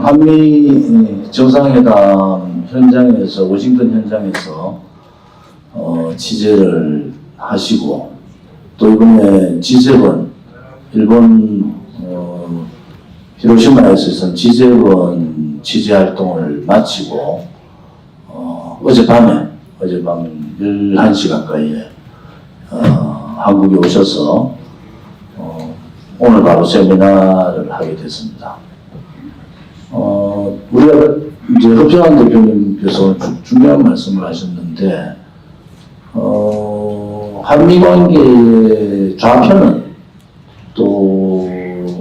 한미 정상회담 현장에서, 워싱턴 현장에서 취재를 하시고, 또 이번에 G7 일본 히로시마에서 G7 취재 활동을 마치고 어젯밤 11시 가까이에 한국에 오셔서 오늘 바로 세미나를 하게 됐습니다. 우리가 이제 허평한 대표님께서 중요한 말씀을 하셨는데, 한미 관계의 좌편은 또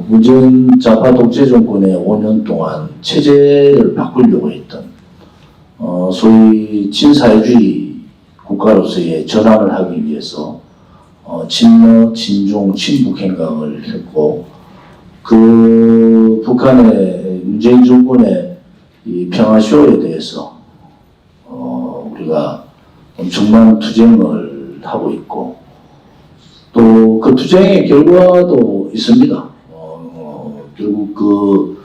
문재인 좌파 독재 정권의 5년 동안 체제를 바꾸려고 했던 소위 친사회주의 국가로서의 전환을 하기 위해서 친러, 친중, 친북 행각을 했고, 그 북한의 문재인 정권의 이 평화쇼에 대해서 우리가 엄청난 투쟁을 하고 있고, 또 그 투쟁의 결과도 있습니다. 결국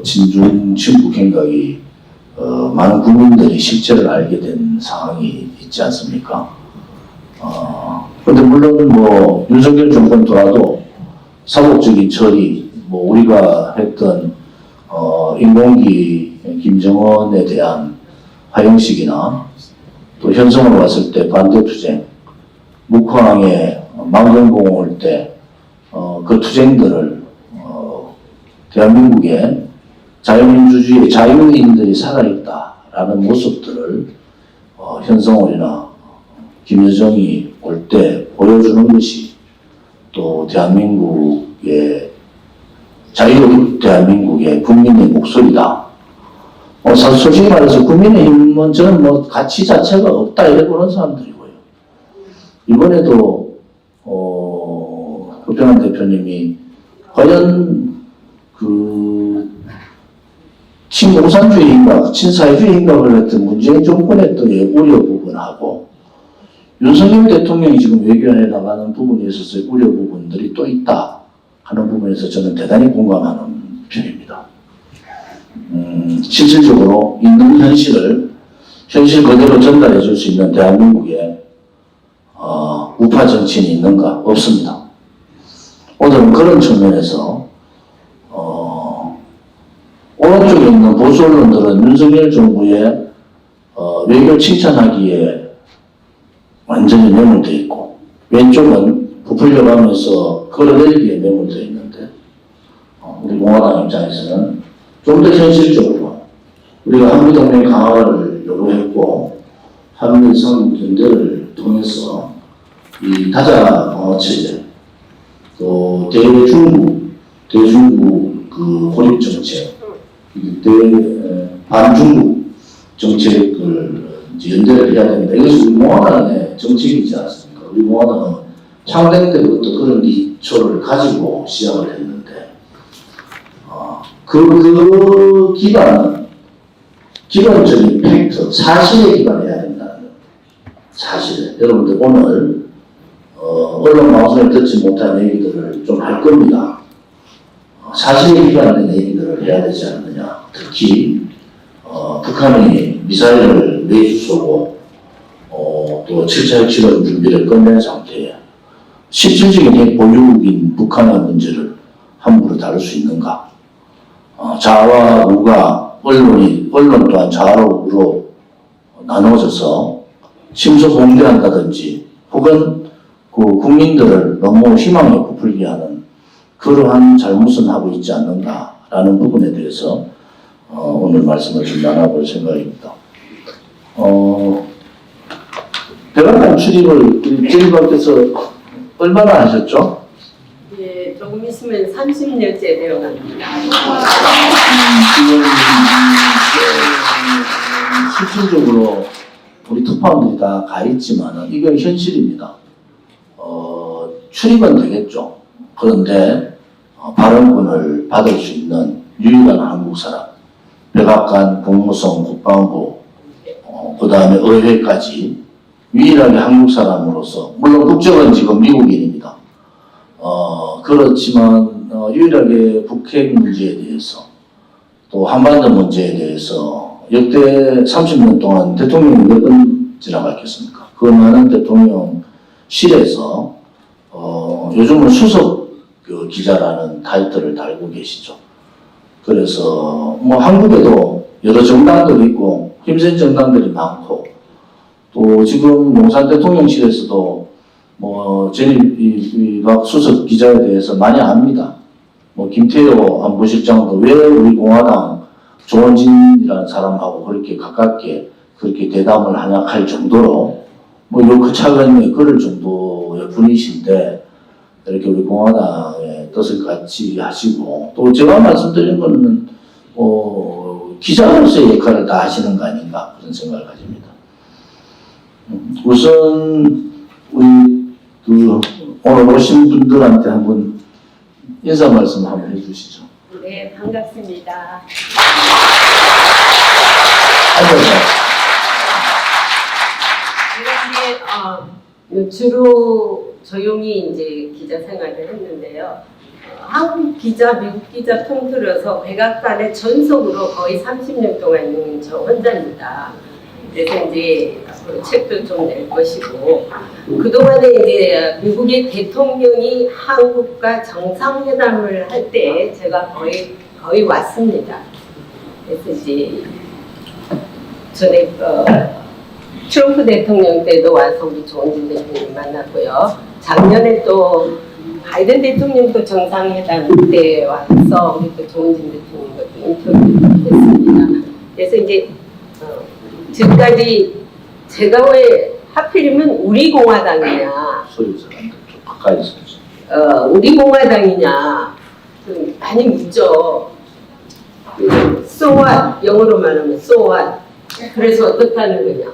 친중, 친북 행각이 많은 국민들이 실체를 알게 된 상황이 있지 않습니까? 그런데 물론 뭐 윤석열 정권 돌아도 사법적인 처리, 뭐 우리가 했던 인공기 김정은에 대한 화형식이나 또 현성으로 왔을 때 반대투쟁, 묵황에 망경봉 올 때 그 투쟁들을 대한민국의 자유민주주의 자유인들이 살아있다라는 모습들을 현성월이나 김여정이 올 때 보여주는 것이 또 대한민국의 대한민국의 국민의 목소리다. 솔직히 말해서 국민의힘은 저는 뭐 가치 자체가 없다 이래 보는 사람들이고요. 이번에도 허평한 대표님이 과연 그 친공산주의인가 친사회주의인가를 했던 문재인 정권의 또 우려 부분하고 윤석열 대통령이 지금 외교에 나가는 부분에 있어서 우려 부분들이 또 있다 하는 부분에서 저는 대단히 공감하는 편입니다. 실질적으로 있는 현실 그대로 전달해 줄 수 있는 대한민국에 우파 정치인이 있는가? 없습니다. 오늘은 그런 측면에서 오른쪽에 있는 보수 언론들은 윤석열 정부의 외교 칭찬하기에 완전히 매몰되어 있고, 왼쪽은 부풀려가면서 끌어내리기에 매몰되어 있는데, 우리 공화당 입장에서는 좀 더 현실적으로 우리가 한미동맹 강화를 요구했고, 한미 성견대를 통해서 이 다자 방어체제, 또 대중국 그 고립 정책, 반중국 정책을 연대를 해야 됩니다. 이것이 우리 공화당의 정책이지 않습니까? 우리 공화당은 창당 때부터 그런 기초를 가지고 시작을 했는데, 그 기반은 기본적인 팩트, 사실에 기반해야 된다는 거예요. 사실에. 여러분들 오늘 언론 방송에 듣지 못한 얘기들을 좀 할 겁니다. 사실에 기반된 얘기들을 해야 되지 않느냐. 특히 북한이 미사일을 매주 쏘고 또 7차 핵실험 준비를 끝낸 상태에 실질적인 핵 보유국인 북한의 문제를 함부로 다룰 수 있는가? 좌와 우가 언론 또한 좌와 우로 나눠져서 심소봉대한다든지 혹은 그 국민들을 너무 희망에 부풀게 하는 그러한 잘못은 하고 있지 않는가라는 부분에 대해서 오늘 말씀을 좀 나눠볼 생각입니다. 백악관 출입을 제일박께서 얼마나 하셨죠? 예, 조금 있으면 30년째 되어갑니다. 지금 실질적으로 우리 특파원들이 다 가 있지만은 이게 현실입니다. 출입은 되겠죠. 그런데 발언권을 받을 수 있는 유일한 한국 사람, 백악관, 국무성, 국방부, 그 다음에 의회까지 유일하게 한국 사람으로서, 물론 국적은 지금 미국인입니다. 그렇지만 유일하게 북핵 문제에 대해서 또 한반도 문제에 대해서 역대 30년 동안 대통령이 몇 번 지나갔겠습니까? 그 많은 대통령실에서 요즘은 수석 기자라는 타이틀을 달고 계시죠. 그래서 뭐 한국에도 여러 정당들이 있고 힘센 정당들이 많고 또 지금 용산 대통령실에서도 뭐 전임 수석 기자에 대해서 많이 압니다. 뭐 김태호 안보실장도 왜 우리 공화당 조원진이라는 사람하고 그렇게 가깝게 그렇게 대담을 하냐 할 정도로 뭐 요 차관에 걸을 정도의 분이신데 이렇게 우리 공화당의 뜻을 같이 하시고 또 제가 말씀드린 거는 기자로서의 역할을 다 하시는 거 아닌가 그런 생각을 가집니다. 우선 우리 오늘 오신 분들한테 한번 인사 말씀 한번 해주시죠. 네, 반갑습니다. 제가 이제 주로 조용히 이제 기자 생활을 했는데요. 한국 기자, 미국 기자 통틀어서 백악관의 전속으로 거의 30년 동안 있는 저 혼자입니다. 그래서 이제 앞으로 책도 좀 낼 것이고 그동안에 이제 미국의 대통령이 한국과 정상회담을 할 때 제가 거의 왔습니다. 그래서 이제 전에 트럼프 대통령 때도 와서 우리 조원진 대통령 만났고요. 작년에 또 바이든 대통령도 정상회담 때 와서 우리 또 조원진 대통령과 또 인터뷰했습니다. 그래서 이제 지금까지 제가 왜 하필이면 우리 공화당이냐, 소리 좀 가까이 있어요. 우리 공화당이냐 많이 묻죠. So what? 영어로 말하면 so what? 그래서 어떻다는 거냐?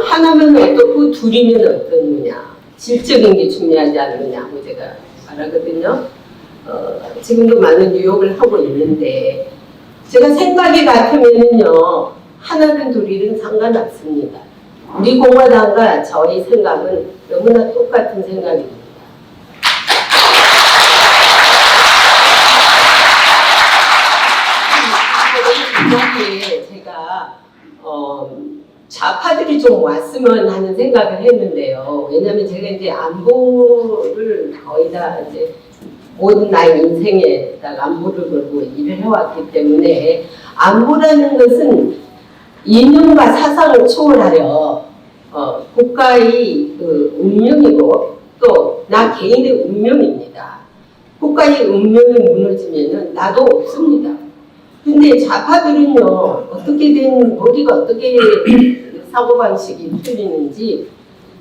하나면 어떻고 둘이면 어떠느냐? 질적인 게 중요하지 않느냐고 제가 말하거든요. 지금도 많은 유혹을 하고 있는데 제가 생각이 같으면은요 하나든 둘이든 상관없습니다. 우리 공화당과 저희 생각은 너무나 똑같은 생각입니다. 이렇게 제가 좌파들이 좀 왔으면 하는 생각을 했는데요. 왜냐하면 제가 이제 안보를 거의 다 이제 모든 나의 인생에다가 안보를 걸고 일을 해왔기 때문에 안보라는 것은 이념과 사상을 초월하여 국가의 운명이고 또 나 개인의 운명입니다. 국가의 운명이 무너지면은 나도 없습니다. 근데 좌파들은요 어떻게 된 머리가 어떻게 사고방식이 틀리는지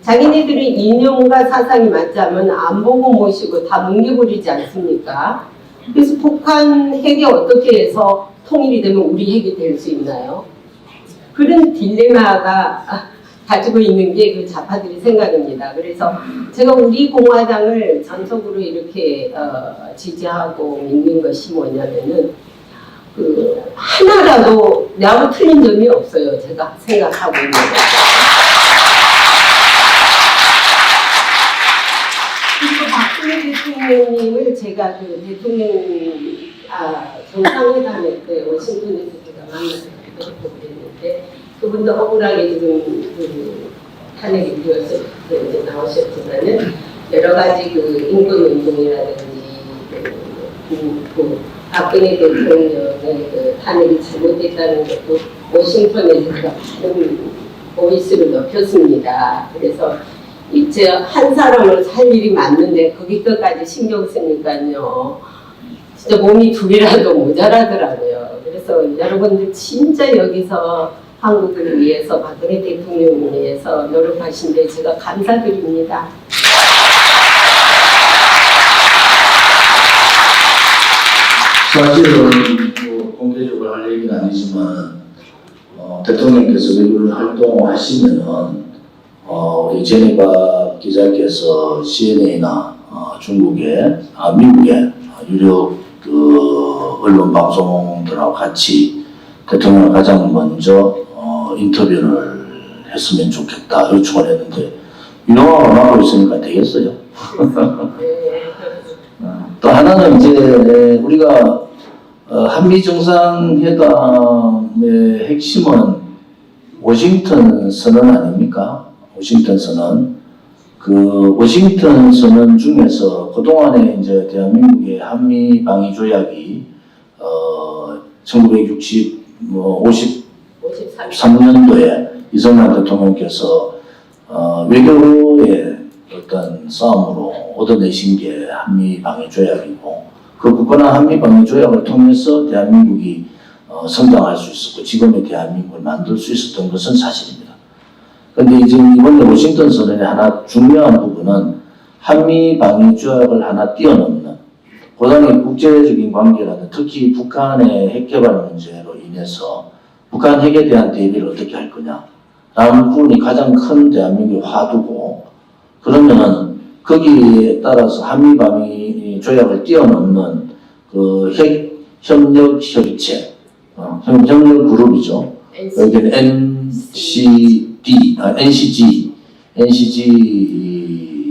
자기네들의 이념과 사상이 맞자면 안 보고 모시고 다 뭉개버리지 않습니까? 그래서 북한 핵이 어떻게 해서 통일이 되면 우리 핵이 될 수 있나요? 그런 딜레마가 가지고 있는 게 그 좌파들의 생각입니다. 그래서 제가 우리 공화당을 전적으로 이렇게 지지하고 믿는 것이 뭐냐면은 하나라도 나하고 틀린 점이 없어요. 제가 생각하고 있는 거. 그리고 박근혜 대통령님을 제가 그 대통령 정상회담회 때 워싱턴에서 제가 만나서 그랬는데 그분도 억울하게 지금 탄핵이 되어서 이제 나오셨지만은 여러 가지 인권 운동이라든지 박근혜 대통령의 탄핵이 잘못됐다는 것도 워싱턴에서 제가 많은 보이스를 높였습니다. 그래서 이제 한 사람을 살 일이 맞는데 거기 끝까지 신경 쓰니까요. 진짜 몸이 둘이라도 모자라더라고요. 그래서 여러분들 진짜 여기서 한국을 위해서 박근혜 대통령을 위해서 노력하신 데 제가 감사드립니다. 사실은 공개적으로 할 얘기는 아니지만 대통령께서 외교 활동을 하시면은 우리 제네바 기자께서 CNA나 중국의 미국의 유력 언론 방송들하고 같이 대통령을 가장 먼저 인터뷰를 했으면 좋겠다 요청을 했는데 유명하고 맡고 있으니까 되겠어요. 또 하나는 이제 우리가 한미 정상회담의 핵심은 워싱턴 선언 아닙니까? 워싱턴 선언. 그 워싱턴 선언 중에서 그동안에 이제 대한민국의 한미 방위 조약이 1953년도에 이승만 대통령께서 외교의 어떤 싸움으로 얻어내신 게 한미 방위 조약이고, 그 굳건한 한미 방위 조약을 통해서 대한민국이 성장할 수 있었고 지금의 대한민국을 만들 수 있었던 것은 사실입니다. 그런데 지금 이번에 워싱턴 선언의 하나 중요한 부분은 한미 방위 조약을 하나 뛰어넘는 고단의 국제적인 관계라는, 특히 북한의 핵 개발 문제로 인해서 북한 핵에 대한 대비를 어떻게 할 거냐 라는 부분이 가장 큰 대한민국의 화두고, 그러면은 거기에 따라서 한미 방위 조약을 뛰어넘는 그 핵 협력 협의체, 협력 그룹이죠. 여기는 NCG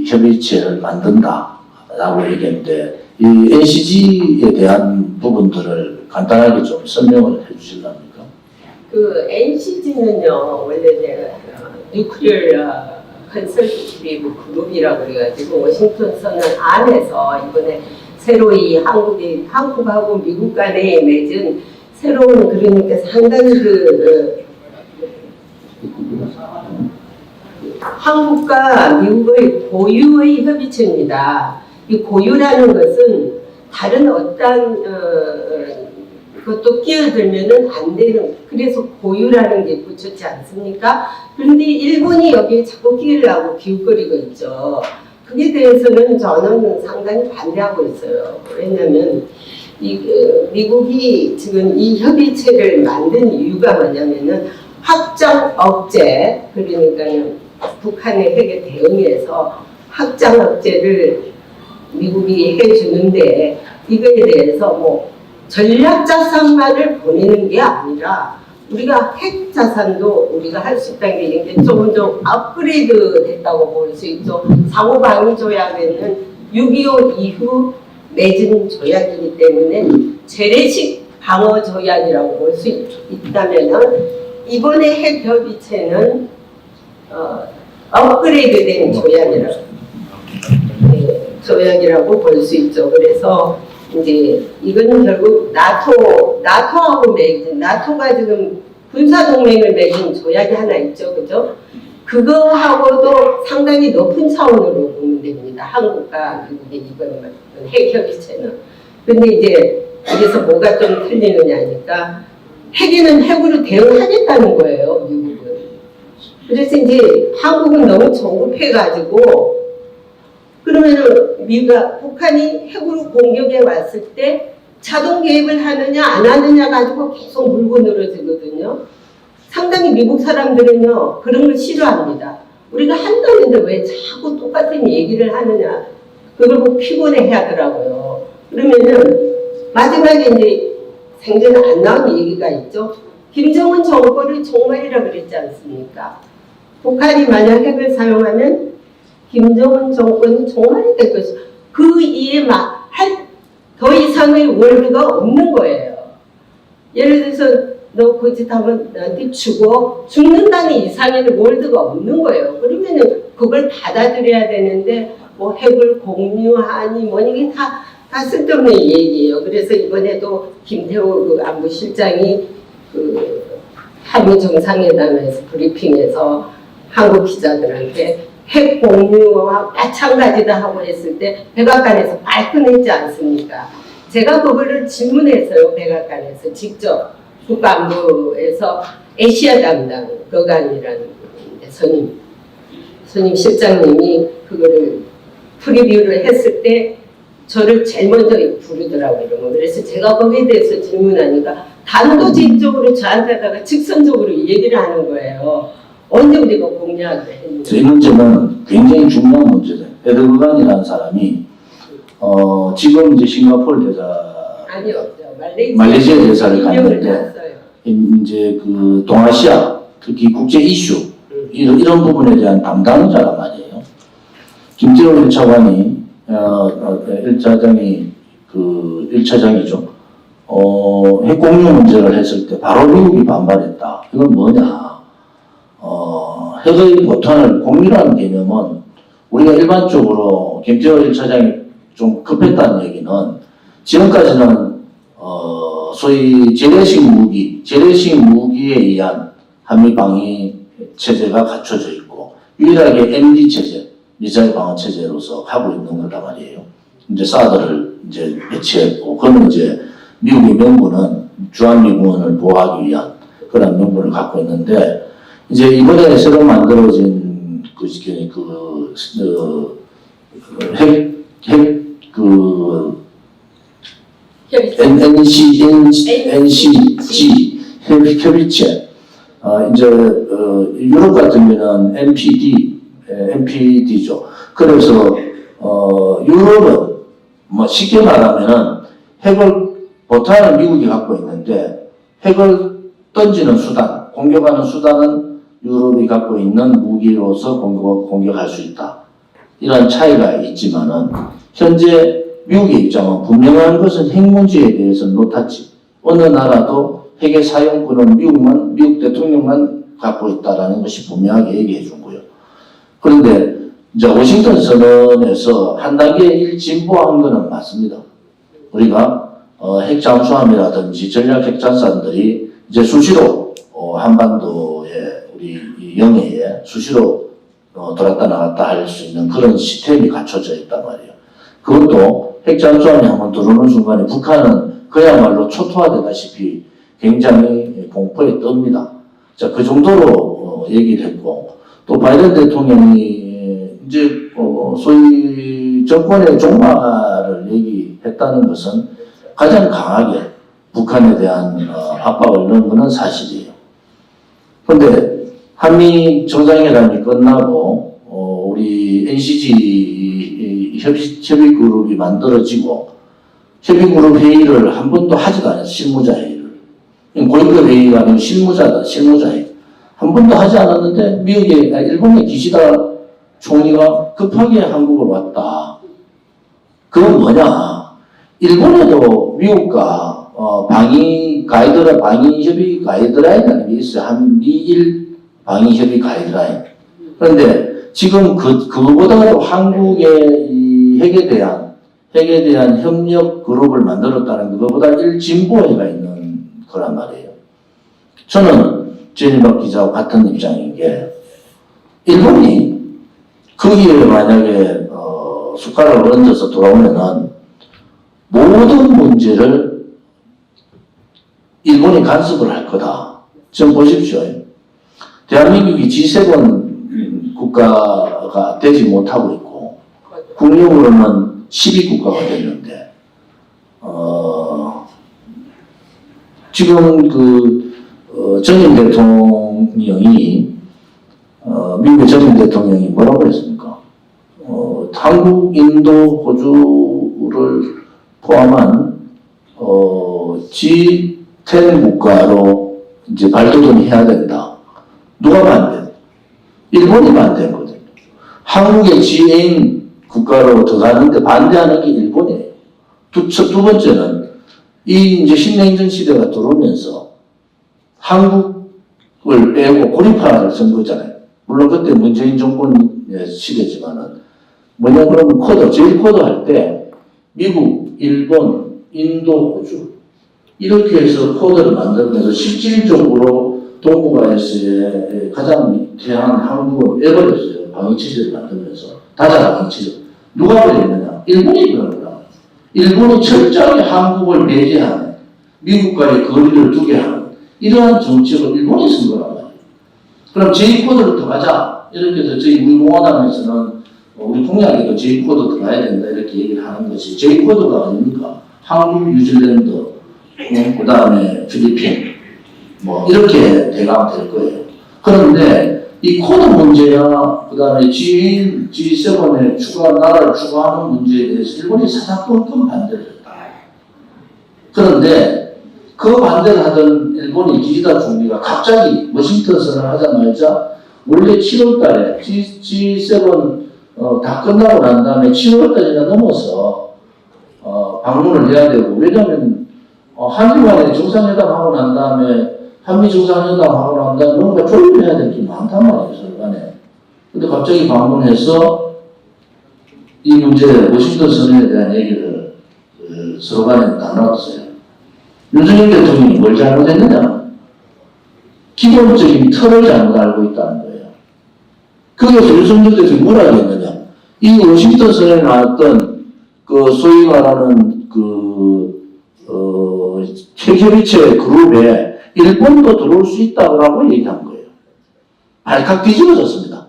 협의체를 만든다라고 얘기했는데, 이 NCG에 대한 부분들을 간단하게 좀 설명을 해주실랍니까? 그 NCG는요 원래 뉴클리어 컨설티브 그룹이라고 그래가지고 워싱턴 선언 안에서 이번에 새로 이 한국하고 미국 간에 맺은 새로운, 그러니까 상당히 한국과 미국의 고유의 협의체입니다. 이 고유라는 것은 다른 어떤 그것도 끼어들면은 안 되는, 그래서 고유라는 게 붙였지 않습니까? 그런데 일본이 여기에 자꾸 끼려고 기웃거리고 있죠. 그에 대해서는 저는 상당히 반대하고 있어요. 왜냐하면 미국이 지금 이 협의체를 만든 이유가 뭐냐면은 확장 억제, 그러니까 북한의 핵에 대응해서 확장 억제를 미국이 해주는데, 이거에 대해서 뭐 전략 자산만을 보내는 게 아니라 우리가 핵 자산도 우리가 할 수 있다는 게 이게 조금 업그레이드 됐다고 볼 수 있죠. 상호 방위 조약에는 6.25 이후 맺은 조약이기 때문에 재래식 방어 조약이라고 볼 수 있다면은, 이번에 핵 협의체는 업그레이드된 조약이라고 볼 수 있죠. 그래서 이제 이거는 결국 나토하고 맺은, 나토가 지금 군사 동맹을 맺은 조약이 하나 있죠, 그죠? 그거하고도 상당히 높은 차원으로 보면 됩니다. 한국과 미국의 이번 핵 협의체는. 근데 이제 여기서 뭐가 좀 틀리느냐니까, 핵에는 핵으로 대응하겠다는 거예요, 미국은. 그래서 이제 한국은 너무 조급해가지고, 그러면은 북한이 핵으로 공격해 왔을 때 자동 개입을 하느냐 안 하느냐 가지고 계속 물고 늘어지거든요. 상당히 미국 사람들은요 그런 걸 싫어합니다. 우리가 한다는데 왜 자꾸 똑같은 얘기를 하느냐, 그걸 보고 피곤해 하더라고요. 그러면은 마지막에 이제 생전에 안 나온 얘기가 있죠. 김정은 정권을 종말이라 그랬지 않습니까? 북한이 만약 핵을 사용하면 김정은 정권이 종말이 될 것이다. 그 이에 더 이상의 월드가 없는 거예요. 예를 들어서 너 그 짓 하면 나한테 죽는다는 이상의 월드가 없는 거예요. 그러면은 그걸 받아들여야 되는데 뭐 핵을 공유하니 뭐니 이게 다 쓸데없는 얘기예요. 그래서 이번에도 김태호 그 안보실장이 그 한미 정상회담에서 브리핑에서 한국 기자들한테 핵 공유와 마찬가지다 하고 했을 때 백악관에서 발끈했지 않습니까? 제가 그거를 질문했어요. 백악관에서 직접 국가안보에서 애시아 담당 거간이라는 선임 실장님이 그거를 프리뷰를 했을 때 저를 제일 먼저 부르더라고요. 그래서 제가 거기에 대해서 질문하니까 단도직입적으로 저한테다가 직선적으로 얘기를 하는 거예요. 언제 우리가 공략을 했는지. 이 문제는 굉장히 중요한 문제죠. 에르도간이라는 사람이 지금 이제 싱가포르 대사, 아니요, 말레이시아 대사를 갔는데 이제 그 동아시아 특히 국제 이슈 이런 부분에 대한 담당자란 말이에요. 김태호 1차관이 1차장이 그 1차장이죠. 핵 공유 문제를 했을 때 바로 미국이 반발했다. 이건 뭐냐? 핵의 보탄을 공유라는 개념은 우리가 일반적으로 김태호 1차장이 좀 급했다는 얘기는 지금까지는 소위 재래식 무기에 의한 한미 방위 체제가 갖춰져 있고 유일하게 MD 체제, 미사일 방어 체제로서 하고 있는 거단 말이에요. 이제 사드를 이제 배치했고, 그러면 이제 미국의 명분은 주한미군을 보호하기 위한 그런 명분을 갖고 있는데, 이제 이번에 새로 만들어진 NCG 협의체, 이제 유럽 같은 경우는 NPD죠. 그래서 유럽은 뭐 쉽게 말하면은 보탄을 미국이 갖고 있는데 핵을 던지는 수단, 공격하는 수단은 유럽이 갖고 있는 무기로서 공격할 수 있다. 이런 차이가 있지만은 현재 미국의 입장은 분명한 것은 핵 문제에 대해서는 놓았지. 어느 나라도 핵의 사용권은 미국 대통령만 갖고 있다라는 것이 분명하게 얘기해 준 거예요. 그런데 이제 워싱턴 선언에서 한 단계 일진보한 거는 맞습니다. 우리가 핵 잠수함이라든지 전략 핵 잔산들이 이제 수시로 한반도의 우리 영해에 수시로 들었다 나갔다 할 수 있는 그런 시스템이 갖춰져 있단 말이에요. 그것도 핵 잠수함이 한번 들어오는 순간에 북한은 그야말로 초토화되다시피 굉장히 공포에 떱니다. 자, 그 정도로 얘기를 했고, 또 바이든 대통령이 이제 소위 정권의 종말을 얘기했다는 것은 가장 강하게 북한에 대한 압박을 넣은 것은 사실이에요. 그런데 한미 정상회담이 끝나고 우리 NCG 협의그룹이 만들어지고 협의그룹 회의를 한 번도 하지도 않았어요. 실무자 회의를. 고위급 회의가 아니고 실무자 회의. 한 번도 하지 않았는데 일본의 기시다 총리가 급하게 한국을 왔다. 그건 뭐냐? 일본에도 미국과 방위 협의 가이드라인이라는 게 있어요. 한미일 방위 협의 가이드라인. 그런데 지금 그거보다도 한국의 이 핵에 대한 협력 그룹을 만들었다는 그거보다 일진보회가 있는 거란 말이에요. 저는 전일박 기자와 같은 입장인 게 일본이 거기에 만약에 숟가락을 얹어서 돌아오면은 모든 문제를 일본이 간섭을 할 거다. 지금 보십시오. 대한민국이 G7 국가가 되지 못하고 있고 국력으로는 12국가가 됐는데 지금 전임 대통령이 미국의 전임 대통령이 뭐라고 했습니까? 한국, 인도, 호주를 포함한 G10 국가로 이제 발돋움해야 된다. 누가 반대? 일본이 반대거든요. 한국의 G8 국가로 들어가는데 반대하는 게 일본이에요. 두 번째는 이 이제 신냉전 시대가 들어오면서 한국을 빼고 고립화를 선 거잖아요. 물론 그때 문재인 정권 시대지만은 뭐냐 그러면 제일 코드 할 때 미국, 일본, 인도, 호주 이렇게 해서 코드를 만들면서 실질적으로 동북아에서의 가장 밑에한 한국을 빼버렸어요. 방위체제를 만들면서 다자 방위체제. 누가 그랬느냐? 일본이 그런 거다. 일본이 철저하게 한국을 배제하는 미국과의 거리를 두게 하는 이러한 정책을 일본이 쓴 거란 말이에요. 그럼 제2코드를 들어가자. 이렇게 해서 저희 우리 공화당에서는 우리 공약에도 제2코드 들어가야 된다 이렇게 얘기를 하는 것이 제2코드가 아닙니까? 한국, 뉴질랜드, 그 다음에 필리핀 뭐 이렇게 대강 될 거예요. 그런데 이 코드 문제야 그 다음에 G7에 나라를 추가하는 문제에 대해서 일본이 사사건건 반대를 했다. 그런데 그 반대를 하던 일본의 기시다 총리가 갑자기 워싱턴 선언을 하자마자 원래 7월 달에 G7 다 끝나고 난 다음에 7월까지나 넘어서 방문을 해야 되고, 왜냐하면 한미 간에 정상회담 하고 난 다음에 한미 정상회담 하고 난 다음에 뭔가 조율해야 될 게 많단 말이에요, 서로 간에. 근데 갑자기 방문해서 이 문제, 워싱턴 선언에 대한 얘기를 서로 간에 나눴어요. 윤석열 대통령이 뭘 잘못했느냐? 기본적인 틀을 잘못 알고 있다는 거예요. 거기서 윤석열 대통령이 뭐라 했느냐? 이 워싱턴 선언에 나왔던 그 소위 말하는 핵협의체 그룹에 일본도 들어올 수 있다고 얘기한 거예요. 발칵 뒤집어졌습니다.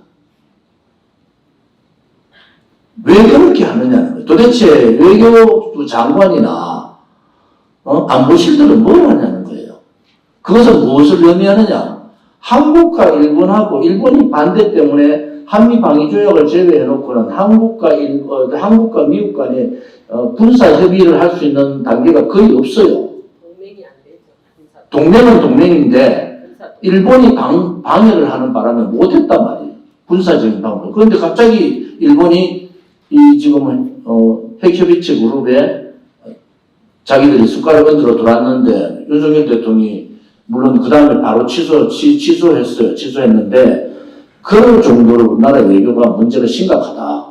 왜 그렇게 하느냐는 거예요. 도대체 외교부 장관이나 안보실들은 뭘 하냐는 거예요. 그것은 무엇을 의미하느냐? 한국과 일본하고 일본이 반대 때문에 한미 방위 조약을 제외해놓고는 한국과 미국 간에 군사 협의를 할 수 있는 단계가 거의 없어요. 동맹이 안 되죠. 동맹은 동맹인데 일본이 방해를 하는 바람에 못했단 말이에요. 군사적인 방법. 그런데 갑자기 일본이 이 지금 핵협의체 그룹에 자기들이 숟가락 얹으러 들어왔는데 윤석열 대통령이 물론 그 다음에 바로 취소했어요. 취소했는데 그럴 정도로 우리나라 외교가 문제가 심각하다.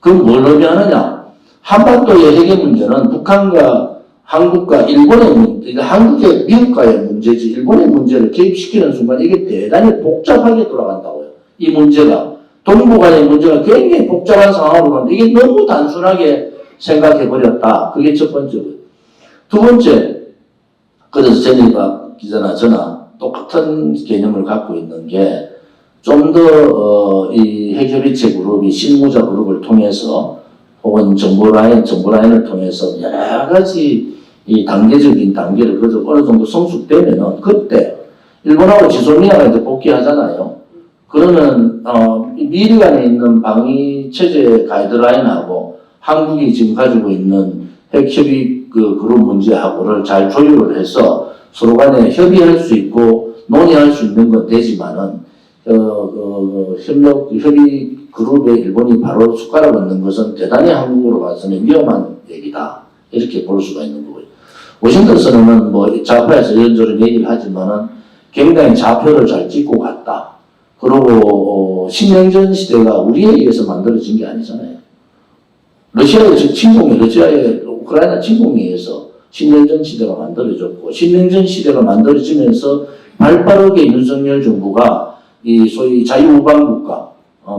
그럼 뭘 의미하느냐? 한반도의 핵의 문제는 북한과 한국과 일본의 문제, 한국의 미국과의 문제지 일본의 문제를 개입시키는 순간 이게 대단히 복잡하게 돌아간다고요. 이 문제가 동북 간의 문제가 굉장히 복잡한 상황으로 가는데 이게 너무 단순하게 생각해버렸다. 그게 첫 번째고요. 두 번째, 그래서 제니박 기자나 저나 똑같은 개념을 갖고 있는 게 좀 더 이 핵협의체 그룹이 실무자 그룹을 통해서 혹은 정보라인을 통해서 여러 가지 이 단계적인 단계를 그래도 어느 정도 성숙되면은 그때 일본하고 지소미아가 이제 복귀하잖아요. 그러면 미리 간에 있는 방위 체제 가이드라인하고 한국이 지금 가지고 있는 핵협의 그룹 문제하고를 잘 조율을 해서 서로 간에 협의할 수 있고 논의할 수 있는 건 되지만은 협의 그룹에 일본이 바로 숟가락 얹는 것은 대단히 한국으로 봐서는 위험한 얘기다. 이렇게 볼 수가 있는 거고요. 워싱턴 선언은 뭐 좌파에서 이런저런 얘기를 하지만은 굉장히 좌표를 잘 찍고 갔다. 그리고 신냉전 시대가 우리에 의해서 만들어진 게 아니잖아요. 러시아의 우크라이나 침공에 의해서 신냉전 시대가 만들어졌고 신냉전 시대가 만들어지면서 발빠르게 윤석열 정부가 이 소위 자유우방국가,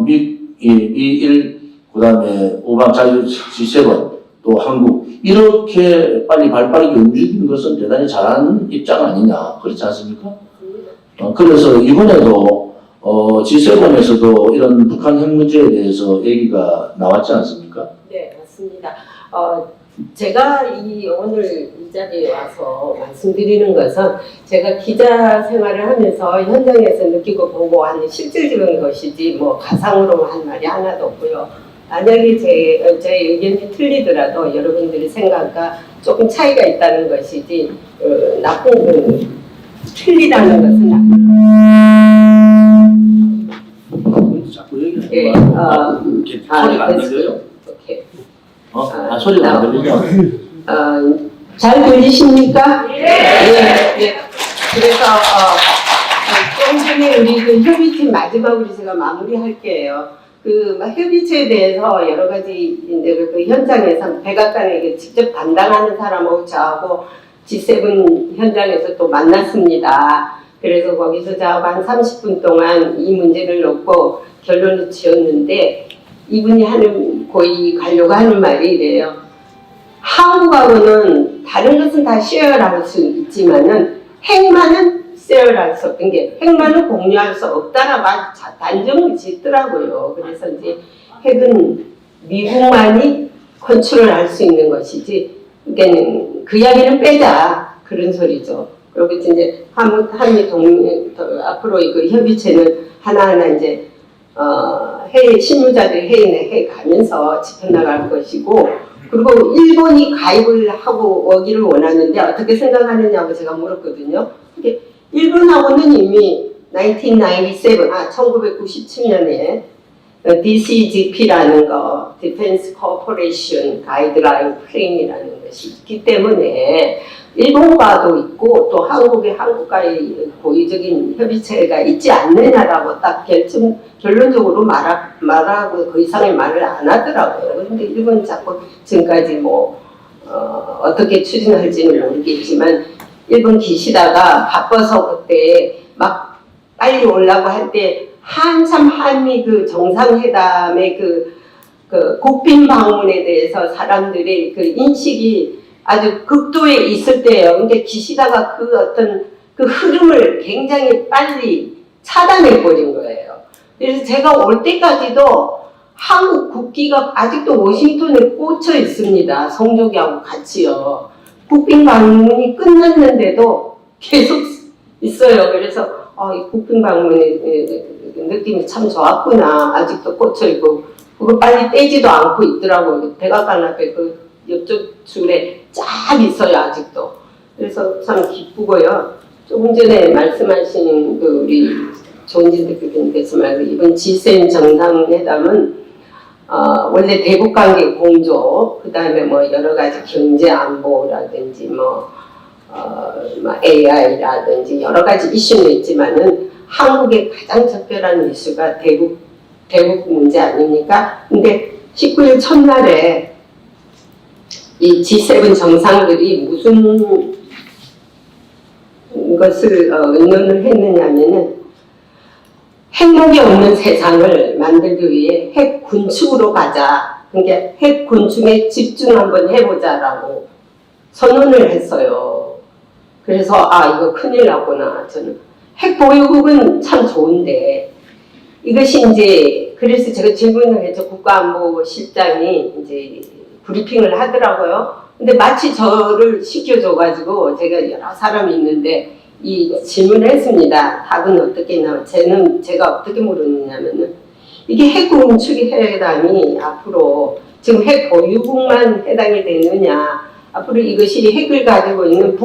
미일, 그 다음에 우방 자유 G7, 또 한국, 이렇게 빨리 발빠르게 움직이는 것은 대단히 잘하는 입장 아니냐, 그렇지 않습니까? 그래서 이번에도, G7에서도 이런 북한 핵 문제에 대해서 얘기가 나왔지 않습니까? 네, 맞습니다. 제가 오늘 이 자리에 와서 말씀드리는 것은 제가 기자 생활을 하면서 현장에서 느끼고 보고 하는 실질적인 것이지 뭐 가상으로 한 말이 하나도 없고요. 만약에 제 의견이 틀리더라도 여러분들의 생각과 조금 차이가 있다는 것이지 틀리다는 것은 자꾸 얘기하는 예, 소리가 안 들려요? 오케이. 소리가 안 들리죠? 잘 들리십니까? 네. 네. 그래서 좀 전에 우리 그 협의체 마지막으로 제가 마무리할게요. 그 협의체에 대해서 여러 가지 이제 그 현장에서 백악관에 직접 담당하는 사람하고 저하고 G7 현장에서 또 만났습니다. 그래서 거기서 저하고 한 30분 동안 이 문제를 놓고 결론을 지었는데 이분이 거의 가려고 하는 말이 이래요. 한국하고는 다른 것은 다 쉐어할 수 있지만은 핵만은 쉐어할 수 없는 게 핵만은 공유할 수 없다라고 단정을 짓더라고요. 그래서 이제 핵은 미국만이 컨트롤할 수 있는 것이지, 그러니까 그 이야기는 빼자 그런 소리죠. 그리고 이제 한미 동맹 앞으로 그 협의체는 하나하나 이제 실무자들이 회의에 해 가면서 지켜나갈 것이고. 그리고 일본이 가입을 하고 오기를 원하는데 어떻게 생각하느냐고 제가 물었거든요. 일본하고는 이미 1997년에 DCGP라는 거, Defense Cooperation Guideline Frame이라는 것이 있기 때문에 일본과도 있고 또 한국과의 고의적인 협의체가 있지 않느냐라고 딱 결론적으로 말하고 그 이상의 말을 안 하더라고요. 그런데 일본은 자꾸 지금까지 뭐 어떻게 추진할지는 모르겠지만 일본 기시다가 바빠서 그때 막 빨리 오려고 할 때 한참 한미 그 정상회담의 그 국빈 방문에 대해서 사람들의 그 인식이 아주 극도에 있을 때예요. 근데 기시다가 그 어떤 그 흐름을 굉장히 빨리 차단해 버린 거예요. 그래서 제가 올 때까지도 한국 국기가 아직도 워싱턴에 꽂혀 있습니다. 성조기하고 같이요. 국빈 방문이 끝났는데도 계속 있어요. 그래서 이 국빈 방문의 느낌이 참 좋았구나. 아직도 꽂혀 있고 그거 빨리 떼지도 않고 있더라고요. 백악관 앞에 그 옆쪽 줄에 쫙 있어요. 아직도. 그래서 참 기쁘고요. 조금 전에 말씀하신 그 우리 조은진 대표님께서 말고 이번 G7 정상회담은 원래 대북관계 공조, 그 다음에 뭐 여러 가지 경제 안보라든지 뭐 AI라든지 여러 가지 이슈는 있지만은 한국의 가장 적절한 이슈가 대북 문제 아닙니까? 근데 19일 첫날에 이 G7 정상들이 무슨 것을 의논을 했느냐면은 핵무기 없는 세상을 만들기 위해 핵 군축으로 가자. 그러니까 핵 군축에 집중 한번 해보자라고 선언을 했어요. 그래서 이거 큰일 났구나. 저는 핵 보유국은 참 좋은데 이것이 이제 그래서 제가 질문을 했죠. 국가안보실장이 이제 브리핑을 하더라고요. 근데 마치 저를 시켜줘가지고 제가 여러 사람이 있는데 이 질문을 했습니다. 답은 어떻게 나와? 제가 어떻게 물었냐면은 이게 핵 군축 회담이 앞으로 지금 핵 보유국만 해당이 되느냐? 앞으로 이것이 핵을 가지고 있는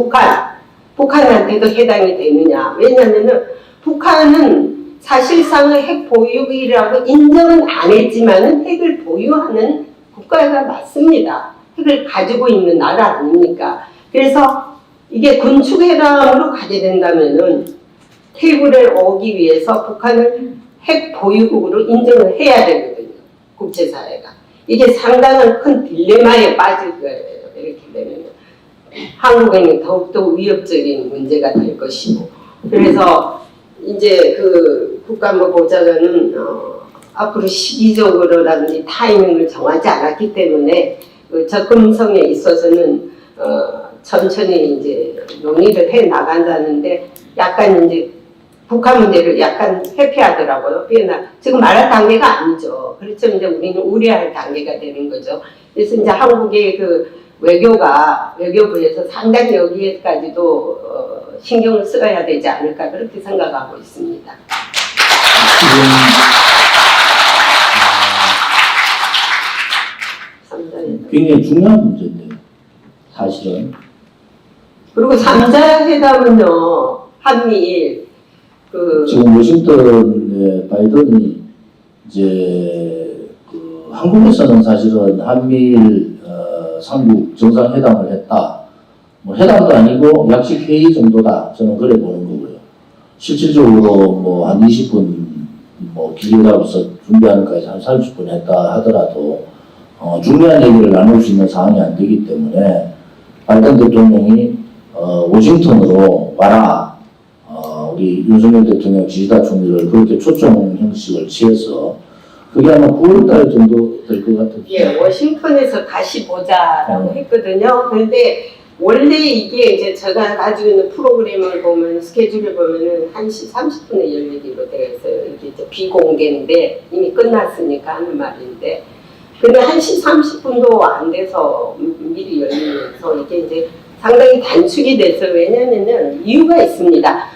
북한한테도 해당이 되느냐? 왜냐면은 북한은 사실상의 핵 보유국이라고 인정은 안 했지만은 핵을 보유하는 국가가 맞습니다. 핵을 가지고 있는 나라 아닙니까? 그래서 이게 군축회담으로 가게 된다면은 테이블에 오기 위해서 북한을 핵 보유국으로 인정을 해야 되거든요. 국제사회가. 이게 상당한 큰 딜레마에 빠질 거예요. 이렇게 되면 한국에는 더욱더 위협적인 문제가 될 것이고. 그래서 이제 그 국가안보보좌관은 앞으로 시기적으로라든지 타이밍을 정하지 않았기 때문에 그 접근성에 있어서는 천천히 이제 논의를 해 나간다는데 약간 이제 북한 문제를 약간 회피하더라고요. 지금 말할 단계가 아니죠. 그렇죠. 이제 우리는 우려할 단계가 되는 거죠. 그래서 이제 한국의 그 외교부에서 상당히 여기에까지도 신경을 써야 되지 않을까 그렇게 생각하고 있습니다. 굉장히 중요한 문제인데요. 사실은. 그리고 3자 회담은요. 한미일 지금 워싱턴에 바이든이 이제 한국에서는 사실은 한미일 삼국 정상회담을 했다. 뭐 회담도 아니고 약식 회의 정도다. 저는 그래 보는 거고요. 실질적으로 뭐 한 20분 뭐 길게 잡아서 준비하는 것까지 한 30분 했다 하더라도 중요한 얘기를 나눌 수 있는 상황이 안 되기 때문에 바이든 대통령이 워싱턴으로 와라. 우리 윤석열 대통령 지지다 총리를 그렇게 초청 형식을 취해서 그게 아마 9월달 정도 될 것 같아요. 예, 워싱턴에서 다시 보자라고 했거든요. 그런데 원래 이게 이제 제가 가지고 있는 프로그램을 보면 스케줄을 보면은 1시 30분에 열리기로 되어 있어요. 이게 이제 비공개인데 이미 끝났으니까 하는 말인데. 근데 1시 30분도 안 돼서 미리 열리면서 이게 이제 상당히 단축이 돼서 왜냐면은 이유가 있습니다.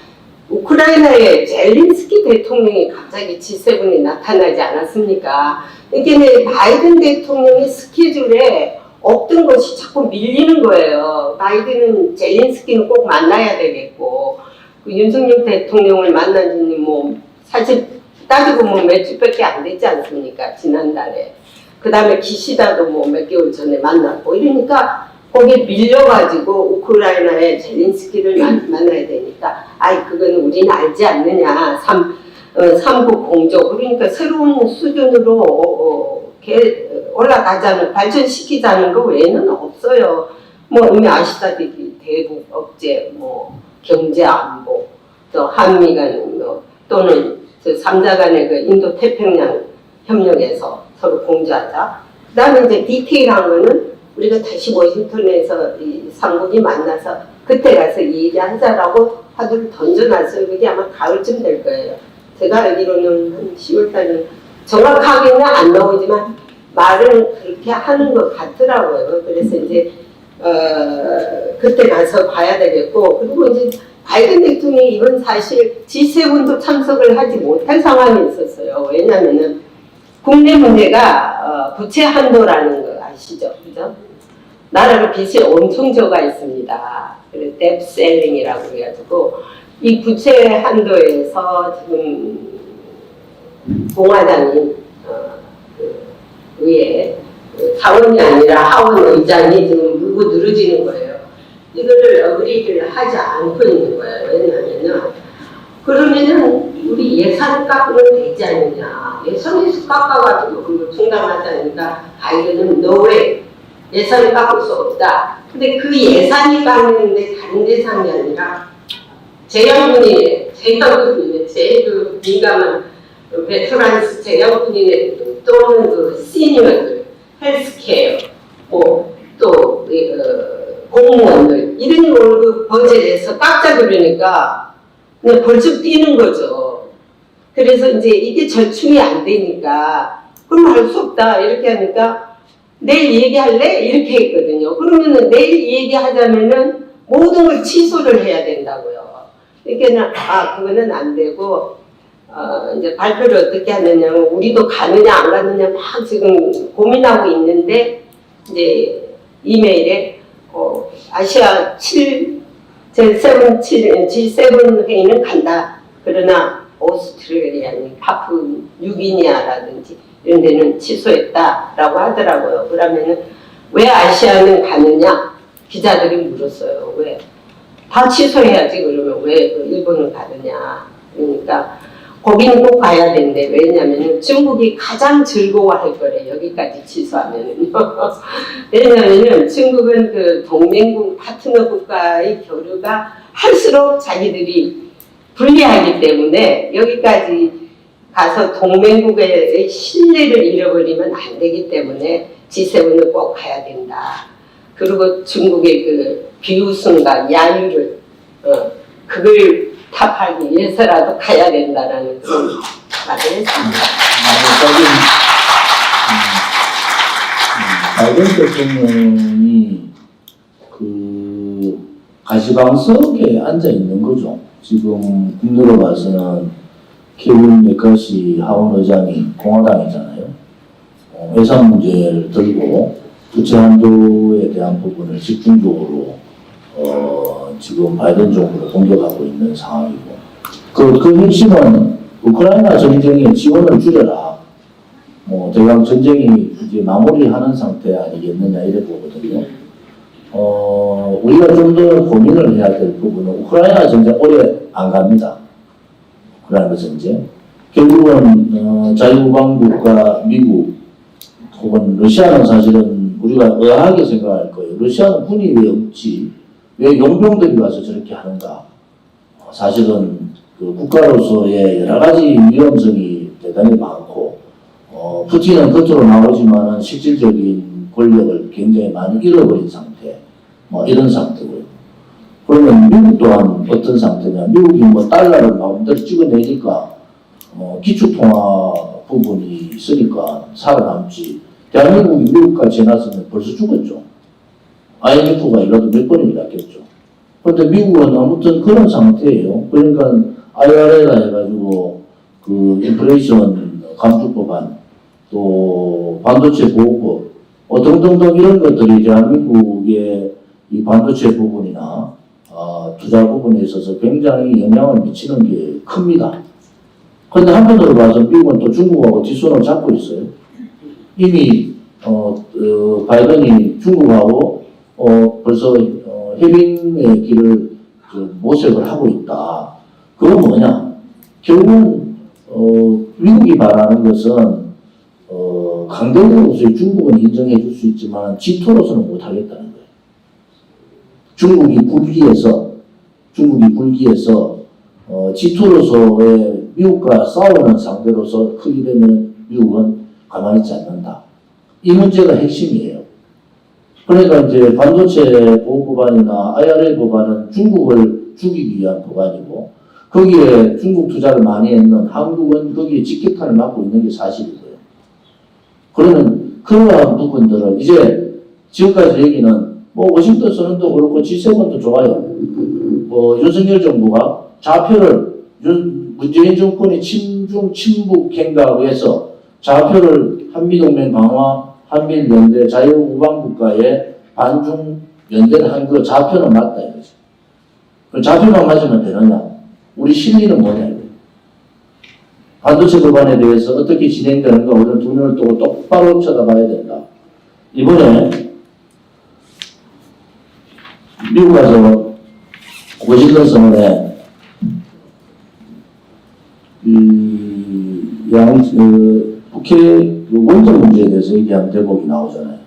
우크라이나의 젤린스키 대통령이 갑자기 G7에 나타나지 않았습니까? 이게 바이든 대통령의 스케줄에 없던 것이 자꾸 밀리는 거예요. 바이든은 젤린스키는 꼭 만나야 되겠고, 윤석열 대통령을 만난 지는 뭐 사실 따지고 뭐 몇 주밖에 안 됐지 않습니까? 지난달에. 그 다음에 기시다도 뭐 몇 개월 전에 만났고 이러니까 거기에 밀려가지고 우크라이나의 젤린스키를 만나야 되니까 그건 우리는 알지 않느냐 삼국 공조 그러니까 새로운 수준으로 올라가자는 발전시키자는 거 외에는 없어요. 뭐 이미 아시다시피 대북 억제, 뭐 경제 안보, 또 한미 간 또는 저 3자 간의 그 인도 태평양 협력에서 서로 공조하자. 그다음에 이제 디테일한 거는 우리가 다시 워싱턴에서 이 삼국이 만나서 그때 가서 이 얘기하자라고 화두를 던져놨어요. 그게 아마 가을쯤 될 거예요. 제가 알기로는 한 10월 달에 정확하게는 안 나오지만 말은 그렇게 하는 것 같더라고요. 그래서 이제 그때 가서 봐야 되겠고 그리고 이제 바이든 대통령이 이번 사실 G7도 참석을 하지 못할 상황이 있었어요. 왜냐하면은 국내 문제가 부채 한도라는 거 아시죠? 그죠? 나라가 빚이 엄청 적어 있습니다. 그래서 뎁 셀링이라고 해가지고 이 부채 한도에서 지금 공화당이 의회 상원이 아니라 하원 의장이 지금 물고 늘어지는 거예요. 이거를 어그리를 하지 않고 있는 거예요. 왜냐하면은 그러면은 우리 예산 깎으면 되지 않느냐. 예산에서 깎아가지고 그걸 충당하자니까 바이든은 no way. 예산을 깎을 수 없다. 근데 그 예산이 깎는데 다른 대상이 아니라 재량분이 제일 그 민감한 베테랑스 재량분이네 또는 그 시니어들, 헬스케어, 또 공무원들 이런 월급 버젯에서 깎자 그러니까 그냥 벌쩍 뛰는 거죠. 그래서 이제 이게 절충이 안 되니까 그럼 할 수 없다 이렇게 하니까 내일 얘기할래? 이렇게 했거든요. 그러면은 내일 얘기하자면은 모든 걸 취소를 해야 된다고요. 그러니까 그거는 안 되고 이제 발표를 어떻게 하느냐, 우리도 가느냐 안 가느냐 막 지금 고민하고 있는데 이제 이메일에 아시아 G7 회의는 간다. 그러나 오스트레일리아, 파푸 뉴기니아라든지 이런 데는 취소했다라고 하더라고요. 그러면은 왜 아시아는 가느냐? 기자들이 물었어요. 왜? 다 취소해야지. 그러면 왜 일본은 가느냐? 그러니까 거기는 꼭 가야 된대. 왜냐면은 중국이 가장 즐거워할 거래. 여기까지 취소하면은요. 왜냐면은 중국은 그 동맹국 파트너 국가의 교류가 할수록 자기들이 불리하기 때문에 여기까지 가서 동맹국의 신뢰를 잃어버리면 안 되기 때문에 G7은 꼭 가야 된다. 그리고 중국의 그 비웃음과 야유를 그걸 타파하기 위해서라도 가야 된다라는 그런 말을 했습니다. 바이든 대통령이 그 가시방석에 앉아 있는 거죠. 지금 국내로 봐서는 케빈 메커시 하원 의장이 공화당이잖아요. 예산 문제를 들고 부채 한도에 대한 부분을 집중적으로 지금 바이든 정부를 공격하고 있는 상황이고 그 핵심은 우크라이나 전쟁에 지원을 줄여라. 대강 전쟁이 이제 마무리하는 상태 아니겠느냐 이래 보거든요. 우리가 좀 더 고민을 해야 될 부분은 우크라이나 전쟁 오래 안 갑니다. 우크라이나 전쟁. 결국은 자유국가국가 미국 혹은 러시아는 사실은 우리가 의아하게 생각할 거예요. 러시아는 군이 왜 없지? 왜 용병들이 와서 저렇게 하는가? 사실은 그 국가로서의 여러 가지 위험성이 대단히 많고, 푸틴은 겉으로 나오지만은 실질적인 권력을 굉장히 많이 잃어버린 상태, 이런 상태고요. 그러면 미국 또한 어떤 상태냐? 미국이 달러를 마음대로 찍어내니까, 기축통화 부분이 있으니까 살아남지. 대한민국이 미국까지 해놨으면 벌써 죽었죠. IMF가 일라도 몇 번이나 났겠죠. 그런데 미국은 아무튼 그런 상태예요. 그러니까 IRA라 해가지고 그 인플레이션 감축법안 또 반도체 보호법 등등등 이런 것들이 대한민국의 이 반도체 부분이나 투자 부분에 있어서 굉장히 영향을 미치는 게 큽니다. 그런데 한편으로 봐서 미국은 또 중국하고 뒷손을 잡고 있어요. 이미 바이든이 중국하고 벌써 해빙의 길을 모색을 하고 있다. 그건 뭐냐? 결국은 미국이 바라는 것은 강대국으로서의 중국은 인정해 줄 수 있지만 지토로서는 못 하겠다는 거예요. 중국이 불기해서 지토로서의 미국과 싸우는 상대로서 크게 되면 미국은 가만히 있지 않는다. 이 문제가 핵심이에요. 그러니까 이제 반도체 보호 법안이나 IRA 법안은 중국을 죽이기 위한 법안이고 거기에 중국 투자를 많이 했는 한국은 거기에 직격탄을 맞고 있는 게 사실이고요. 그러면 그러한 부분들을 이제 지금까지 얘기는 뭐 워싱턴 선언도 그렇고 G7도 좋아요. 윤석열 정부가 좌표를 문재인 정권의 친중 친북 행각에서 좌표를 한미동맹 강화, 한미연대 자유우방국가의 반중 연대를 한 그 좌표는 맞다 이거죠. 그 좌표만 맞으면 되느냐? 우리 실리는 뭐냐? 반도체 법안에 대해서 어떻게 진행되는가 우리는 두 눈을 뜨고 똑바로 쳐다봐야 된다. 이번에 미국 가서 워싱턴 선언에 북해 원전 문제에 대해서 얘기한 대목이 나오잖아요.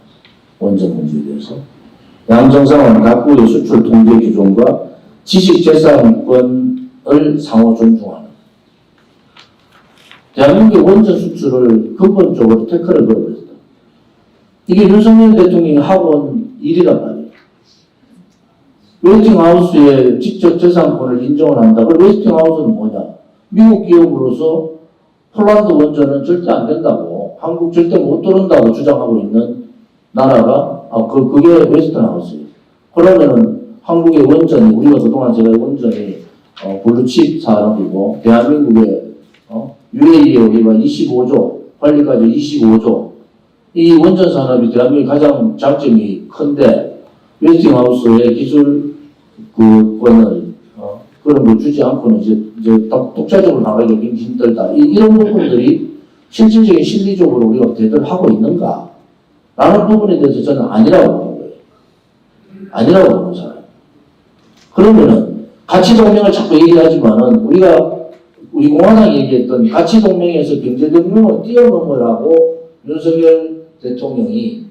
원전 문제에 대해서. 양 정상은 각국의 수출 통제 기준과 지식재산권을 상호 존중하는. 대한민국의 원전 수출을 근본적으로 태클을 걸어버렸다. 이게 윤석열 대통령이 하고 온 일이란 말이에요. 웨스팅하우스의 직접 재산권을 인정을 한다. 그럼 웨스팅하우스는 뭐냐? 미국 기업으로서 폴란드 원전은 절대 안 된다고, 한국 절대 못 들어온다고 주장하고 있는 나라가, 그게 웨스팅하우스예요. 그러면은 한국의 원전이, 우리가 그동안 제가 원전이, 블루칩 산업이고, 대한민국의, UAE 우리가 25조, 관리까지 25조, 이 원전 산업이 대한민국의 가장 장점이 큰데, 웨스팅하우스의 기술 권을 그런 걸 주지 않고는 이제 독자적으로 나가기가 굉장히 힘들다. 이런 부분들이 실질적인 실리적으로 우리가 제대로 하고 있는가? 라는 부분에 대해서 저는 아니라고 보는 거예요. 아니라고 보는 사람. 그러면은 가치동맹을 자꾸 얘기하지만은 우리 공화당이 얘기했던 가치동맹에서 경제동맹을 뛰어넘으라고 윤석열 대통령이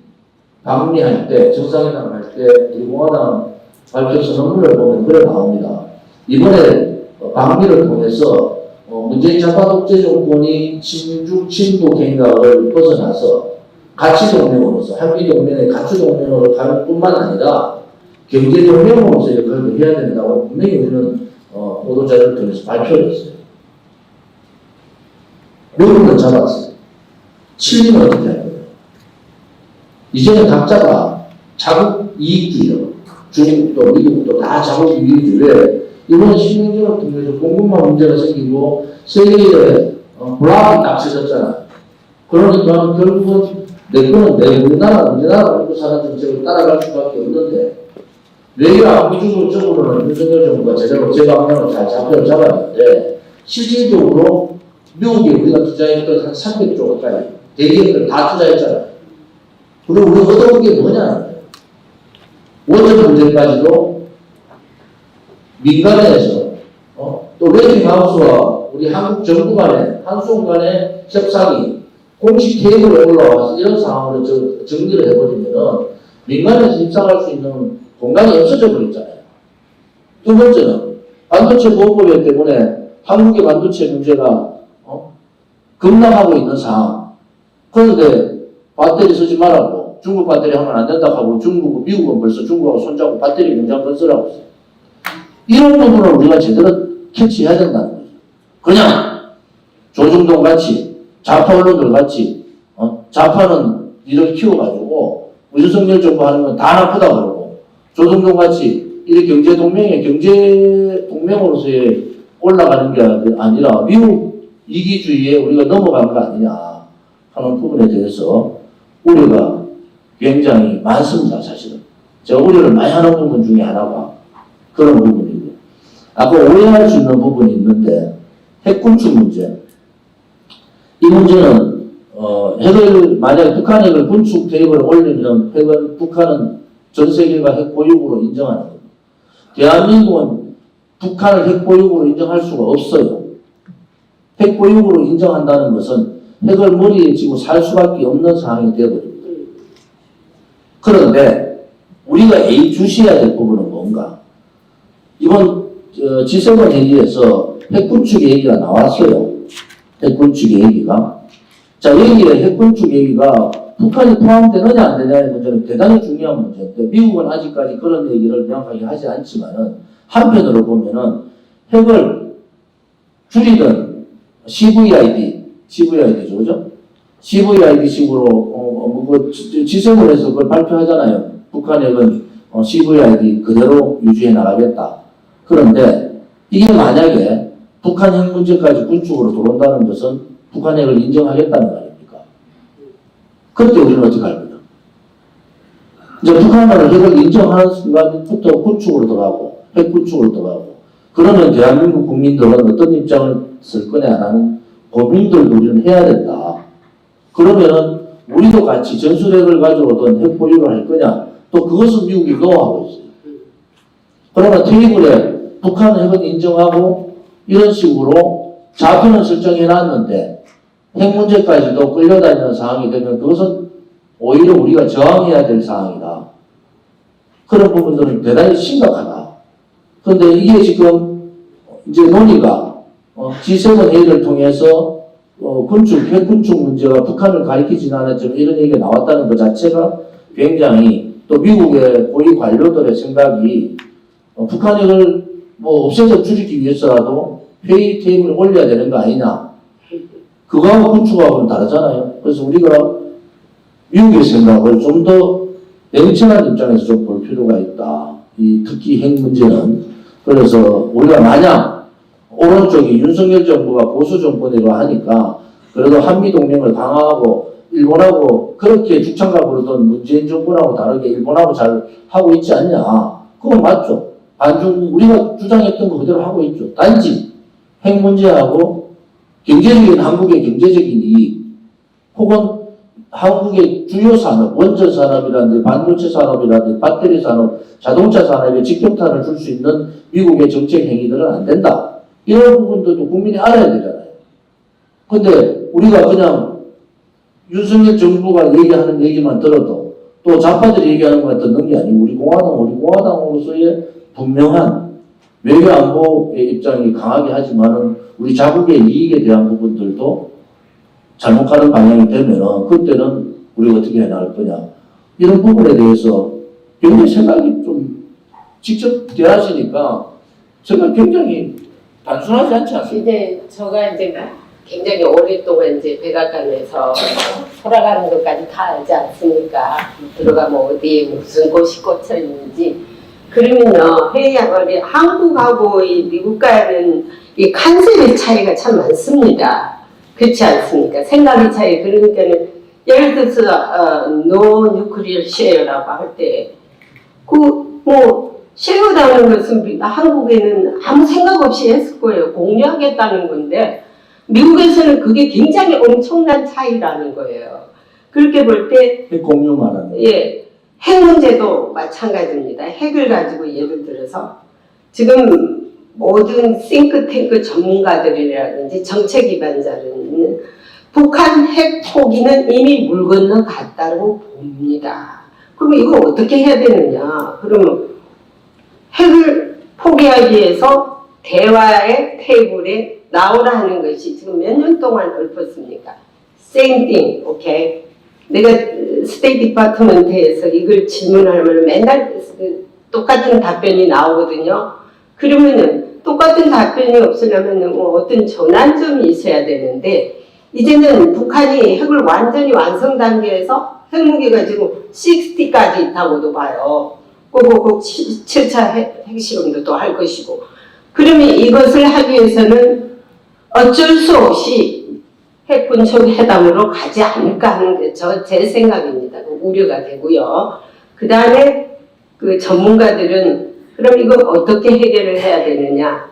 방미할 때, 정상회담 할 때, 우리 공화당 발표 선언문을 보면 그래 나옵니다. 이번에 방미를 통해서 문재인 좌파 독재 정권이 친북 행각을 벗어나서 가치동맹으로서, 한미동맹의 가치동맹으로 가는 뿐만 아니라 경제동맹으로서 역할을 해야 된다고 분명히 우리는 보도자료를 통해서 발표를 했어요. 미국은 잡았어요. 칠리는 어떻게 할 거예요? 이제는 각자가 자국 이익주의로, 중국도 미국도 다 자국 이익주의에 이번 신경전을 통해서 공급망 문제가 생기고 세계에 블락이 딱 쳐졌잖아요. 그러니까 결국은 내 거는 우리나라 먹고 사는 정책을 따라갈 수밖에 없는데 외교 안보적으로는 윤석열 정부가 제대로 제 방향을 잘 잡았는데 실질적으로 미국에 우리가 투자했던 한 300조 가까이 대기업들 다 투자했잖아요. 그리고 우리가 얻어온 게 뭐냐? 원전 문제까지도 민간에서 또 웨스팅하우스와 우리 한국 정부 간의 한수원 간의 협상이 공식 테이블에 올라와서 이런 상황으로 정리를 해버리면은 민간에서 협상할 수 있는 공간이 없어져 버렸잖아요. 두 번째는 반도체 보호법 때문에 한국의 반도체 문제가 급락하고 있는 상황. 그런데 배터리 쓰지 말라고 중국 배터리 하면 안 된다고 하고 미국은 벌써 중국하고 손잡고 배터리 공장 건설하고 있어요. 이런 부분을 우리가 제대로 캐치해야 된다는 거죠. 그냥 조중동 같이 좌파 언론들 같이 좌파는 이를 키워가지고 윤석열 정부 하는 건 다 나쁘다 그러고 조중동 같이 이 경제 동맹으로서의 올라가는 게 아니라 미국 이기주의에 우리가 넘어간 거 아니냐 하는 부분에 대해서 우려가 굉장히 많습니다. 사실은 제가 우려를 많이 하는 부분 중에 하나가 그런 부분이고 아까 오해할 수 있는 부분이 있는데 핵군축 문제 이 문제는 핵을 만약 북한이 핵을 군축 대입을 올리면 북한은 전 세계가 핵보유국으로 인정하는 겁니다. 대한민국은 북한을 핵보유국으로 인정할 수가 없어요. 핵보유국으로 인정한다는 것은 핵을 머리에 쥐고 살 수밖에 없는 상황이 되어버립니다. 그런데 우리가 예의주시해야 될 부분은 뭔가? 이번 G7 회의에서 핵군축 얘기가 나왔어요. 핵군축 얘기가. 자, 여기에 핵군축 얘기가 북한이 포함되느냐 안 되느냐의 문제는 대단히 중요한 문제인데 미국은 아직까지 그런 얘기를 명확하게 하지 않지만은 한편으로 보면은 핵을 줄이든 CVID죠, 그죠? CVID식으로 G7에서 그걸 발표하잖아요. 북한 핵은 CVID 그대로 유지해 나가겠다. 그런데 이게 만약에 북한 핵 문제까지 군축으로 들어온다는 것은 북한 핵을 인정하겠다는 거 아닙니까? 그때 우리는 어떻게 할 거냐? 이제 북한을 핵을 인정하는 순간부터 군축으로 들어가고 핵 군축으로 들어가고 그러면 대한민국 국민들은 어떤 입장을 쓸 거냐라는 고민들도 우리는 해야 된다. 그러면은 우리도 같이 전술핵을 가져오든 핵 보유를 할 거냐? 또 그것은 미국이 노하고 있어요. 그러면 테이블에 북한 핵은 인정하고 이런 식으로 좌표는 설정해 놨는데 핵 문제까지도 끌려다니는 상황이 되면 그것은 오히려 우리가 저항해야 될 상황이다. 그런 부분들은 대단히 심각하다. 그런데 이게 지금 이제 논의가 G7 회의를 통해서 핵 군축 문제가 북한을 가리키진 않았지만 이런 얘기가 나왔다는 것 자체가 굉장히 또 미국의 고위 관료들의 생각이 북한 핵을 없애서 줄이기 위해서라도 회의 테이블에 올려야 되는 거 아니냐. 그거하고 군축하고는 다르잖아요. 그래서 우리가 미국의 생각을 좀 더 냉철한 입장에서 좀 볼 필요가 있다. 특히 핵 문제는. 그래서 우리가 만약 오른쪽이 윤석열 정부가 보수 정권이라 하니까 그래도 한미동맹을 강화하고 일본하고 그렇게 죽창가 부르던 문재인 정부하고 다르게 일본하고 잘 하고 있지 않냐. 그건 맞죠. 반중 우리가 주장했던 거 그대로 하고 있죠. 단지 핵 문제하고 경제적인 한국의 경제적인 이익 혹은 한국의 주요 산업, 원전 산업이라든지 반도체 산업이라든지 배터리 산업, 자동차 산업에 직격탄을 줄 수 있는 미국의 정책 행위들은 안 된다. 이런 부분들도 국민이 알아야 되잖아요. 근데 우리가 그냥 윤석열 정부가 얘기하는 얘기만 들어도 또 좌파들이 얘기하는 것만 듣는 게 아니고 우리 공화당으로서의 분명한 외교 안보의 입장이 강하게 하지만은 우리 자국의 이익에 대한 부분들도 잘못 가는 방향이 되면은 그때는 우리가 어떻게 해나갈 거냐. 이런 부분에 대해서 굉장히 생각이 좀 직접 대하시니까 생각 굉장히 단순하지 않지 않습니까? 이제 제가 이제 굉장히 오랫동안 이제 백악관에서 돌아가는 것까지 다 알지 않습니까? 들어가면 어디에 무슨 꽃이 꽂혀 있는지. 그러면요, 회의하고 한국하고 이 미국과는 이 컨셉의 차이가 참 많습니다. 그렇지 않습니까? 생각의 차이. 그러니까는 예를 들어서 노 뉴클리어 쉐어라고 할 때 쉐어라는 것은 한국에는 아무 생각 없이 했을 거예요. 공유하겠다는 건데 미국에서는 그게 굉장히 엄청난 차이라는 거예요. 그렇게 볼 때 공유 말하는 예, 핵 문제도 마찬가지입니다. 핵을 가지고 예를 들어서 지금 모든 싱크탱크 전문가들이라든지 정책 기반자는 북한 핵 포기는 이미 물 건너갔다고 봅니다. 그럼 이거 어떻게 해야 되느냐? 그러면 핵을 포기하기 위해서 대화의 테이블에 나오라 하는 것이 지금 몇 년 동안 읊었습니까? Same thing, 오케이? 내가 스테이트 디파트먼트에서 이걸 질문하면 맨날 똑같은 답변이 나오거든요. 그러면은 똑같은 답변이 없으려면 어떤 전환점이 있어야 되는데 이제는 북한이 핵을 완전히 완성 단계에서 핵무기가 지금 60까지 있다고도 봐요. 꼭 7차 핵실험도 또 할 것이고. 그러면 이것을 하기 위해서는 어쩔 수 없이 핵군축 회담으로 가지 않을까 하는 게 제 생각입니다. 우려가 되고요. 그 다음에 그 전문가들은 그럼 이걸 어떻게 해결을 해야 되느냐.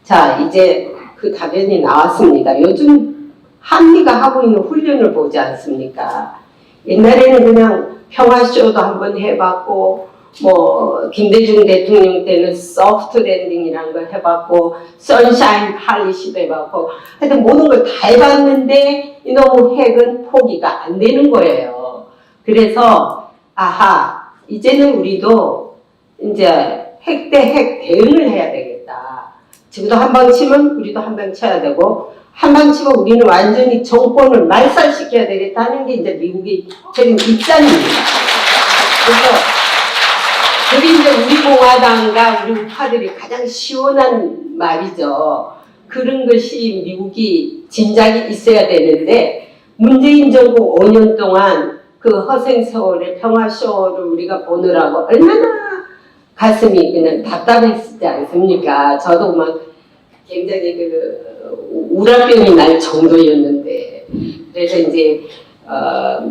자, 이제 그 답변이 나왔습니다. 요즘 한미가 하고 있는 훈련을 보지 않습니까? 옛날에는 그냥 평화쇼도 한번 해봤고 뭐 김대중 대통령 때는 소프트 랜딩이라는 걸 해봤고 선샤인 팔리시도 해봤고 하여튼 모든 걸 다 해봤는데 이놈의 핵은 포기가 안 되는 거예요. 그래서 아하 이제는 우리도 이제 핵 대 핵 대응을 해야 되겠다. 지금도 한 방 치면 우리도 한 방 쳐야 되고 한 방 치면 우리는 완전히 정권을 말살시켜야 되겠다 하는 게 이제 미국의 지금 입장입니다. 그래서 그게 이제 우리 공화당과 우리 우파들이 가장 시원한 말이죠. 그런 것이 미국이 진작에 있어야 되는데 문재인 정부 5년 동안 그 허생세월의 평화쇼를 우리가 보느라고 얼마나 가슴이 그냥 답답했지 않습니까? 저도 막 굉장히 우라병이 날 정도였는데 그래서 이제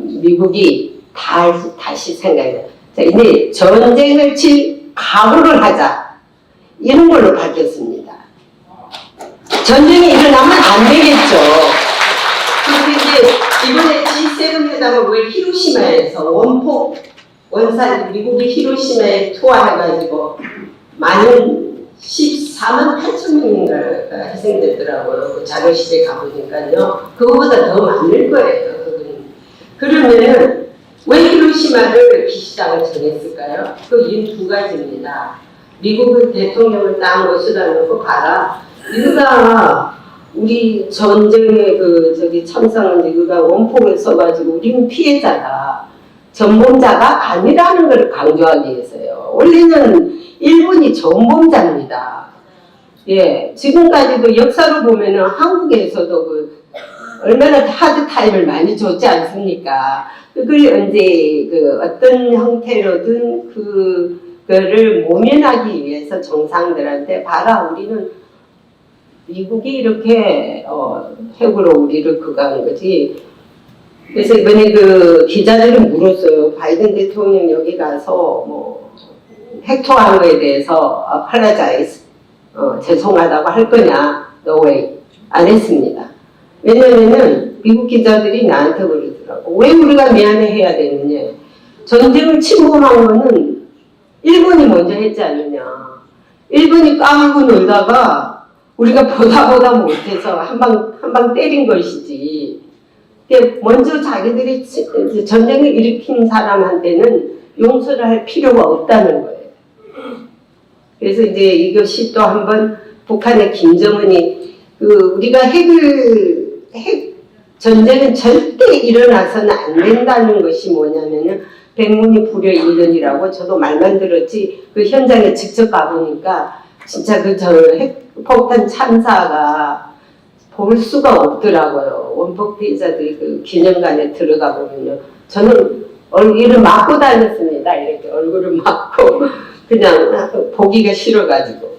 미국이 다시 생각해요. 자, 이제 전쟁을 칠 각오를 하자 이런 걸로 바뀌었습니다. 전쟁이 일어나면 안 되겠죠. 그래서 이제 이번에 G7 회담을 왜 히로시마에서 원산 미국이 히로시마에 투하해가지고 많은 14만 8천 명인가 희생됐더라고요. 그 자료실에 가보니까요. 그거보다 더 많을 거예요. 그러면은 왜 히로시마를 기시장을 정했을까요? 그 이유 두 가지입니다. 미국의 대통령을 딱 모셔다 놓고 봐라. 이거가 우리 전쟁의 참상은 이거가 원폭을 써가지고 우리는 피해자다. 전범자가 아니라는 걸 강조하기 위해서요. 원래는 일본이 전범자입니다. 예, 지금까지도 역사로 보면은 한국에서도 얼마나 하드 타임을 많이 줬지 않습니까? 그걸 언제 어떤 형태로든 그거를 모면하기 위해서 정상들한테 봐라 우리는 미국이 이렇게 핵으로 우리를 그거한 거지. 그래서 이번에 기자들이 물었어요. 바이든 대통령 여기 가서 뭐 핵토한 거에 대해서 apologize 죄송하다고 할 거냐? No way. 안 했습니다. 왜냐면은 미국 기자들이 나한테 그러더라고. 왜 우리가 미안해 해야 되느냐. 전쟁을 침범한 거는 일본이 먼저 했지 않느냐. 일본이 까불고 놀다가 우리가 보다 못해서 한 방 때린 것이지. 먼저 자기들이 전쟁을 일으킨 사람한테는 용서를 할 필요가 없다는 거예요. 그래서 이제 이것이 또 한번 북한의 김정은이 우리가 핵 전쟁은 절대 일어나서는 안 된다는 것이 뭐냐면은 백문이 불여일견이라고 저도 말만 들었지 그 현장에 직접 가보니까 진짜 핵폭탄 참사가 볼 수가 없더라고요. 원폭 피해자들이 기념관에 들어가 보면요. 저는 얼굴을 막고 다녔습니다. 이렇게 얼굴을 막고 그냥 보기가 싫어가지고.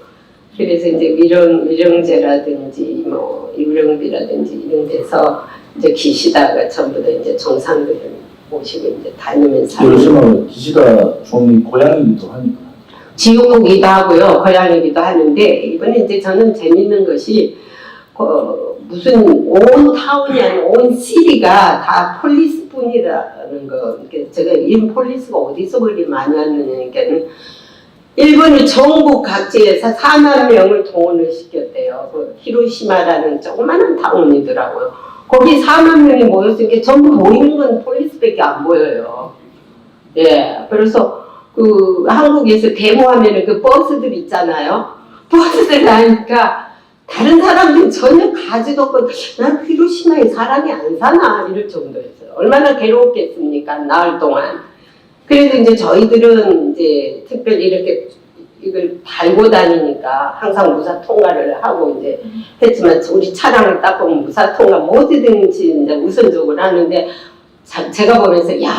그래서 이제 미령제라든지 뭐 유령비라든지 이런 데서 이제 기시다가 전부 다 이제 정상들을 모시고 이제 다니면서 요즘은 기시다 총리 고향이기도 하니까 지옥이기도 하고요, 고향이기도 하는데 이번에 이제 저는 재밌는 것이 무슨 온 타운이 아닌 온 시리가 다 폴리스뿐이라는 거. 제가 이 폴리스가 어디서 그렇게 많이 왔느냐니까는. 일본이 전국 각지에서 4만 명을 동원을 시켰대요. 히로시마라는 조그마한 타운이더라고요. 거기 4만 명이 모였으니까 전부 모이는 건 폴리스밖에 안 보여요. 예, 그래서 한국에서 데모하면은 버스들 있잖아요. 버스들 나니까 다른 사람들은 전혀 가지도 없고 난 히로시마에 사람이 안 사나 이럴 정도였어요. 얼마나 괴로웠겠습니까? 나흘 동안. 그래도 이제 저희들은 이제 특별히 이렇게 이걸 달고 다니니까 항상 무사 통과를 하고 이제 했지만 우리 차량을 딱 보면 무사 통과 뭐든지 이제 우선적으로 하는데 제가 보면서 야,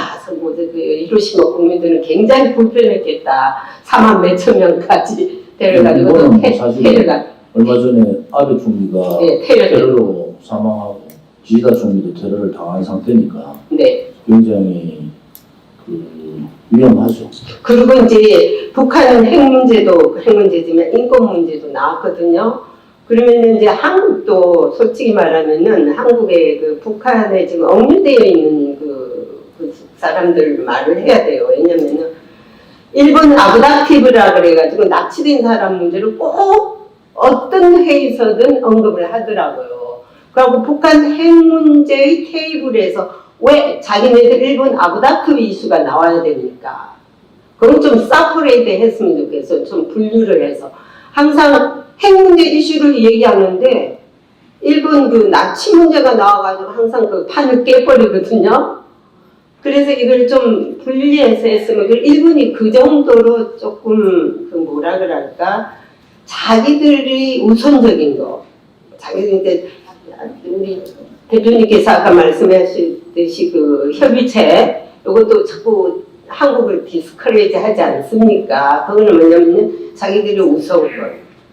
히로시마 국민들은 굉장히 불편했겠다. 4만 몇천 명까지 데려가지고 또 데려가. 얼마 전에 아베 총리가 테러로 사망하고 기시다 총리도 테러를 당한 상태니까 네. 굉장히 위험하죠. 그리고 이제 북한은 핵 문제지만 인권 문제도 나왔거든요. 그러면 이제 한국도 솔직히 말하면은 한국의 북한에 지금 억류되어 있는 그 사람들 말을 해야 돼요. 왜냐면은 일본 아부다티브라 그래가지고 납치된 사람 문제를 꼭 어떤 회의에서든 언급을 하더라고요. 그리고 북한 핵 문제의 테이블에서 왜 자기네들 일본 아부다티브 이슈가 나와야 됩니까? 그건 좀 사퍼레이트 했으면 좋겠어요. 좀 분류를 해서. 항상 핵 문제 이슈를 얘기하는데 일본 그 납치 문제가 나와가지고 항상 그 판을 깨버리거든요. 그래서 이걸 좀 분리해서 했으면 일본이 그 정도로 조금 그 뭐라 그럴까 자기들이 우선적인 거 자기들 우리 대표님께서 아까 말씀하셨듯이 그 협의체 이것도 자꾸 한국을 디스커레이지 하지 않습니까? 그거는 뭐냐면 자기들이 우선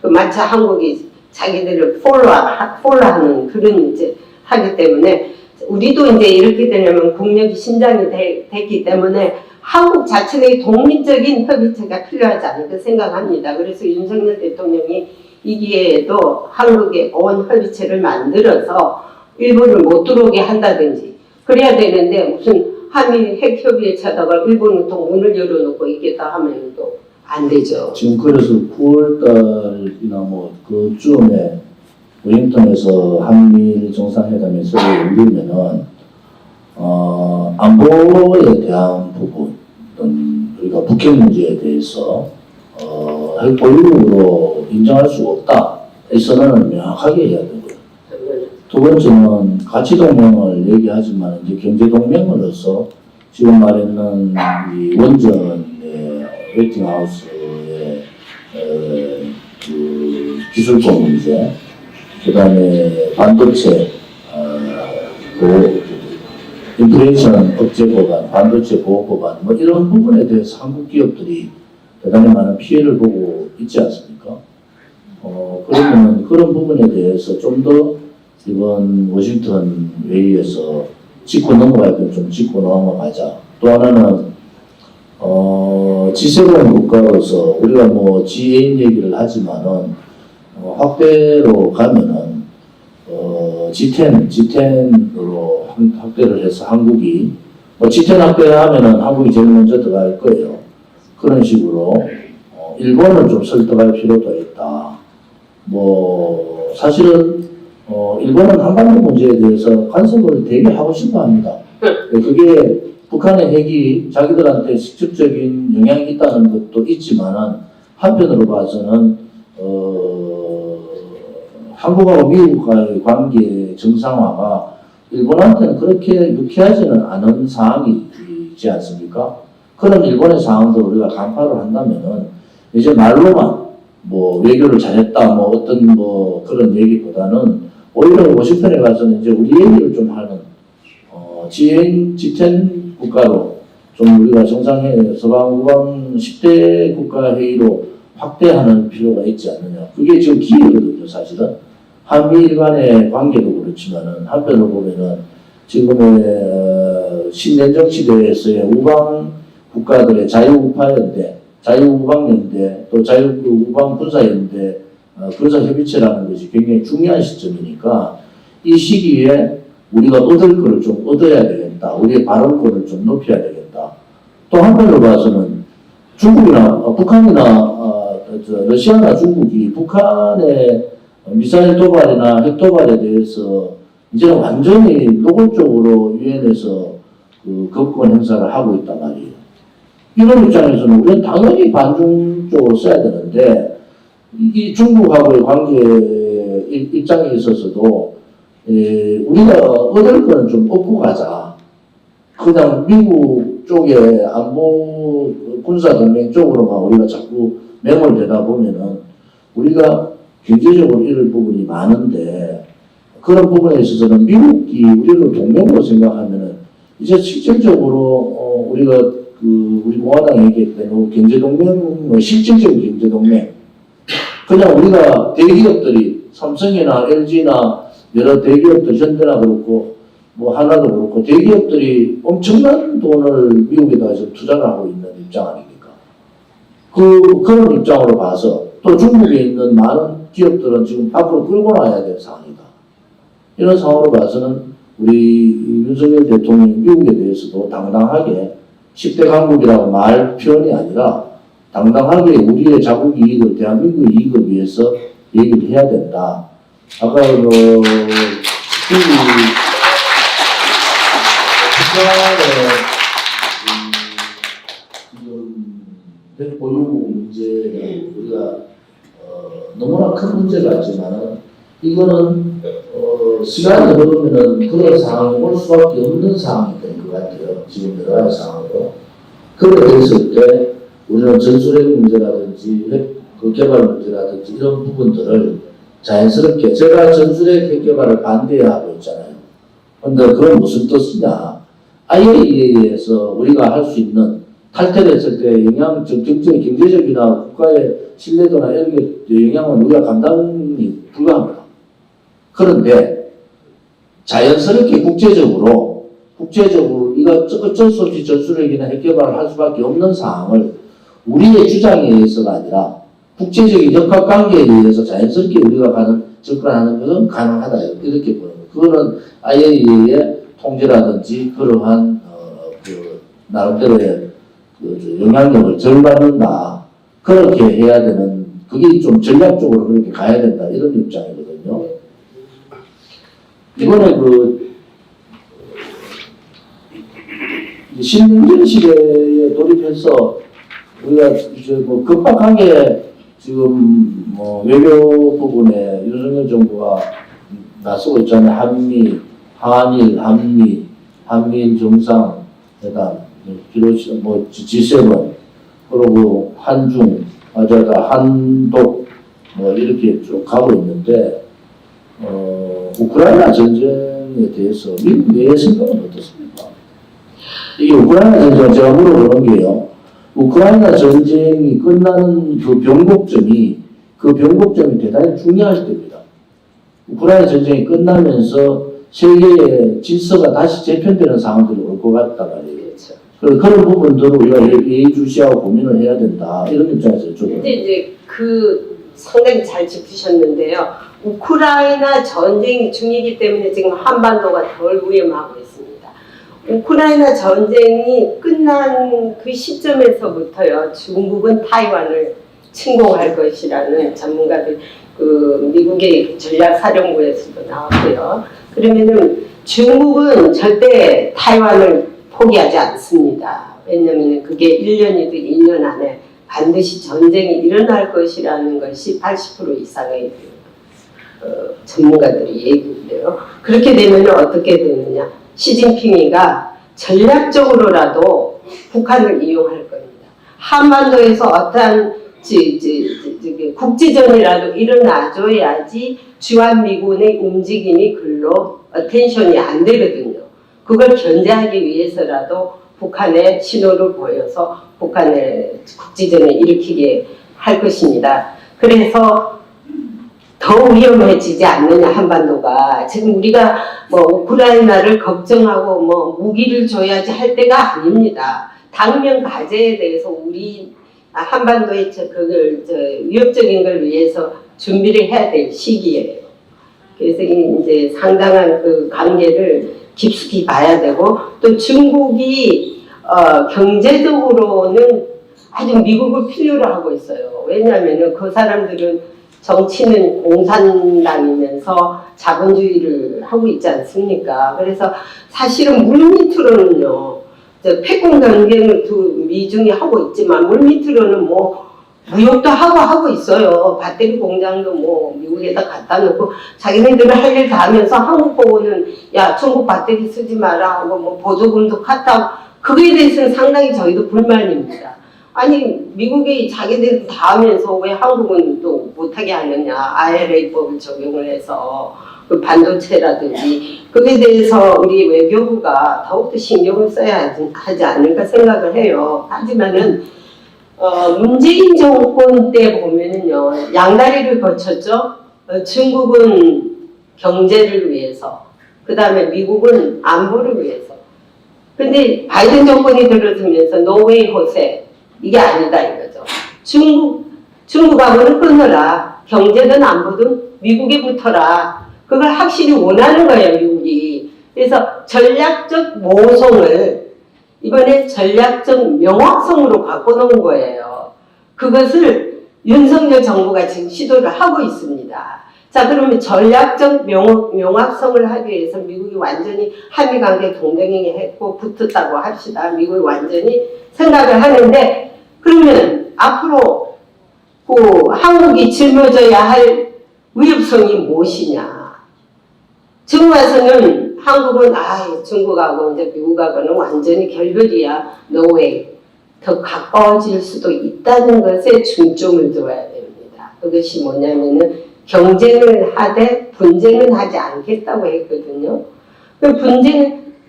그 마치 한국이 자기들을 폴로하는 그런 이제 하기 때문에 우리도 이제 이렇게 되려면 국력이 신장이 됐기 때문에 한국 자체의 독립적인 협의체가 필요하지 않을까 생각합니다. 그래서 윤석열 대통령이 이 기회에도 한국의 온 협의체를 만들어서 일본을 못 들어오게 한다든지 그래야 되는데 무슨 한미 핵협의회 차다가 일본은 또 문을 열어놓고 있겠다 하면 또 안 되죠. 지금 그래서 9월달이나 뭐 그쯤에 워싱턴에서 한미 정상회담에서 올리면은 안보에 대한 부분, 우리가 북핵 문제에 대해서 핵 보유국으로 인정할 수가 없다. 이 선언을 명확하게 해야 되고요. 두 번째는 가치 동맹을 얘기하지만 이제 경제 동맹으로서 지금 말하는 이 원전의 웨팅하우스의 그 기술권 문제, 그 다음에 반도체, 인플레이션 억제 법안, 반도체 보호 법안, 뭐 이런 부분에 대해서 한국 기업들이 대단히 많은 피해를 보고 있지 않습니까? 그러면 그런 부분에 대해서 좀 더 이번 워싱턴 회의에서 짚고 넘어갈 건 좀 짚고 넘어가자. 또 하나는, G7 국가로서 우리가 뭐 G8 얘기를 하지만은, 확대로 가면은, G10으로 확대를 해서 한국이, 뭐 G10 확대를 하면은 한국이 제일 먼저 들어갈 거예요. 그런 식으로, 일본을 좀 설득할 필요도 있다. 뭐, 사실은, 일본은 한반도 문제에 대해서 간섭을 되게 하고 싶어 합니다. 그게 북한의 핵이 자기들한테 직접적인 영향이 있다는 것도 있지만은, 한편으로 봐서는, 한국하고 미국과의 관계 정상화가 일본한테는 그렇게 유쾌하지는 않은 상황이지 않습니까? 그런 일본의 상황도 우리가 간파를 한다면은, 이제 말로만 뭐 외교를 잘했다, 뭐 어떤 뭐 그런 얘기보다는 오히려 워싱턴에 가서는 이제 우리 얘기를 좀 하는, G10 국가로 좀 우리가 정상회의, 서방 10대 국가 회의로 확대하는 필요가 있지 않느냐. 그게 지금 기회거든요, 사실은. 한미일 간의 관계도 그렇지만은, 한편으로 보면은, 지금의 신냉정 시대에서의 우방 국가들의 자유우파연대, 자유우방연대, 또 자유우방군사연대, 군사협의체라는 것이 굉장히 중요한 시점이니까, 이 시기에 우리가 얻을 거를 좀 얻어야 되겠다. 우리의 발언권을 좀 높여야 되겠다. 또 한편으로 봐서는 중국이나, 북한이나, 러시아나 중국이 북한의 미사일 도발이나 핵 도발에 대해서 이제는 완전히 노골적으로 유엔에서 그 거부권 행사를 하고 있단 말이에요. 이런 입장에서는 우리는 당연히 반중적으로 써야 되는데, 이 중국하고의 관계 입장에 있어서도 우리가 얻을 거는 좀 얻고 가자. 그냥 미국 쪽에 안보 군사동맹 쪽으로만 우리가 자꾸 매몰되다 보면은 우리가 경제적으로 잃을 부분이 많은데, 그런 부분에 있어서는 미국이 우리를 동맹으로 생각하면은 이제 실질적으로 우리가 우리 공화당이 얘기했던 경제동맹, 실질적인 경제동맹, 그냥 우리가 대기업들이 삼성이나 LG나 여러 대기업들, 현대나 그렇고 뭐 하나도 그렇고 대기업들이 엄청난 돈을 미국에다 지금 투자를 하고 있는 입장 아닙니까? 그런 입장으로 봐서 또 중국에 있는 많은 기업들은 지금 밖으로 끌고 나와야 될 상황이다. 이런 상황으로 봐서는 우리 윤석열 대통령이 미국에 대해서도 당당하게 10대 강국이라고 말 표현이 아니라 당당하게 우리의 자국 이익을 대한민국 이익을 위해서 얘기를 해야 된다. 아까 북한의 지금 핵보유국 문제는 우리가 너무나 큰 문제 같지만은 이거는 시간이 흐르면은 그런 상황이 올 수밖에 없는 상황이 된 것 같아요. 지금 여러 가지 상황으로. 그렇게 됐을 때 우리는 전술핵 문제라든지 핵 개발 문제라든지 이런 부분들을 자연스럽게 제가 전술핵 핵 개발을 반대하고 있잖아요. 근데 그건 무슨 뜻이냐? IAEA에서 우리가 할 수 있는 탈퇴를 했을 때 경제적이나 국가의 신뢰도나 이런 게 영향은 우리가 감당이 불가합니다. 그런데 자연스럽게 국제적으로 이거 어쩔 수 없이 전술핵이나 핵 개발을 할 수밖에 없는 상황을 우리의 주장에 의해서가 아니라 국제적인 역학관계에 의해서 자연스럽게 우리가 접근하는 것은 가능하다 이렇게 보는 거예요. 그거는 IAEA의 통제라든지 그러한 나름대로의 영향력을 덜 받는다. 그렇게 해야 되는 그게 좀 전략적으로 그렇게 가야 된다 이런 입장이거든요. 이번에 신문전 시대에 돌입해서 우리가 이제 급박하게 지금 외교 부분에 윤석열 정부가 나서고 있잖아요. 한미일 정상회담, G7, 그리고 한중, 한독, 이렇게 쭉 가고 있는데, 우크라이나 전쟁에 대해서 미국의 생각은 어떻습니까? 이 우크라이나 전쟁 제가 물어보는 게요. 우크라이나 전쟁이 끝나는 그 변곡점이 대단히 중요할 때입니다. 우크라이나 전쟁이 끝나면서 세계의 질서가 다시 재편되는 상황들이 올 것 같단 말이에요. 그렇죠. 그런 부분들을 우리가 예의주시하고 고민을 해야 된다. 이런 입장에서 여쭤보는. 근데 이제 상당히 잘 짚으셨는데요. 우크라이나 전쟁이 중이기 때문에 지금 한반도가 덜 위험하고 있습니다. 우크라이나 전쟁이 끝난 그 시점에서부터요, 중국은 타이완을 침공할 것이라는 전문가들, 미국의 전략사령부에서도 나왔고요. 그러면은 중국은 절대 타이완을 포기하지 않습니다. 왜냐면 그게 1년이든 2년 안에 반드시 전쟁이 일어날 것이라는 것이 80% 이상의 전문가들이 얘기해요. 그렇게 되면 어떻게 되느냐? 시진핑이가 전략적으로라도 북한을 이용할 겁니다. 한반도에서 어떠한 국지전이라도 일어나줘야지 주한미군의 움직임이 글로 텐션이 안 되거든요. 그걸 견제하기 위해서라도 북한에 신호를 보여서 북한의 국지전을 일으키게 할 것입니다. 그래서 더 위험해지지 않느냐 한반도가. 지금 우리가 우크라이나를 걱정하고 무기를 줘야지 할 때가 아닙니다. 당면 과제에 대해서 우리 한반도의 위협적인 걸 위해서 준비를 해야 될 시기예요. 그래서 이제 상당한 그 관계를 깊숙이 봐야 되고, 또 중국이 경제적으로는 아주 미국을 필요로 하고 있어요. 왜냐하면 그 사람들은 정치는 공산당이면서 자본주의를 하고 있지 않습니까? 그래서 사실은 물밑으로는요, 패권 경쟁을 미중이 하고 있지만 물밑으로는 무역도 하고 있어요. 배터리 공장도 미국에다 갖다 놓고 자기네들은 할 일 다 하면서 한국 보고는 야 중국 배터리 쓰지 마라 하고 보조금도 갖다. 그거에 대해서는 상당히 저희도 불만입니다. 아니 미국이 자기들 다 하면서 왜 한국은 또 못하게 하느냐. IRA법을 적용을 해서 그 반도체라든지 그에 대해서 우리 외교부가 더욱더 신경을 써야 하지 않을까 생각을 해요. 하지만은 문재인 정권 때 보면은요, 양다리를 거쳤죠. 중국은 경제를 위해서, 그 다음에 미국은 안보를 위해서. 근데 바이든 정권이 들어서면서 노웨이 호세, 이게 아니다 이거죠. 중국하고는 끊어라. 경제든 안보든 미국에 붙어라. 그걸 확실히 원하는 거예요, 미국이. 그래서 전략적 모성을 이번에 전략적 명확성으로 바꿔놓은 거예요. 그것을 윤석열 정부가 지금 시도를 하고 있습니다. 자, 그러면 전략적 명확성을 하기 위해서 미국이 완전히 한미 관계 동맹했고 붙었다고 합시다. 미국이 완전히 생각을 하는데, 그러면 앞으로 한국이 짊어져야 할 위협성이 무엇이냐? 지금 와서는 한국은 중국하고 이제 미국하고는 완전히 결별이야. No way. 더 가까워질 수도 있다는 것에 중점을 두어야 됩니다. 그것이 뭐냐면은 경쟁을 하되 분쟁은 하지 않겠다고 했거든요.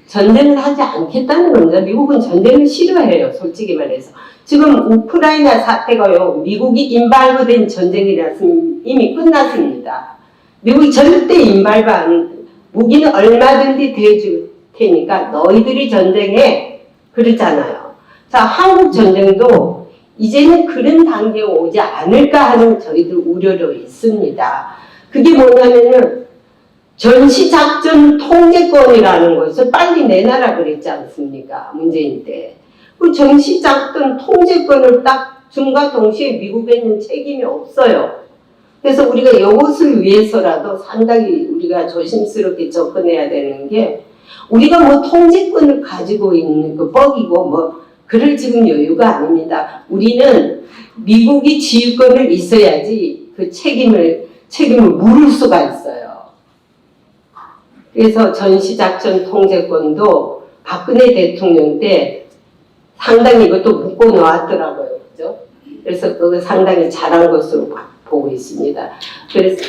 전쟁을 하지 않겠다는 겁니다. 미국은 전쟁을 싫어해요. 솔직히 말해서. 지금 우크라이나 사태가요. 미국이 임발부된 전쟁이라서 이미 끝났습니다. 미국이 절대 임발부 안, 무기는 얼마든지 대줄 테니까 너희들이 전쟁해. 그러잖아요. 자, 한국 전쟁도 이제는 그런 단계에 오지 않을까 하는 저희들 우려도 있습니다. 그게 뭐냐면은 전시작전 통제권이라는 것을 빨리 내놔라 그랬지 않습니까? 문재인 때. 그 전시작전 통제권을 딱 준과 동시에 미국에는 책임이 없어요. 그래서 우리가 이것을 위해서라도 상당히 우리가 조심스럽게 접근해야 되는 게, 우리가 뭐 통제권을 가지고 있는 그 뻑이고 뭐 그럴 지금 여유가 아닙니다. 우리는 미국이 지휘권을 있어야지 그 책임을 물을 수가 있어요. 그래서 전시작전 통제권도 박근혜 대통령 때 상당히 이것도 묶어 놓았더라고요. 그죠? 그래서 그거 상당히 잘한 것으로 보고 있습니다. 그래서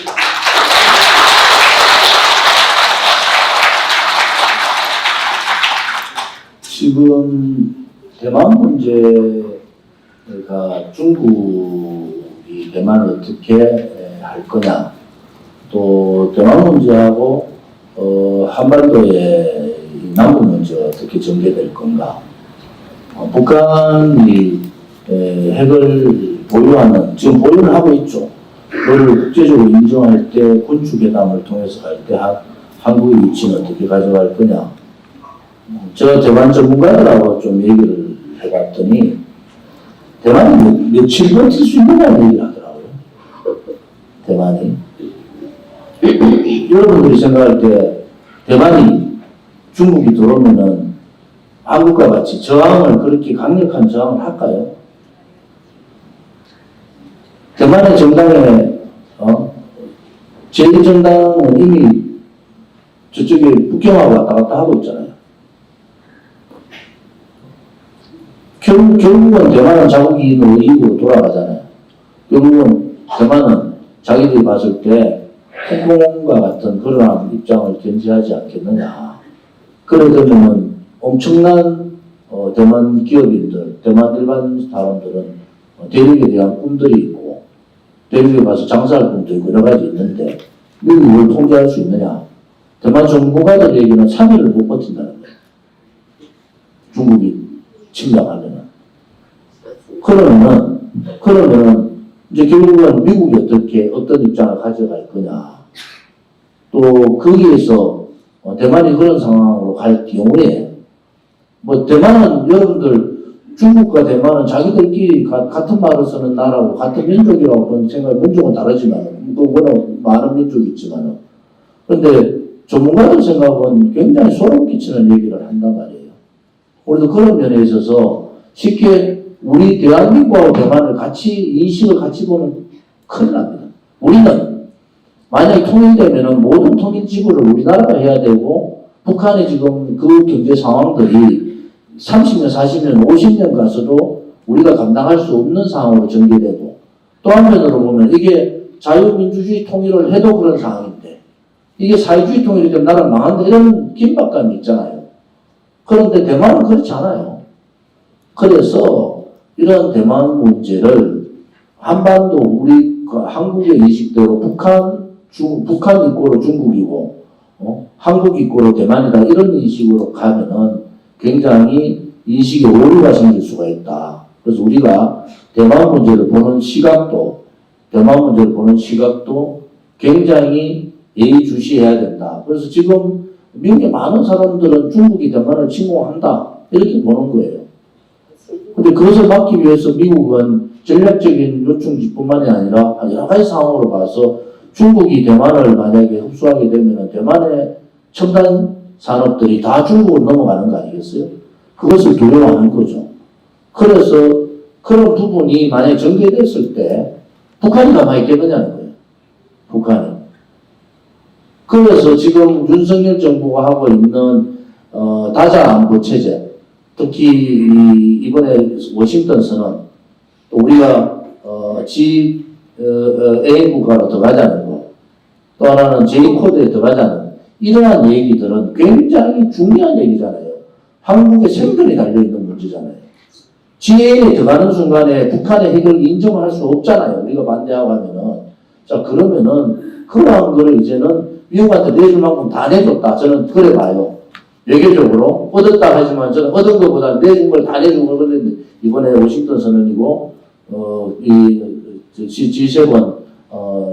지금 대만 문제가 중국이 대만을 어떻게 할 거냐, 또 대만 문제하고 한반도의 남북 문제가 어떻게 전개될 건가, 북한이 핵을 보유하는, 지금 보유를 하고 있죠. 그걸 국제적으로 인정할 때 군축회담을 통해서 갈 때 한국의 위치는 어떻게 가져갈 거냐. 제가 대만 전문가들하고 좀 얘기를 해봤더니 대만이 며칠 버틸 수 있느냐는 얘기를 하더라고요. 대만이. 여러분들이 생각할 때 대만이 중국이 들어오면은 한국과 같이 저항을, 그렇게 강력한 저항을 할까요? 대만의 정당에 제1정당은 이미 저쪽에 북경하고 왔다 갔다 하고 있잖아요. 결국은 대만은 자국이 있는 의익으로 돌아가잖아요. 결국은 대만은 자기들이 봤을 때 홍콩과 같은 그러한 입장을 견지하지 않겠느냐. 그래 되면은 엄청난 대만 기업인들, 대만 일반 사람들은 대륙에 대한 꿈들이 있고, 대륙에 가서 장사할 꿈도 있고 여러 가지 있는데 미국을 통제할 수 있느냐. 대만 전문가들 얘기는 3일을 못 버틴다는 거예요. 중국이 침략하면은. 그러면은 이제 결국은 미국이 어떤 입장을 가져갈 거냐. 또 거기에서 대만이 그런 상황으로 갈 경우에, 뭐 대만은 여러분들, 중국과 대만은 자기들끼리 같은 말을 쓰는 나라고 같은 민족이라고 생각해. 민족은 다르지만 또 워낙 많은 민족이 있지만은, 그런데 전문가들 생각은 굉장히 소름 끼치는 얘기를 한단 말이에요. 우리도 그런 면에 있어서 쉽게 우리 대한민국하고 대만을 인식을 같이 보면 큰일 납니다. 우리는 만약에 통일되면은 모든 통일 지구를 우리나라가 해야 되고, 북한의 지금 그 경제 상황들이 30년, 40년, 50년 가서도 우리가 감당할 수 없는 상황으로 전개되고, 또 한편으로 보면 이게 자유민주주의 통일을 해도 그런 상황인데, 이게 사회주의 통일이 되면 나라 망한다, 이런 긴박감이 있잖아요. 그런데 대만은 그렇지 않아요. 그래서 이런 대만 문제를 한반도, 우리 한국의 인식대로 북한 이꼬로 중국이고, 한국 이꼬로 대만이다, 이런 인식으로 가면은 굉장히 인식에 오류가 생길 수가 있다. 그래서 우리가 대만 문제를 보는 시각도 굉장히 예의주시해야 된다. 그래서 지금 미국의 많은 사람들은 중국이 대만을 침공한다, 이렇게 보는 거예요. 근데 그것을 막기 위해서 미국은 전략적인 요충지뿐만이 아니라 여러 가지 상황으로 봐서 중국이 대만을 만약에 흡수하게 되면 대만의 첨단 산업들이 다 중국으로 넘어가는 거 아니겠어요? 그것을 두려워하는 거죠. 그래서 그런 부분이 만약에 전개됐을 때 북한이 가만히 있겠느냐는 거예요. 북한이. 그래서 지금 윤석열 정부가 하고 있는 다자 안보 체제, 특히 이번에 워싱턴 선언, 또 우리가 A 국가로 들어가자는 거, 또 하나는 J-코드에 들어가자는 이러한 얘기들은 굉장히 중요한 얘기잖아요. 한국의 생존이 달려있는 문제잖아요. GA에 들어가는 순간에 북한의 핵을 인정할 수 없잖아요. 우리가 반대하고 하면은. 자, 그러면은 그러한 거를 이제는 미국한테 내줄 만큼 다 내줬다. 저는 그래 봐요. 외교적으로 얻었다 하지만 저는 얻은 것보다 내준 걸 다 내준 거거든요. 이번에 워싱턴 선언이고 G7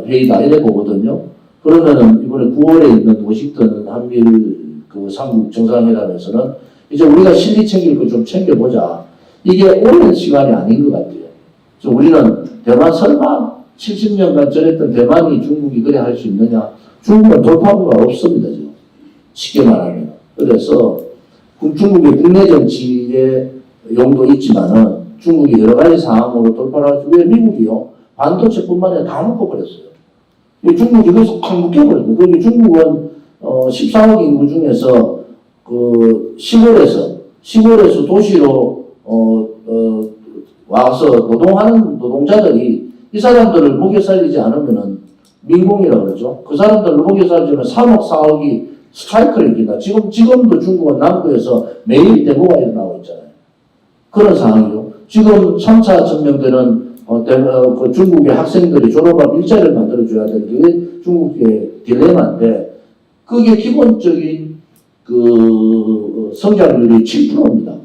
회의다 이래 보거든요. 그러면은 이번에 9월에 있는 워싱턴 한미일 그 삼국 정상회담에서는 이제 우리가 실리 챙길 거 좀 챙겨보자. 이게 오랜 시간이 아닌 것 같아요. 그래서 우리는 대만 설마 70년간 전했던 대만이 중국이 그래 할 수 있느냐? 중국은 돌파구가 없습니다, 지금. 쉽게 말하면. 그래서 중국의 국내 정치의 용도 있지만은 중국이 여러 가지 상황으로 돌파를 하지. 왜 미국이요? 반도체뿐만 아니라 다 묶어버렸어요. 중국이 그래서 확 묶여버렸어요. 그리고 중국은 14억 인구 중에서 그 시골에서 도시로 와서 노동하는 노동자들이 이 사람들을 먹여 살리지 않으면은 민공이라고 그러죠. 그 사람들을 먹여 살리면 3억, 4억이 스트라이크를 일으킨다. 지금도 중국은 남부에서 매일 데모가 일어나고 있잖아요. 그런 상황이죠. 지금 3차 전명대는 그 중국의 학생들이 졸업한 일자리를 만들어줘야 되는 게 중국의 딜레마인데 그게 기본적인 그 성장률이 7%입니다.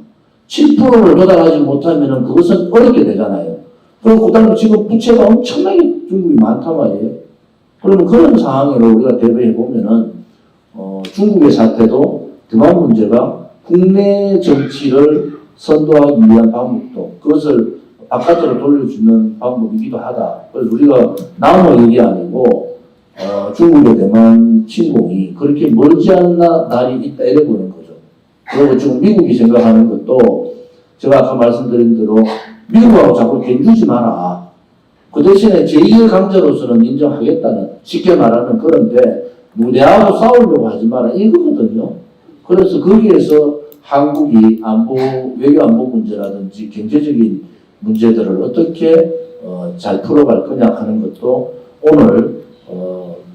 7%를 도달하지 못하면 그것은 어렵게 되잖아요. 그리고 그 다음에 지금 부채가 엄청나게 중국이 많단 말이에요. 그러면 그런 상황으로 우리가 대비해 보면은 중국의 사태도 대만 문제가 국내 정치를 선도하기 위한 방법도 그것을 바깥으로 돌려주는 방법이기도 하다. 그래서 우리가 남의 일이 아니고 중국의 대만 침공이 그렇게 멀지 않은 날이 있다 이래 보는 거죠. 그리고 지금 미국이 생각하는 것도 제가 아까 말씀드린 대로 미국하고 자꾸 견주지 마라. 그 대신에 제2의 강자로서는 인정하겠다는 쉽게 말하는 그런데 내하고 싸우려고 하지 마라 이거거든요. 그래서 거기에서 한국이 외교 안보 문제라든지 경제적인 문제들을 어떻게 잘 풀어갈 거냐 하는 것도 오늘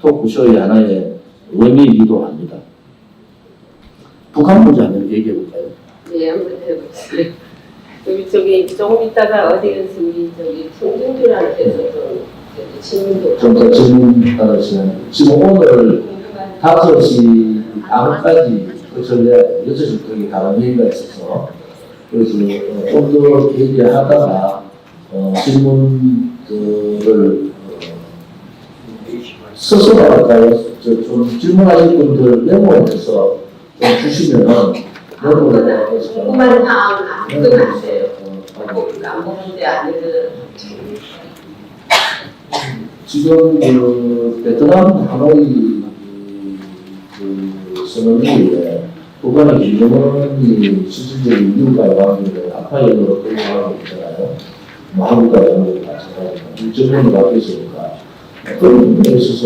토크쇼의 하나의 의미이기도 합니다. 북한 문제 한번 얘기해 볼까요? 네, 한번 해보세요. 저기 조금 있다가 어디에서 우리 송중주한테서 좀 질문도 좀 더 질문 따라주시면 지금 오늘 5시 반까지 저녁 6시까지 다른 회의가 있어서 그래서 좀 더 얘기하다가 질문들을 스스로 할까요? 좀 질문하실 분들 메모해서 좀 주시면 궁금한 사항은 아무거나 안 돼요. 안보 문제 아니거든. 지금 그 베트남 하노이 그 선언이 북한의 김정은이 실질적인 미국과의 관계를 아파이로 끌어가고 있잖아요. 뭐 한국과의 관계를 마찬가지고 정권이 바뀌었으니까 그런 부분에 있어서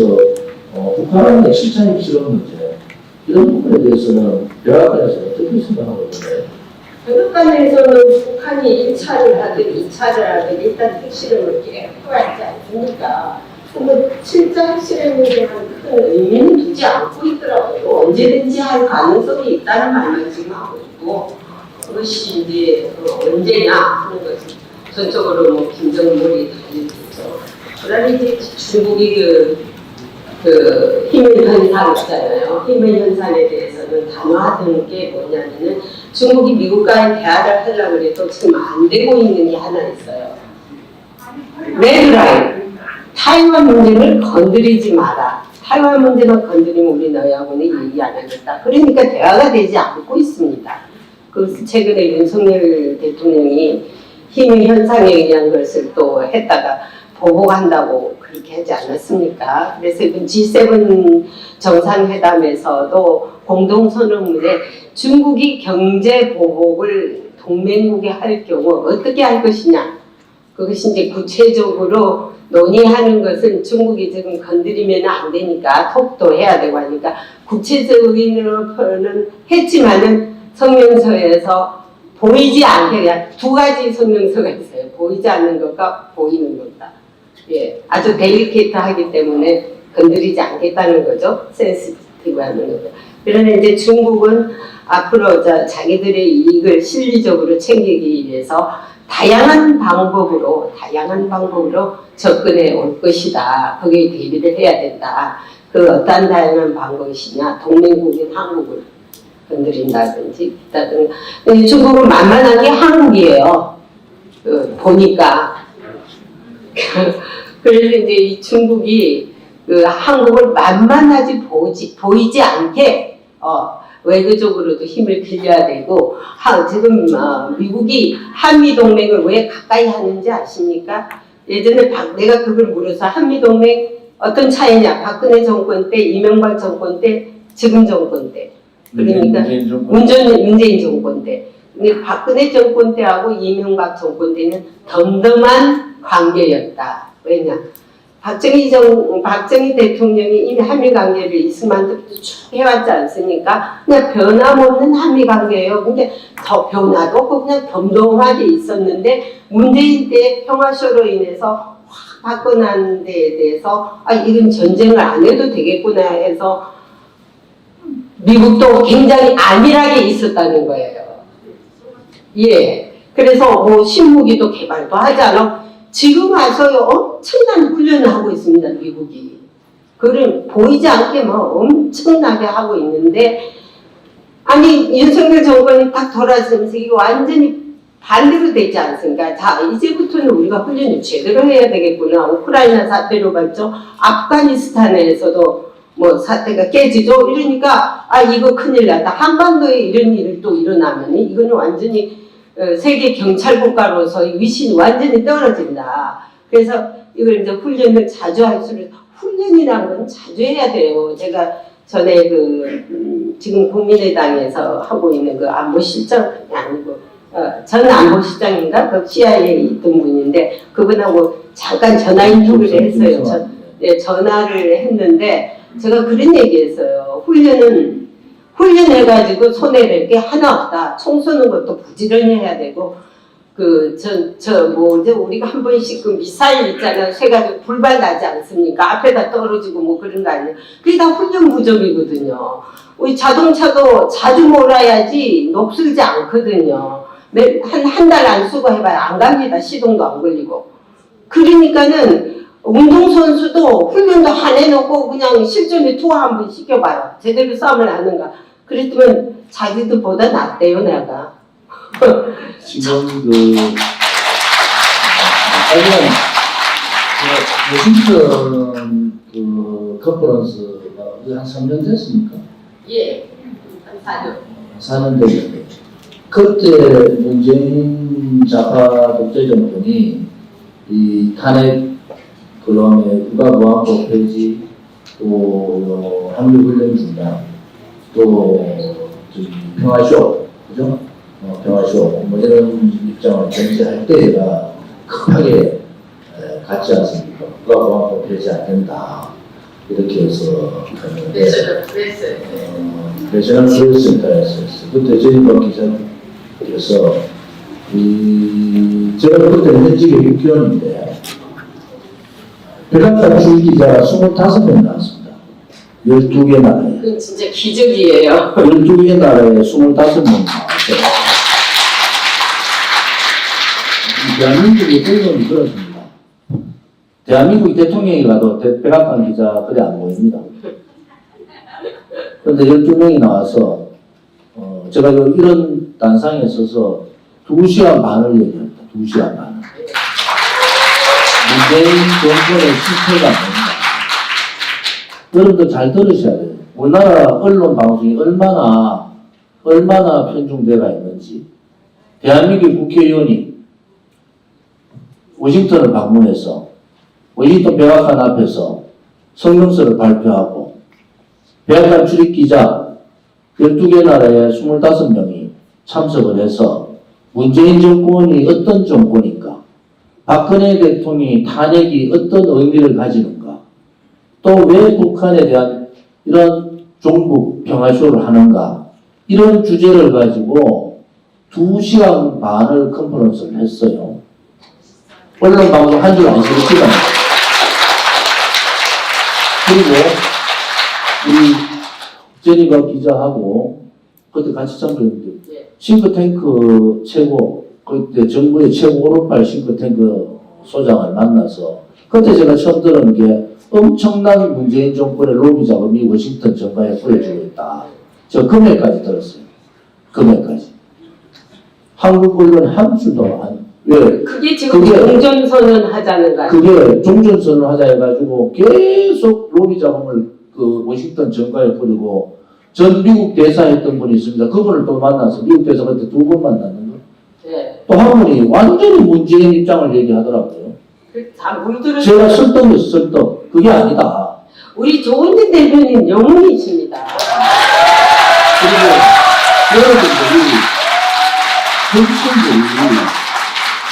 북한의 7차 핵실험 문제 이런 부분에 대해서는 백악관에서 어떻게 생각하고 있나요? 백악관에서는 북한이 1차를 하든 2차를 하든 일단 핵실험을 계속하지 않습니까? 근데 7차 핵실험에 대한 큰 의미는 두지 않고 있더라고요. 언제든지 할 가능성이 있다는 말만 지금 하고 있고 그것이 이제 언제냐 하는 거지. 전적으로 뭐 김정은이 달려있죠. 그다음에 이제 중국이 그 힘의 현상 있잖아요. 힘의 현상에 대해서는 단호하던 게 뭐냐면은 중국이 미국과의 대화를 하려고 해도 지금 안 되고 있는 게 하나 있어요. 레드라인. 타이완 문제를 건드리지 마라. 타이완 문제만 건드리면 우리 너희하고는 얘기 안 하겠다. 그러니까 대화가 되지 않고 있습니다. 그래서 최근에 윤석열 대통령이 힘의 현상에 의한 것을 또 했다가 보복한다고 그렇게 하지 않았습니까? 그래서 이번 G7 정상회담에서도 공동선언문에 중국이 경제 보복을 동맹국에 할 경우 어떻게 할 것이냐, 그것이 이제 구체적으로 논의하는 것은 중국이 지금 건드리면 안 되니까 톡도 해야 되고 하니까 구체적인 표현은 했지만은 성명서에서 보이지 않게 그냥 두 가지 성명서가 있어요. 보이지 않는 것과 보이는 것과. 예, 아주 델리케이트하기 때문에 건드리지 않겠다는 거죠. 센시티브하는 거죠. 그러나 이제 중국은 앞으로 자기들의 이익을 실리적으로 챙기기 위해서 다양한 방법으로 접근해 올 것이다. 거기에 대비를 해야 된다. 그 어떤 다양한 방법이시냐? 동맹국인 한국을 건드린다든지 있다든가. 중국은 만만한 게 한국이에요. 보니까. 그래서 이제 이 중국이 그 한국을 만만하지 보이지 않게 외교적으로도 힘을 빌려야 되고 지금 미국이 한미동맹을 왜 가까이 하는지 아십니까? 예전에 내가 그걸 물어서 한미동맹 어떤 차이냐? 박근혜 정권 때, 이명박 정권 때, 지금 정권 때. 그러니까 문재인 정권 때. 근데 박근혜 정권 때하고 이명박 정권 때는 덤덤한 관계였다. 왜냐? 박정희 대통령이 이미 한미 관계를 이승만 때부터 쭉 해왔지 않습니까? 그냥 변함없는 한미 관계예요. 근데 더 변화도 없고 그냥 덤덤하게 있었는데 문재인 때 평화쇼로 인해서 확 바꿔난 데에 대해서 이런 전쟁을 안 해도 되겠구나 해서 미국도 굉장히 안일하게 있었다는 거예요. 예. 그래서 뭐 신무기도 개발도 하잖아. 지금 와서요 엄청난 훈련을 하고 있습니다. 미국이. 그걸 보이지 않게 뭐 엄청나게 하고 있는데 아니 윤석열 정권이 딱 돌아서면서 이거 완전히 반대로 되지 않습니까? 자 이제부터는 우리가 훈련을 제대로 해야 되겠구나. 우크라이나 사태로 봤죠. 아프가니스탄에서도 뭐 사태가 깨지죠. 이러니까 이거 큰일 났다. 한반도에 이런 일이 또 일어나면 이거는 완전히 세계 경찰 국가로서의 위신이 완전히 떨어진다. 그래서 이걸 이제 훈련을 자주 할수록 훈련이라는 건 자주 해야 돼요. 제가 전에 지금 국민의당에서 하고 있는 그 안보실장이 아니고 전 안보실장인가 그 CIA에 있던 분인데 그분하고 잠깐 전화 인터뷰를 했어요. 전화를 했는데 제가 그런 얘기했어요. 훈련해가지고 손해낼 게 하나 없다. 총 쏘는 것도 부지런히 해야 되고, 우리가 한 번씩 그 미사일 있잖아요. 쇠가지고 불발 나지 않습니까? 앞에다 떨어지고 뭐 그런 거 아니에요. 그게 다 훈련 부족이거든요. 우리 자동차도 자주 몰아야지 녹슬지 않거든요. 한 달 안 쓰고 해봐야 안 갑니다. 시동도 안 걸리고. 그러니까는 운동선수도 훈련도 안 해놓고 그냥 실전에 투하 한번 시켜봐요. 제대로 싸움을 하는가. 그랬더니 자기들보다 낫대요, 내가. 지금 워싱턴 컨퍼런스가 한 3년 됐습니까? 예, 한 4년 됐는데 그때 문재인 좌파 독재 정권이 이 탄핵 그다음에 국가보안법 폐지 또 한미훈련 중단 또 평화쇼 그죠? 평화쇼 뭐 이런 입장을 견제할 때가 급하게 갔지 않습니까? 국가보안법 폐지 안 된다 이렇게 해서 내셔널 프레스센터에서 그때 전인박 기자께서 제가 그때 현직에 6개월인데 백악관 출기자가 25명 나왔습니다. 12개 나라에. 그건 진짜 기적이에요. 12개 나라에 25명 나왔어요. 대한민국의 대통령이 그렇습니다. 대한민국 대통령이 가도 백악관 기자 그래 안 보입니다. 그런데 12명이 나와서 제가 이런 단상에 서서 2시간 반을 얘기합니다. 2시간 반. 문재인 정권의 실패가 아닙니다. 여러분들 잘 들으셔야 돼요. 우리나라 언론 방송이 얼마나 편중되가 있는지. 대한민국 국회의원이 워싱턴을 방문해서 워싱턴 백악관 앞에서 성명서를 발표하고 백악관 출입기자 12개 나라의 25명이 참석을 해서 문재인 정권이 어떤 정권인가, 박근혜 대통령이 탄핵이 어떤 의미를 가지는가, 또 왜 북한에 대한 이런 종북 평화쇼를 하는가, 이런 주제를 가지고 2시간 반을 컨퍼런스를 했어요. 언론 방송 한 줄 안 쉬었지만. 그리고 우리 제니가 기자하고 그때 같이 참석했는데 싱크탱크 최고, 그때 정부의 최고 오른팔 싱크탱크 소장을 만나서 그때 제가 처음 들은 게 엄청난 문재인 정권의 로비 작업이 워싱턴 정가에 보여주고 있다. 저 금액까지 들었어요. 금액까지. 한국 언론 한 줄도 안. 왜? 그게 지금 그게- 종전선언 하자는 거 아니에요? 그게 종전선언 하자 해가지고 계속 로비 자금을 그 워싱턴 정가에 뿌리고 전 미국 대사 했던 분이 있습니다. 그분을 또 만나서 미국 대사 그때 2번 만났는 거. 네. 또 한 분이 완전히 문재인 입장을 얘기하더라고요. 다못 들은 제가 설득했어, 설득. 그게 아니다. 우리 조은진 대표님 영웅이십니다. 그리고 여러분들이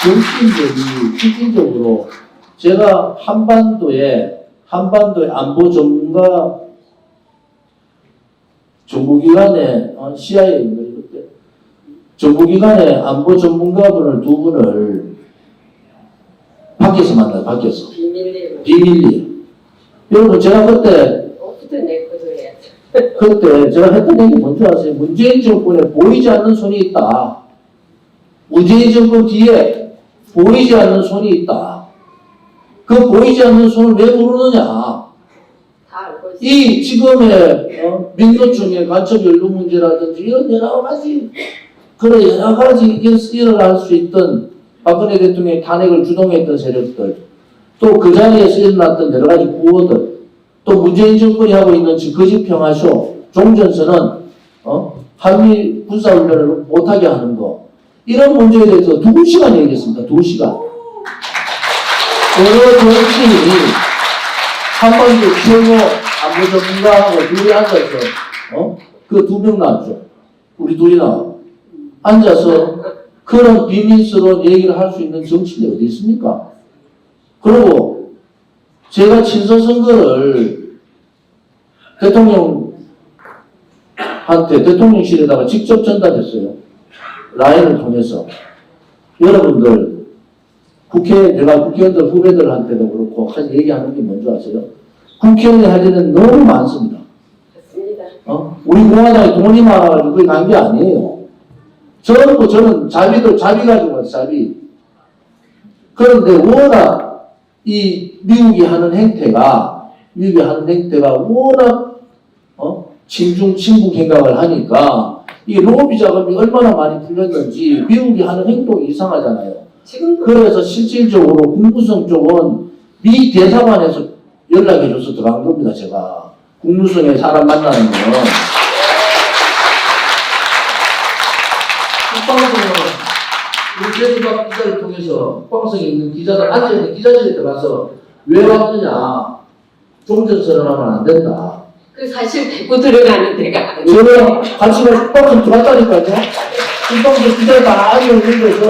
정치인들이 실질적으로 제가 한반도의 안보 전문가 정보기관의 CIA인가 이렇게 정보기관의 안보 전문가분을 2분을 밖에서 만나요. 밖에서 비밀리에 비밀리에. 여러분 제가 그때 오프든 내거도 해야죠. 그때 제가 했던 얘기 뭔지 아세요? 문재인 정권에 보이지 않는 손이 있다. 문재인 정권 뒤에 보이지 않는 손이 있다. 그 보이지 않는 손을 왜 모르느냐? 다 알고 있어요. 이 지금의 민노총의 간첩 연루 문제라든지 이런 여러 가지 일어날 수 있던 박근혜 대통령의 탄핵을 주동했던 세력들, 또 그 자리에서 일어났던 여러 가지 구호들, 또 문재인 정권이 하고 있는 거짓 평화쇼, 종전선언, 한미 군사훈련을 못하게 하는 거, 이런 문제에 대해서 2시간 얘기했습니다. 2시간. 여러 정치인이 한반도 최고 안보 전문가하고 둘이 앉아서, 그 2명 나왔죠. 우리 둘이 나와. 앉아서 그런 비밀스러운 얘기를 할 수 있는 정치인이 어디 있습니까? 그리고 제가 친선 선거를 대통령실에다가 직접 전달했어요. 라인을 통해서. 여러분들, 내가 국회의원들 후배들한테도 그렇고 얘기하는 게 뭔지 아세요? 국회의원이 할 일은 너무 많습니다. 맞습니다. 우리 공화당에 돈이 많아가지고 그게 간 게 아니에요. 전부 저는 자비 가지고 왔어요, 자비. 그런데 워낙 미국이 하는 행태가 워낙, 친북 행각을 하니까 이 로비 자금이 얼마나 많이 풀렸는지 미국이 하는 행동이 이상하잖아요. 지금도 그래서 실질적으로 국무성 쪽은 미 대사관에서 연락해줘서 들어간 겁니다, 제가. 국무성에 사람 만나는 건. 국방성은 우리 제주박 기자를 통해서 국방성에 있는 기자들, 앉아있는 기자실에 들어가서 왜 왔느냐. 종전선언하면 안 된다. 그 사실 데리고 들어가는 데가 아니에요. 제가 같이 국방성 들어갔다니까요. 국방성 기자들 다 앉아있는 데서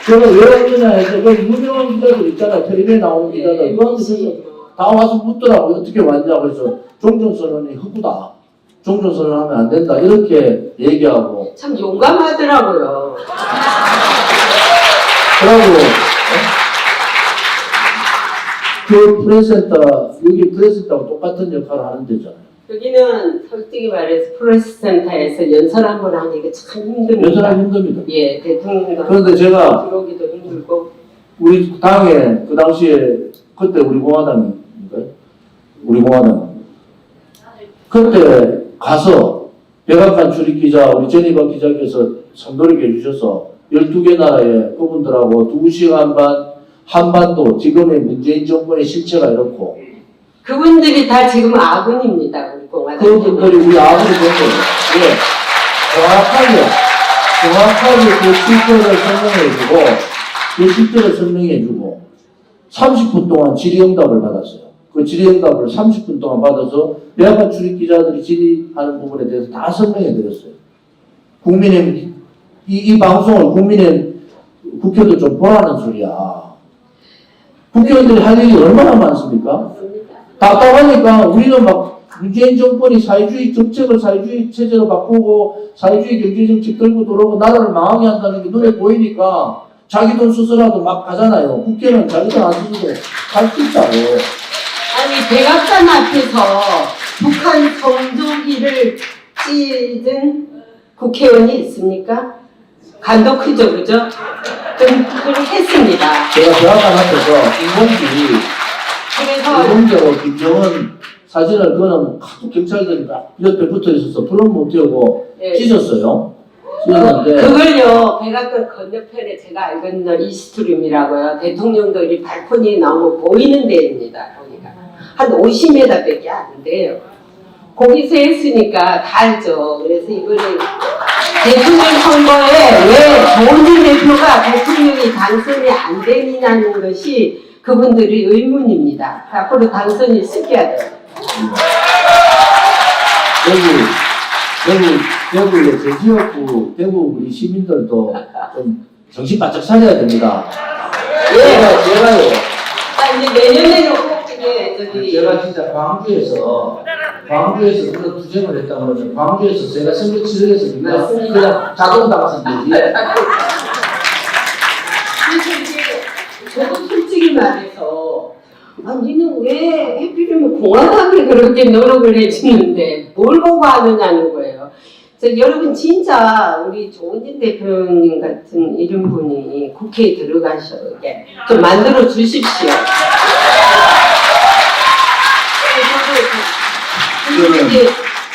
제가 왜 왔느냐 해서 그 유명한 기자들 있잖아요. 텔레비에 나오는 기자들. 그한테 다 와서 묻더라고요. 어떻게 왔냐. 그래서 종전선언이 허구다. 종전선언하면 안 된다. 이렇게 얘기하고. 참 용감하더라고요. 그러고 그 프레스센터, 여기 프레스센터하고 똑같은 역할을 하는 데잖아요. 여기는 솔직히 말해서 프레스센터에서 연설 한번 하기가 참 힘듭니다. 연설하기 힘듭니다. 예, 대통령과 그런데 제가 들어오기도 힘들고. 우리 당에 그 당시에 그때 우리 공화당인가요? 우리 공화당 그때 가서 백악관 출입기자 우리 제니바 기자께서 선도리게 해주셔서 12개 나라의 그분들하고 2시간 반 한반도 지금의 문재인 정권의 실체가 이렇고 그분들이 다 지금 아군입니다. 우리 공화당. 그분들이 우리 아무리 된 거예요. 예. 정확하게 그 실체를 설명해주고 30분 동안 질의응답을 받았어요. 그 질의응답을 30분 동안 받아서 백악관 출입 기자들이 질의하는 부분에 대해서 다 설명해 드렸어요. 국민의힘, 이 방송을 국민의힘 국회도 좀 보라는 소리야. 국회의원들이 할 일이 얼마나 많습니까? 답답하니까 우리는 막 문재인 정권이 사회주의 정책을 사회주의 체제로 바꾸고 사회주의 경제정책 들고 들어오고 나라를 망하게 한다는 게 눈에 보이니까 자기 돈 쓰서라도 막 가잖아요. 국회는 자기 돈 안 쓰고 갈 수 있다고. 아니 백악관 앞에서 북한 성조기를 찢은 국회의원이 있습니까? 간도 크죠, 그죠? 좀 그걸 했습니다. 제가 백악관 앞에서 인공지하고 김정은 사진을 그거는 하도 경찰들이 막 옆에 붙어 있어서 불은 못 띄우고 예. 찢었어요. 찢었는데 그걸요, 백악관 건너편에 제가 알고 있는 이스트룸이라고요. 대통령들이 발코니에 나오면 보이는 데입니다. 거기가 한 50m 밖에 안 돼요. 거기서 했으니까 다 알죠. 그래서 이거는 대통령 선거에 왜 조은진 대표가 대통령이 당선이 안 되느냐는 것이 그분들의 의문입니다. 앞으로 당선이 시켜야 돼요. 대구의 제 지역구 대구 우리 시민들도 좀 정신 바짝 차려야 됩니다. 제가요. 이제 내년에는 꼭 이게 저기 제가 진짜 광주에서 그런 투쟁을 했다면 광주에서 제가 선거 치르겠습니까? 맞습니다. 그냥 자동 당선되지. 그래서 이제 저도 솔직히 말해서 니는 왜 해필이면 공화당이 그렇게 노력을 해주는데 뭘 보고 하느냐는 거예요. 여러분 진짜 우리 조은진 대표님 같은 이런 분이 국회에 들어가시게 좀 만들어 주십시오. 그리고 이제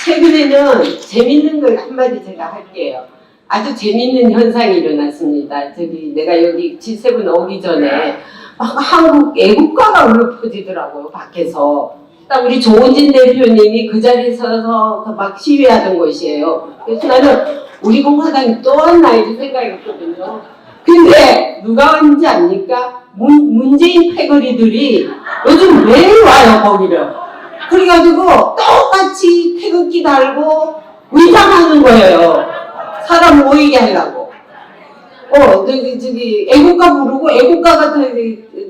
최근에는 재밌는 걸 한마디 제가 할게요. 아주 재밌는 현상이 일어났습니다. 내가 여기 G7 오기 전에 막 한국 애국가가 울려 퍼지더라고요, 밖에서. 딱 우리 조은진 대표님이 그 자리에 서서 막 시위하던 곳이에요. 그래서 나는 우리 공화당이 또 왔나 이런 생각했거든요. 근데 누가 왔는지 압니까? 문재인 패거리들이 요즘 왜 와요, 거기를? 그래가지고 똑같이 태극기 달고 위장하는 거예요. 사람 모이게 하려고. 애국가 부르고, 애국가가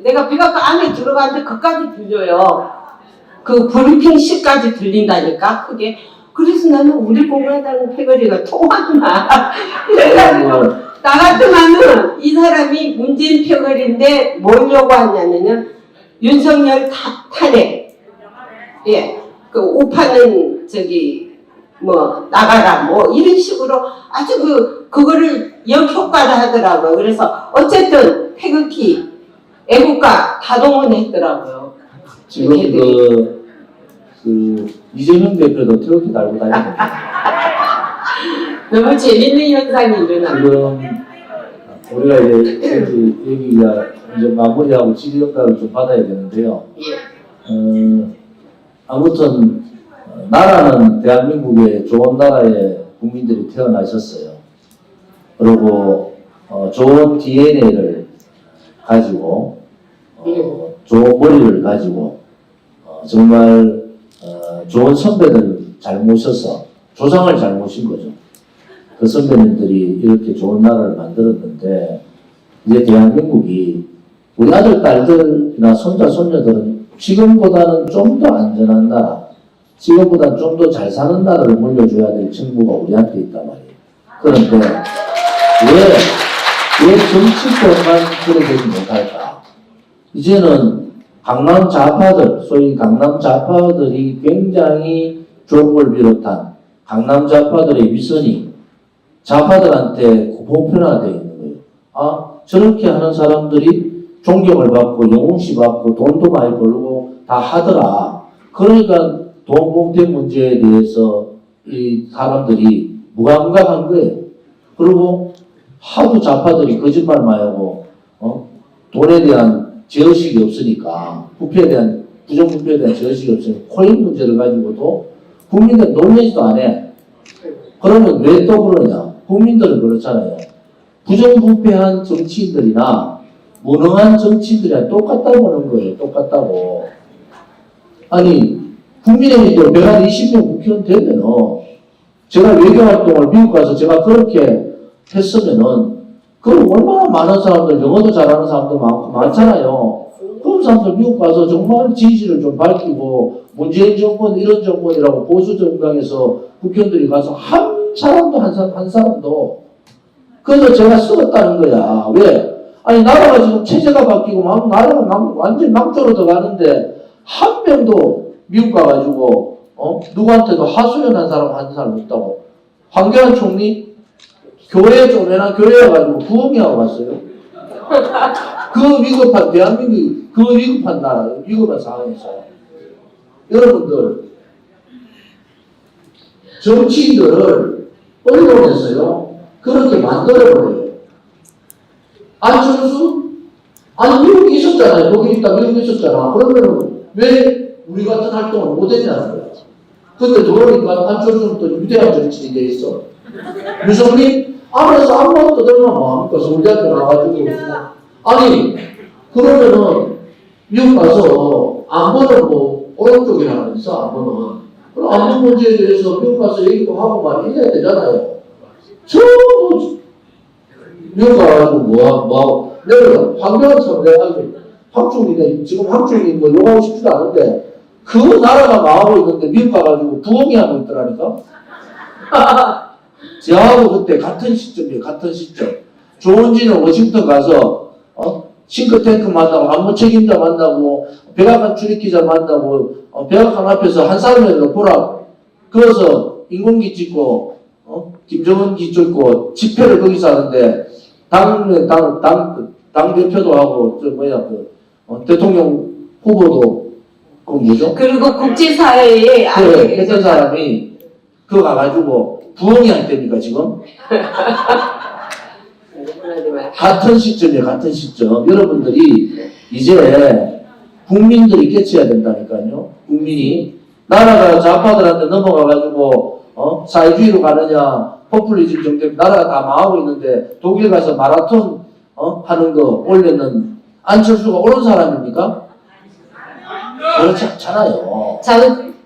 내가 백악관 안에 들어갔는데 그까지 들려요. 그 브리핑실까지 들린다니까, 크게. 그래서 나는 우리 공화당 패거리가 또 왔나. 그래가지고, 나 같으면은 이 사람이 문재인 패거리인데 뭐려고 하냐면은 윤석열 탄핵. 예. 그 오파는 나가라, 이런 식으로 아주 그거를 역효과를 하더라고요. 그래서 어쨌든 태극기, 애국가 다 동원했더라고요. 지금 이재명 대표도 태극기 달고 다니는데 너무 재밌는 현상이 일어납니다. 지금 우리가 이제 여기가 이제 마무리하고 질의응답을 좀 받아야 되는데요. 예. 아무튼 나라는 대한민국의 좋은 나라에 국민들이 태어나셨어요. 그리고 좋은 DNA를 가지고 좋은 머리를 가지고 정말 좋은 선배들 잘 모셔서 조상을 잘 모신 거죠. 그 선배님들이 이렇게 좋은 나라를 만들었는데 이제 대한민국이 우리 아들, 딸들이나 손자, 손녀들은 지금보다는 좀 더 안전한 나라, 지금보다는 좀 더 잘 사는 나라를 물려줘야 될 책무가 우리한테 있단 말이에요. 그런데 왜 정치권만 그래 되지 못할까? 이제는 강남 좌파들, 소위 강남 좌파들이 굉장히 종을 비롯한 강남 좌파들의 위선이 좌파들한테 보편화되어 있는 거예요. 저렇게 하는 사람들이 존경을 받고 영웅시 받고 돈도 많이 벌고 다 하더라. 그러니까 돈 봉태 문제에 대해서 이 사람들이 무감각한 거예요. 그리고 하도 좌파들이 거짓말 많이 하고 돈에 대한 제어식이 없으니까 부패에 대한 부정부패에 대한 제어식이 없으니까 코인 문제를 가지고도 국민들 논의지도 안 해. 그러면 왜 또 그러냐? 국민들은 그렇잖아요. 부정부패한 정치인들이나 무능한 정치인들이랑 똑같다 보는 거예요. 똑같다고. 아니, 국민의힘도 120명 국회의원 되면은, 제가 외교활동을 미국 가서 제가 그렇게 했으면은, 그 얼마나 많은 사람들, 영어도 잘하는 사람도 많잖아요. 그런 사람들 미국 가서 정말 진실을 좀 밝히고, 문재인 정권, 이런 정권이라고 보수 정당에서 국회의원들이 가서 한 사람도, 한 사람도, 그래서 제가 쓰겠다는 거야. 왜? 아니, 나라가 지금 체제가 바뀌고, 나라가 완전 망조로 들어가는데, 한 명도 미국 가가지고, 누구한테도 하소연한 사람 한 사람 없다고. 황교안 총리? 교회 쪼매나 교회 와가지고 부흥회하고 갔어요. 그 위급한, 대한민국이 그 위급한 나라, 위급한 상황에서. 여러분들, 정치인들을 언론에서요, 그렇게 만들어버려요. 안철수? 아니, 미국에 있었잖아요. 거기 있다, 미국에 있었잖아. 그러면 왜 우리 같은 활동을 못했냐는 거야. 근데 들어오니까 안철수는 또 위대한 정치인이 돼 있어. 유성민? 알아서 아무것도 들면 뭐합니까? 서울대학교 나와가지고. 아니, 그러면은, 미국 가서 안보는 뭐, 오른쪽이라는 있어, 안보는. 그럼 안보 문제에 대해서 미국 가서 얘기도 하고 막 이래야 되잖아요. 전부, 미국 가가지고 뭐하고. 내가 황교안 참 내가 황충기네, 지금 황충기 뭐 욕하고 싶지도 않은데, 그 나라가 망하고 있는데 미국 가가지고 부흥이 하고 있더라니까? 저하고 그때 같은 시점이에요, 같은 시점. 조은진은 워싱턴 가서, 싱크탱크 만나고, 안보 책임자 만나고, 백악관 출입기자 만나고, 백악관 앞에서 한 사람이라도 보라. 그래서 인공기 찍고, 김정은기 찍고, 집회를 거기서 하는데, 당대표도 하고, 대통령 후보도, 그 뭐죠? 그리고 국제사회에 그래, 했던 사람이, 그거 가가지고, 부흥이 할 때입니까, 지금? 같은 시점이에요, 같은 시점. 여러분들이 이제 국민들이 깨쳐야 된다니까요. 국민이. 나라가 좌파들한테 넘어가가지고, 사회주의로 가느냐, 포퓰리즘 정책, 나라가 다 망하고 있는데, 독일 가서 마라톤, 하는 거 올렸는 안철수가 옳은 사람입니까? 그렇지 않잖아요.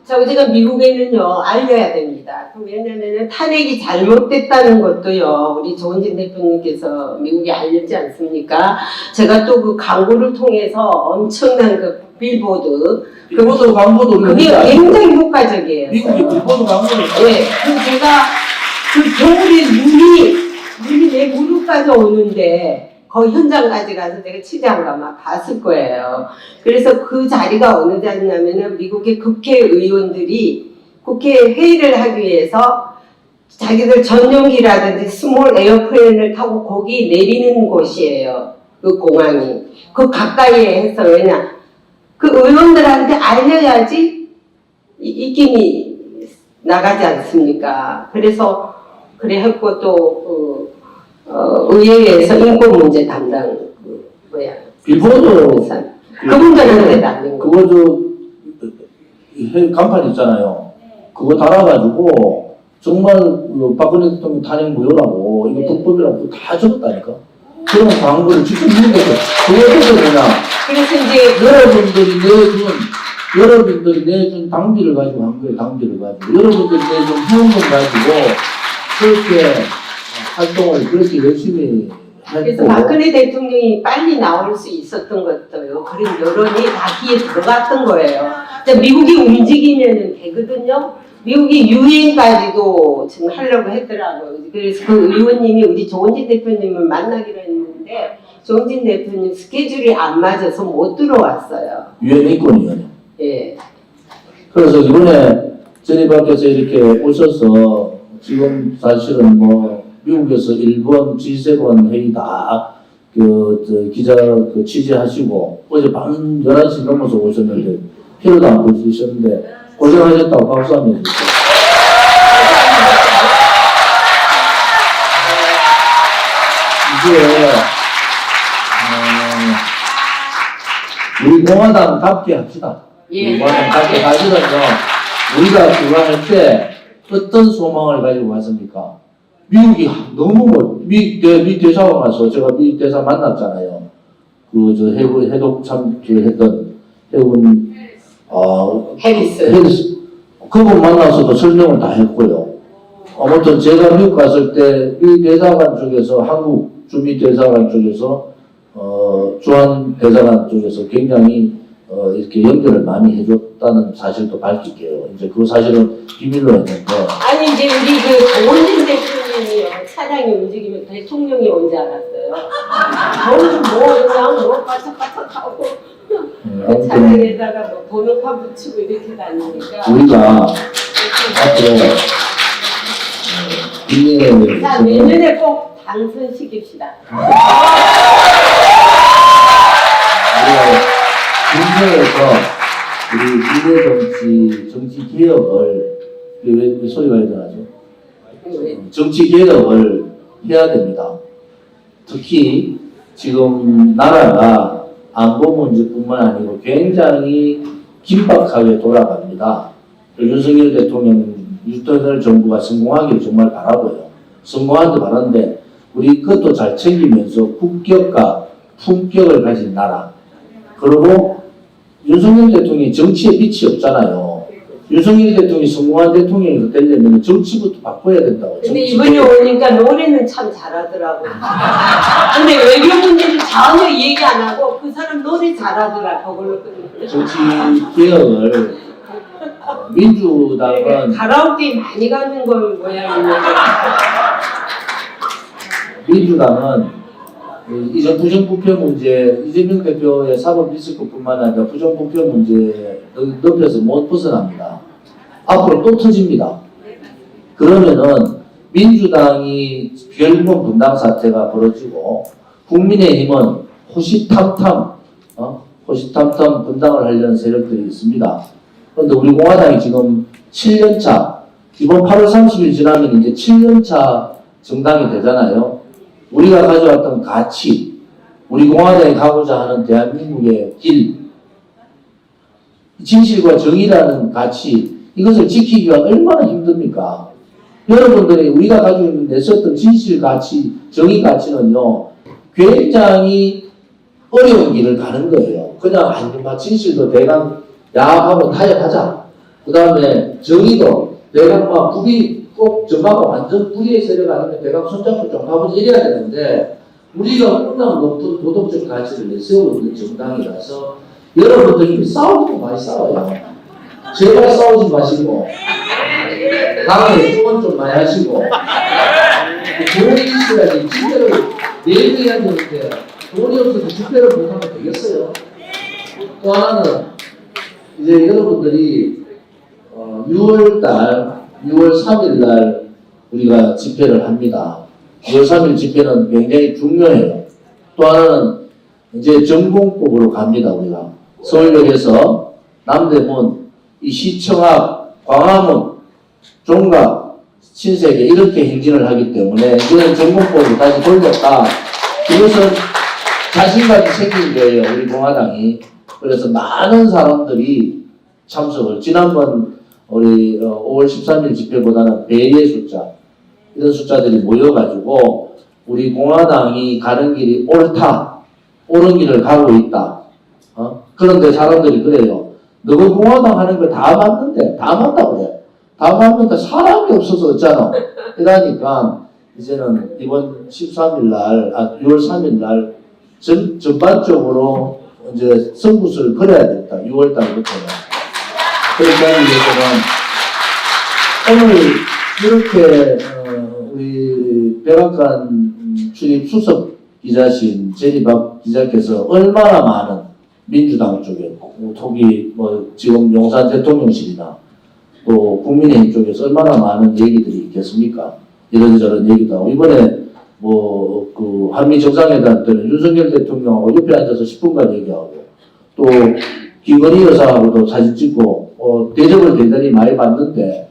제가 미국에는요, 알려야 됩니다. 왜냐면은 탄핵이 잘못됐다는 것도요, 우리 조은진 대표님께서 미국에 알렸지 않습니까? 제가 또 그 광고를 통해서 엄청난 그 빌보드. 빌보드 광고도 그게 굉장히 효과적이에요. 미국의 빌보드 광고를. 네. 그래서 제가 그 겨울에 눈이 내 무릎까지 오는데, 거기 현장까지 가서 내가 취재한 거 막 봤을 거예요. 그래서 그 자리가 어느 자리냐면은 미국의 국회의원들이 국회 회의를 하기 위해서 자기들 전용기라든지 스몰 에어플레인을 타고 거기 내리는 곳이에요. 그 공항이. 그 가까이에 해서 왜냐. 그 의원들한테 알려야지 입김이 나가지 않습니까? 그래서 그래 했고 또 의회에서 인권 문제 담당 빌보드 그분들한테 날린 거. 그거 간판 있잖아요. 그거 달아가지고 정말 박근혜 대통령 탄핵 무효라고 이거 불법이라고 다 적었다니까. 그런 광고를 직접 미국에서 그거에서 그냥 그래서 이제 여러분들이 내준 당비를 가지고 한 거예요. 당비를 가지고 여러분들이 내준 후원금 가지고 그렇게 활동을 그렇게 열심히 그래서 했고. 박근혜 대통령이 빨리 나올 수 있었던 것도요. 그런 여론이 다 귀에 들어갔던 거예요. 미국이 움직이면 되거든요. 미국이 유엔까지도 지금 하려고 했더라고요. 그래서 그 의원님이 우리 조은진 대표님을 만나기로 했는데 조은진 대표님 스케줄이 안 맞아서 못 들어왔어요. 유엔 인권위원회. 예. 그래서 이번에 전희박께서 이렇게 오셔서 지금 사실은 뭐 미국에서 일본 G7 회의 다 기자 취재하시고 어제 밤 11시 넘어서 오셨는데 피로도 안 보시셨는데 고생하셨다고 박수 한번 해주세요. 이제 우리 공화당답게 합시다. 예. 우리 공화당답게 사실은요 우리가 그거 할 때 어떤 소망을 가지고 갔습니까? 미국이 너무 미 대사관 가서 제가 미 대사 만났잖아요. 그 해독 했던 해군 해리스. 그분 만나서도 설명을 다 했고요. 아무튼 제가 미국 갔을 때 미 대사관 쪽에서 한국 주미 대사관 쪽에서 주한 대사관 쪽에서 굉장히 이렇게 연결을 많이 해줬다는 사실도 밝힐게요. 이제 그 사실은 비밀로 했는데. 아니 이제 우리 그 원진 대표님이요 차량이 움직이면 대통령이 온 줄 알았어요. 저는 뭐 그냥 뭐 바짝바짝하고 그 차량에다가 뭐 번호판 붙이고 이렇게 다니니까. 우리가 앞으로 자 내년에 꼭 당선시킵시다. 국내에서 우리 정치 개혁을 왜 소리가 일어나죠? 정치 개혁을 해야 됩니다. 특히 지금 나라가 안보 문제뿐만 아니고 굉장히 긴박하게 돌아갑니다. 윤석열 대통령, 윤석열 정부가 성공하길 정말 바라고요. 성공하길 바라는데 우리 그것도 잘 챙기면서 국격과 품격을 가진 나라. 그리고 윤석열 대통령이 정치에 빛이 없잖아요. 윤석열 대통령이 성공한 대통령이 되려면 정치부터 바꿔야 된다고. 근데 이번에 오니까 노래는 참 잘하더라고. 근데 외교 문제는 전혀 얘기 안 하고 그 사람 노래 잘하더라. 그걸로 끝냈어요. 정치 개혁을 민주당은 가라오케 많이 가는 걸 모양이네. 민주당은 이전 부정부패 문제, 이재명 대표의 사법 리스크뿐만 아니라 부정부패 문제 높여서 못 벗어납니다. 앞으로 또 터집니다. 그러면은 민주당이 별문 분당 사태가 벌어지고 국민의힘은 호시탐탐 분당을 하려는 세력들이 있습니다. 그런데 우리 공화당이 지금 7년차, 이번 8월 30일 지나면 이제 7년차 정당이 되잖아요. 우리가 가져왔던 가치, 우리 공화당이 가고자 하는 대한민국의 길, 진실과 정의라는 가치, 이것을 지키기가 얼마나 힘듭니까? 여러분들이 우리가 가지고 냈었던 진실 가치, 정의 가치는요, 굉장히 어려운 길을 가는 거예요. 그냥 진실도 대강 야하고 타협하자. 그 다음에 정의도 대강 불이 꼭 정하고 완전 불의의 세력 아니면 대강 손잡고 좀 하고 이래야 되는데 우리가 워낙 높은 도덕적 가치를 내세우고 있는 정당이라서 여러분들이 싸우고 많이 싸워요. 제발 싸우지 마시고 당에 후원 좀 많이 하시고 돈이 있어야지 집회를 내일 해야 되는데 돈이 없어서 집회를 못하면 되겠어요. 또 하나는 이제 여러분들이 6월 3일 날 우리가 집회를 합니다. 6월 3일 집회는 굉장히 중요해요. 또 하나는 이제 전공법으로 갑니다. 우리가 서울역에서 남대문, 이 시청 앞, 광화문, 종각, 신세계 이렇게 행진을 하기 때문에 이제는 전공법으로 다시 돌렸다. 이것은 자신감이 생긴 거예요. 우리 공화당이. 그래서 많은 사람들이 참석을 지난번 우리 5월 13일 집회보다는 배의 숫자 이런 숫자들이 모여가지고 우리 공화당이 가는 길이 옳다. 옳은 길을 가고 있다. 그런데 사람들이 그래요. 너가 공화당 하는 거 다 맞는데 다 맞다고 그래. 다 맞는데 사람이 없어서 어쩌나. 이러니까 이제는 이번 6월 3일 날 전반적으로 이제 선구수를 걸어야겠다. 6월 달부터는. 그러니까 오늘 이렇게 우리 백악관 출입 수석 기자신 제리박 기자께서 얼마나 많은 민주당 쪽에 특히 지금 용산 대통령실이나 또 국민의힘 쪽에서 얼마나 많은 얘기들이 있겠습니까? 이런저런 얘기도 하고 이번에 그 한미 정상회담 때는 윤석열 대통령하고 옆에 앉아서 10분간 얘기하고 또 김건희 여사하고도 사진 찍고 대접을 대단히 많이 받는데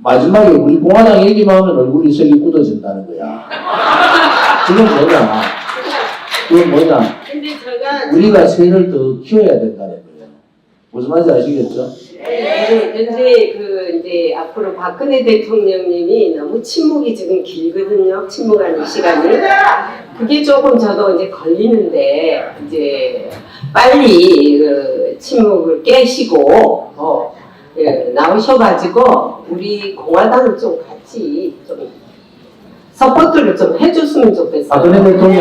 마지막에 우리 공화당 얘기만 하면 얼굴이 색이 굳어진다는 거야. 그건 뭐냐? 근데 제가 우리가 새를 더 키워야 된다는 거예요. 무슨 말인지 아시겠죠? 근데 이제 앞으로 박근혜 대통령님이 너무 침묵이 지금 길거든요. 침묵하는 시간이. 그게 조금 저도 이제 걸리는데 이제 빨리 침묵을 깨시고 나오셔가지고 우리 공화당을 좀 같이 좀 서포트를 좀 해줬으면 좋겠어요. 박근혜 대통령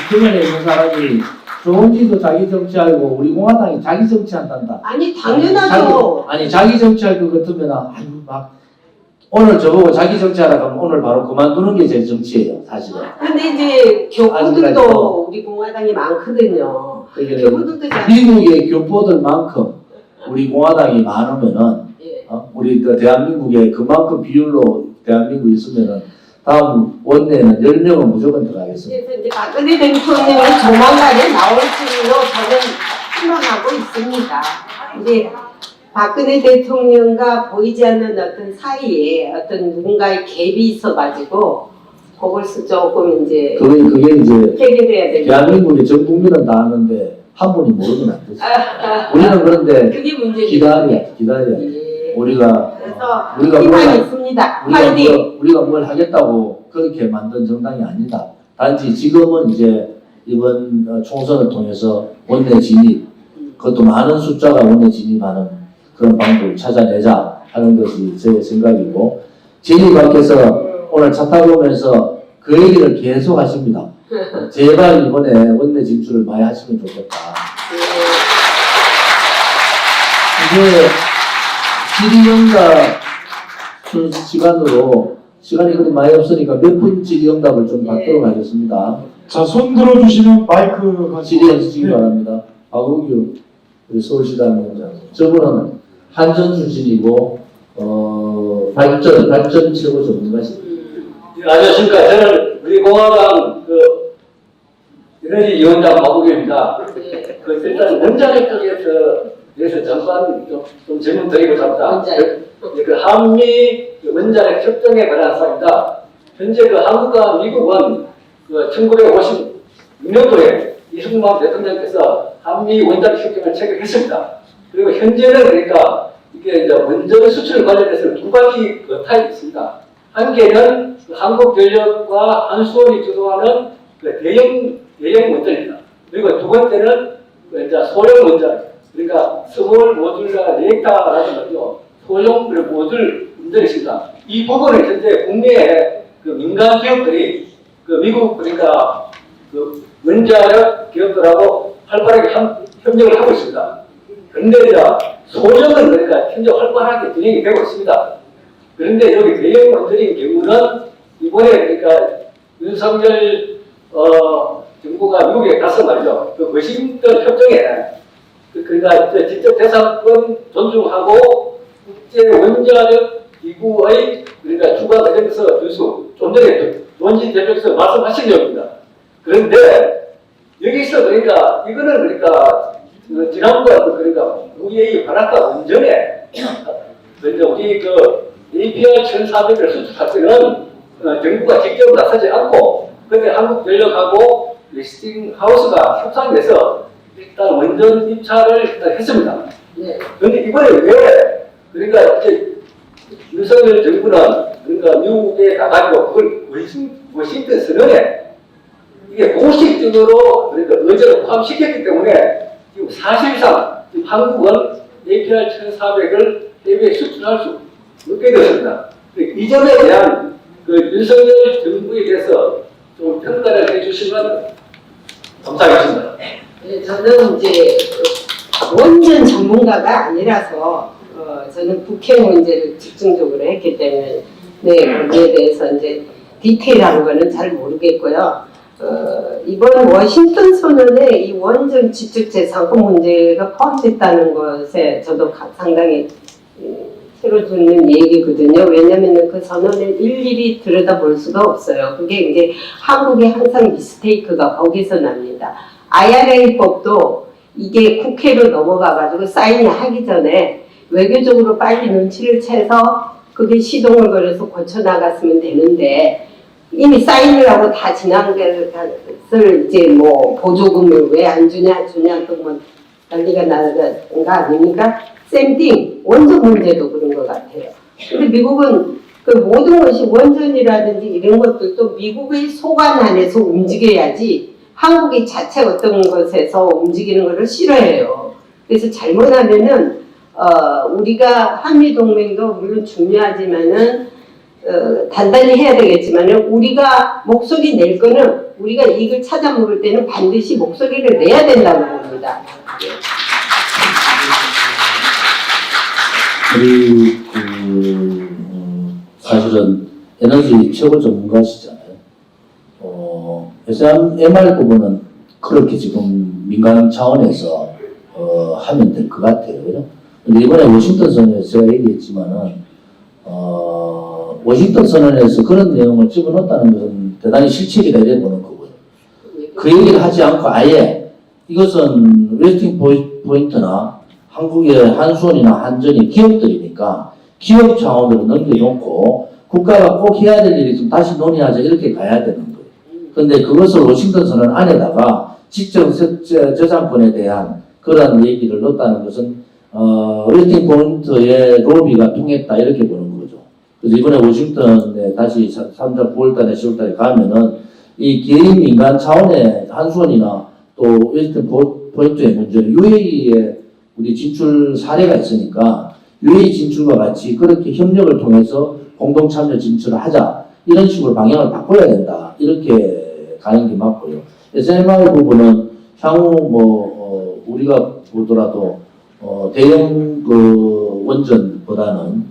주변에 있는 사람이 조은지도 자기 정치하고 우리 공화당이 자기 정치한단다. 아니 당연하죠. 자기 정치할 것 같으면 아유 막 오늘 저보고 자기 정치하라 그러면 오늘 바로 그만두는 게 제 정치예요, 사실은. 근데 이제 교포들도 아직까지도. 우리 공화당이 많거든요. 그러니까 교포들도 잘. 미국의 교포들만큼 우리 공화당이 많으면은 예. 우리 대한민국에 그만큼 비율로 대한민국이 있으면은 다음 원내에는 10명은 무조건 들어가겠습니다. 그래서 이제 박근혜 대통령이 조만간에 나올 줄로 저는 희망하고 있습니다. 이제 박근혜 대통령과 보이지 않는 어떤 사이에 어떤 누군가의 갭이 있어가지고 그걸 조금 이제 그게 이제 해결해야 되겠죠. 대한민국의 전 국민은 다 아는데 한 분이 모르면 안 되죠. 우리는 그런데 그게 문제죠. 기다려. 예. 우리가 그래서 희망이 있습니다. 파이팅! 우리가 뭘 하겠다고 그렇게 만든 정당이 아니다. 단지 지금은 이제 이번 총선을 통해서 원내 진입, 그것도 많은 숫자가 원내 진입하는 그런 방법을 찾아내자 하는 것이 제 생각이고, 진입님께서 오늘 차 타고 오면서 그 얘기를 계속 하십니다. 제발 이번에 원내 진출을 많이 하시면 좋겠다. 이게 질의응답 시간으로 시간이 그렇게 많이 없으니까 몇 분 질의응답을 좀 받도록 하겠습니다. 자, 손 들어주시면 마이크 가지고. 질의해 주시기 바랍니다. 박우규 우리 서울시당 위원장. 저분은 한전 출신이고 발전 최고 전문가십니다. 안녕하십니까. 저는 우리 공화당 에너지 위원장 박우규입니다. 일단 원자력 쪽에서 전반 좀 질문 드리고 잡니다. 그 한미 원자력 협정에 관한 사항입니다. 현재 한국과 미국은 1956년도에 이승만 대통령께서 한미 원자력 협정을 체결했습니다. 그리고 현재는 그러니까 이게 이제 원자력 수출 관련해서 두 가지 타입이 있습니다. 한 개는 한국전력과 한수원이 주도하는 대형 원전입니다. 그리고 두 번째는 이제 소형 원전, 그러니까 스몰 모듈 리액터라는 거죠. 소형 모듈 원전이 있습니다. 이 부분을 현재 국내의 민간 기업들이 미국 그러니까 원자력 기업들하고 활발하게 협력을 하고 있습니다. 그런데 이제 소형은 그러니까 현재 활발하게 진행이 되고 있습니다. 그런데 여기 대형 원전인 경우는 이번에 그러니까 윤석열 정부가 미국에 가서 말이죠. 워싱턴 협정에 그러니까 직접 대상권 존중하고 국제 원자력 기구의 그러니까 주관 과정에서 교수 좀 전에 원진 대표께서 말씀하신 내용입니다. 그런데 여기서 그러니까 이거는 그러니까 지난번 그러니까 UAE 바닷가 원전에 먼저 우리 APR 1400을 수출할 때는 정부가 직접 나서지 않고 그때 한국전력하고 웨스팅하우스가 협상돼서 일단 원전 입찰을 일단 했습니다. 그런데 이번에 왜 그러니까 이제 윤석열 정부는 그러니까 미국에 가가지고 그걸 워싱턴 선언에 이게 공식적으로 그러니까 의제를 포함시켰기 때문에 지금 사실상 지금 한국은 APR 1400을 해외에 수출할 수 없게 되었습니다. 이 점에 대한 윤석열 정부에 대해서 좀 평가를 해주시면 감사하겠습니다. 네, 저는 이제 원전 전문가가 아니라서 저는 북핵 문제를 집중적으로 했기 때문에 거기에 대해서 이제 디테일한 거는 잘 모르겠고요. 이번 워싱턴 선언에 이 원전 지적재산권 문제가 포함됐다는 것에 저도 상당히 새로 듣는 얘기거든요. 왜냐하면 그 선언을 일일이 들여다볼 수가 없어요. 그게 이제 한국의 항상 미스테이크가 거기서 납니다. IRA법도 이게 국회로 넘어가가지고 사인이 하기 전에 외교적으로 빨리 눈치를 채서 그게 시동을 걸어서 고쳐나갔으면 되는데 이미 사인을 하고 다 지난 것을 이제 뭐 보조금을 왜 안 주냐 또 뭐 난리가 나는 거 아닙니까? 쌤띵 원전 문제도 그런 것 같아요. 근데 미국은 그 모든 것이 원전이라든지 이런 것들도 미국의 소관 안에서 움직여야지 한국이 자체 어떤 것에서 움직이는 것을 싫어해요. 그래서 잘못하면은 우리가 한미 동맹도 물론 중요하지만은 단단히 해야 되겠지만은 우리가 목소리 낼 거는 우리가 이익을 찾아 먹을 때는 반드시 목소리를 내야 된다고 봅니다. 우리 사실은 에너지 최고 전문가시잖아요. SMR 부분은 그렇게 지금 민간 차원에서 하면 될 것 같아요. 근데 이번에 워싱턴 선언에서 제가 얘기했지만은 워싱턴 선언에서 그런 내용을 집어넣었다는 것은 대단히 실책이다 이래 보는 거고요. 그 얘기를 하지 않고 아예 이것은 웨스팅 포인트나 한국의 한수원이나 한전이 기업들이니까 기업 차원으로 넘겨놓고 국가가 꼭 해야 될 일이 있으면 다시 논의하자 이렇게 가야 되는 거예요. 그런데 그것을 워싱턴 선언 안에다가 직접 저작권에 대한 그런 얘기를 넣었다는 것은 웨스팅 포인트의 로비가 통했다 이렇게 보는 거죠. 그래서 이번에 워싱턴에 다시 3월 9월달에 10월달에 가면은 이 개인 민간 차원의 한수원이나 또 웨스팅 포인트의 문제는 UAE에 우리 진출 사례가 있으니까 UAE 진출과 같이 그렇게 협력을 통해서 공동 참여 진출을 하자 이런 식으로 방향을 바꿔야 된다 이렇게 가는 게 맞고요. SMR 부분은 향후 우리가 보더라도 대형 그 원전보다는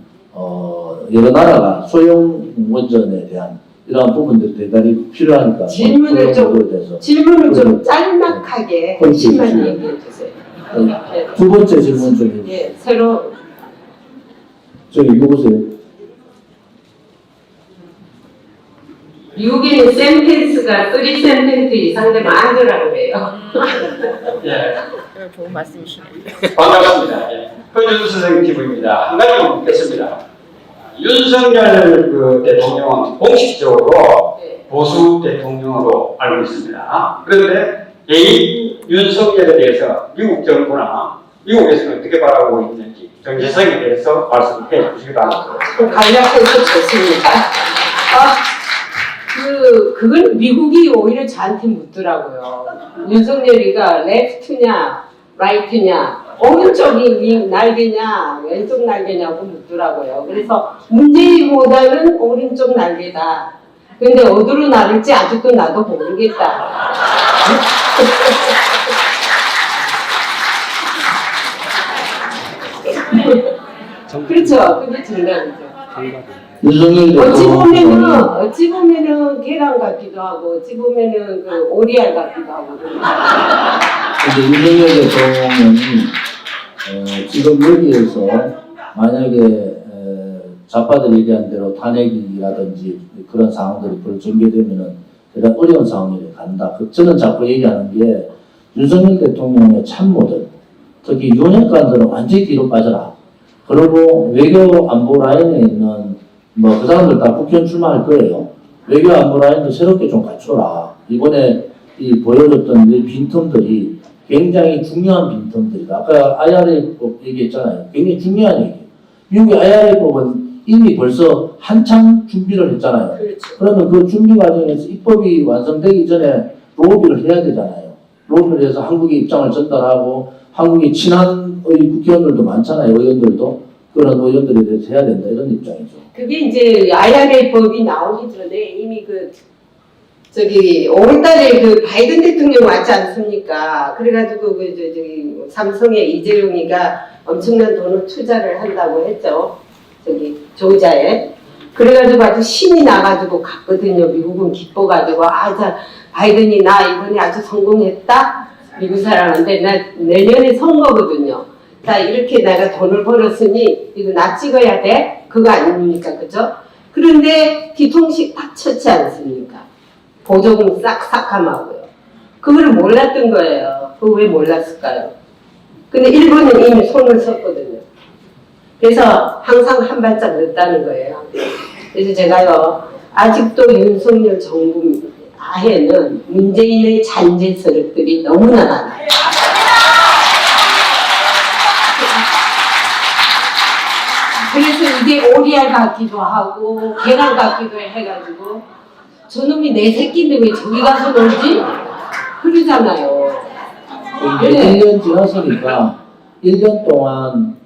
여러 나라가 소형 원전에 대한 이러한 부분들이 대단히 필요하니까 질문을 좀 짤막하게 핵심만 그렇지. 얘기해 주세요. 두 번째 질문 좀 예, 새로 저기 누구세요? 미국에는 센텐스가 3센텐트 이상 되면 안 되라고 그래요. 예, 좋은 말씀이시네요. 반갑습니다. 예. 허준 선생님 기부입니다. 한 가지만 묻겠습니다. 윤석열 그 대통령은 공식적으로 네. 보수 대통령으로 알고 있습니다. 그런데 개인 윤석열에 대해서 미국 정부나 미국에서는 어떻게 바라보고 있는지 정체성에 대해서 말씀해 주시기 바랍니다. 간략해서 좋습니다. 그건 미국이 오히려 저한테 묻더라고요. 윤석열이가 레프트냐, 라이트냐, 오른쪽이 날개냐, 왼쪽 날개냐고 묻더라고요. 그래서 문재인보다는 오른쪽 날개다. 근데 어디로 나를지 아직도 나도 모르겠다. 그렇죠. 그게 정답이죠. 윤석열 어찌 보면은 계란 같기도 하고, 어찌 보면은 그 오리알 같기도 하고. 근데 윤석열 대통령이 지금 여기에서 만약에 좌파들 얘기한 대로 탄핵이라든지 그런 상황들이 벌 전개되면은 대단 어려운 상황이 간다. 저는 자꾸 얘기하는 게 윤석열 대통령의 참모들, 특히 윤핵관들은 완전히 뒤로 빠져라. 그리고 외교 안보 라인에 있는 그 사람들 다 국회의원 출마할 거예요. 외교 안보 라인도 새롭게 좀 갖춰라. 이번에 이 보여줬던 이 빈틈들이 굉장히 중요한 빈틈들이다. 아까 IRA법 얘기했잖아요. 굉장히 중요한 얘기예요. 미국의 IRA법은 이미 벌써 한참 준비를 했잖아요. 그렇죠. 그러면 그 준비 과정에서 입법이 완성되기 전에 로비를 해야 되잖아요. 로비를 해서 한국의 입장을 전달하고 한국이 친한 국회의원들도 많잖아요. 의원들도. 그런 의원들에 대해서 해야 된다. 이런 입장이죠. 그게 이제 IRA법이 나오기 전에 이미 5월달에 그 바이든 대통령 왔지 않습니까? 그래가지고 저기 삼성의 이재용이가 엄청난 돈을 투자를 한다고 했죠. 조지아에. 그래가지고 아주 신이 나가지고 갔거든요. 미국은 기뻐가지고 자 바이든이 나 이번에 아주 성공했다. 미국 사람한테 나 내년에 선거거든요. 자 이렇게 내가 돈을 벌었으니 이거 나 찍어야 돼? 그거 아닙니까? 그죠? 그런데 뒤통수 딱 쳤지 않습니까? 보조금 싹싹함하고요. 그거를 몰랐던 거예요. 그거 왜 몰랐을까요? 근데 일본은 이미 손을 썼거든요. 그래서 항상 한 발짝 늦다는 거예요. 그래서 제가요, 아직도 윤석열 정부 하에는 문재인의 잔재 세력들이 너무나 많아요. 그래서 이게 오리알 같기도 하고 계란 같기도 해가지고 저놈이 내 새끼인데 왜 저기 가서 놀지? 그러잖아요. 이제 1년 지났으니까 1년 동안